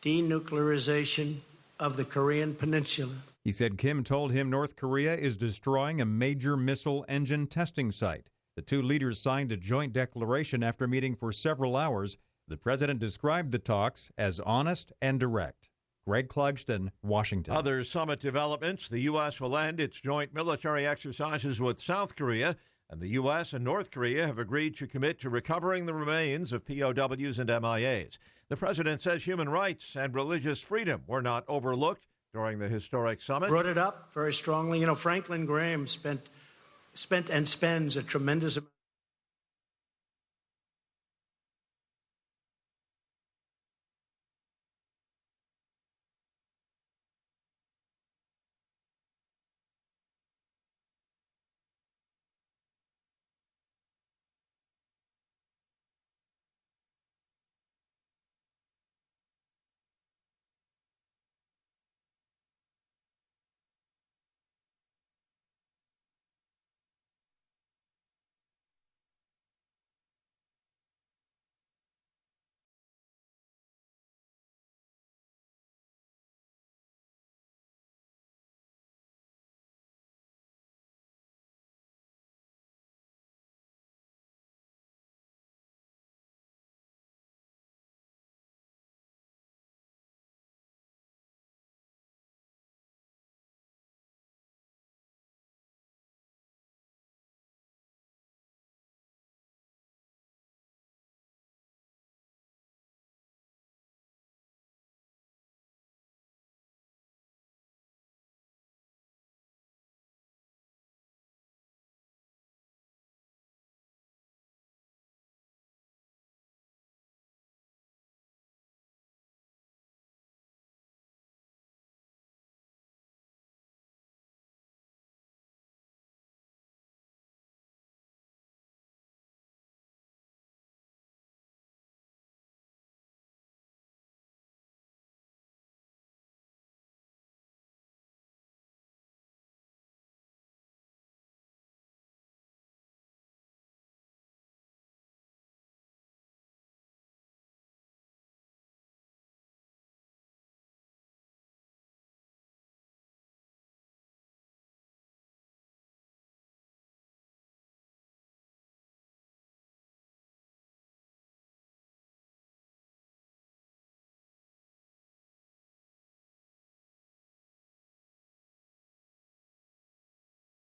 denuclearization of the Korean Peninsula. He said Kim told him North Korea is destroying a major missile engine testing site. The two leaders signed a joint declaration after meeting for several hours. The president described the talks as honest and direct. Greg Clugston, Washington. Other summit developments. The U.S. will end its joint military exercises with South Korea, and the U.S. and North Korea have agreed to commit to recovering the remains of POWs and MIAs. The president says human rights and religious freedom were not overlooked during the historic summit. Brought it up very strongly. You know, Franklin Graham spent and spends a tremendous amount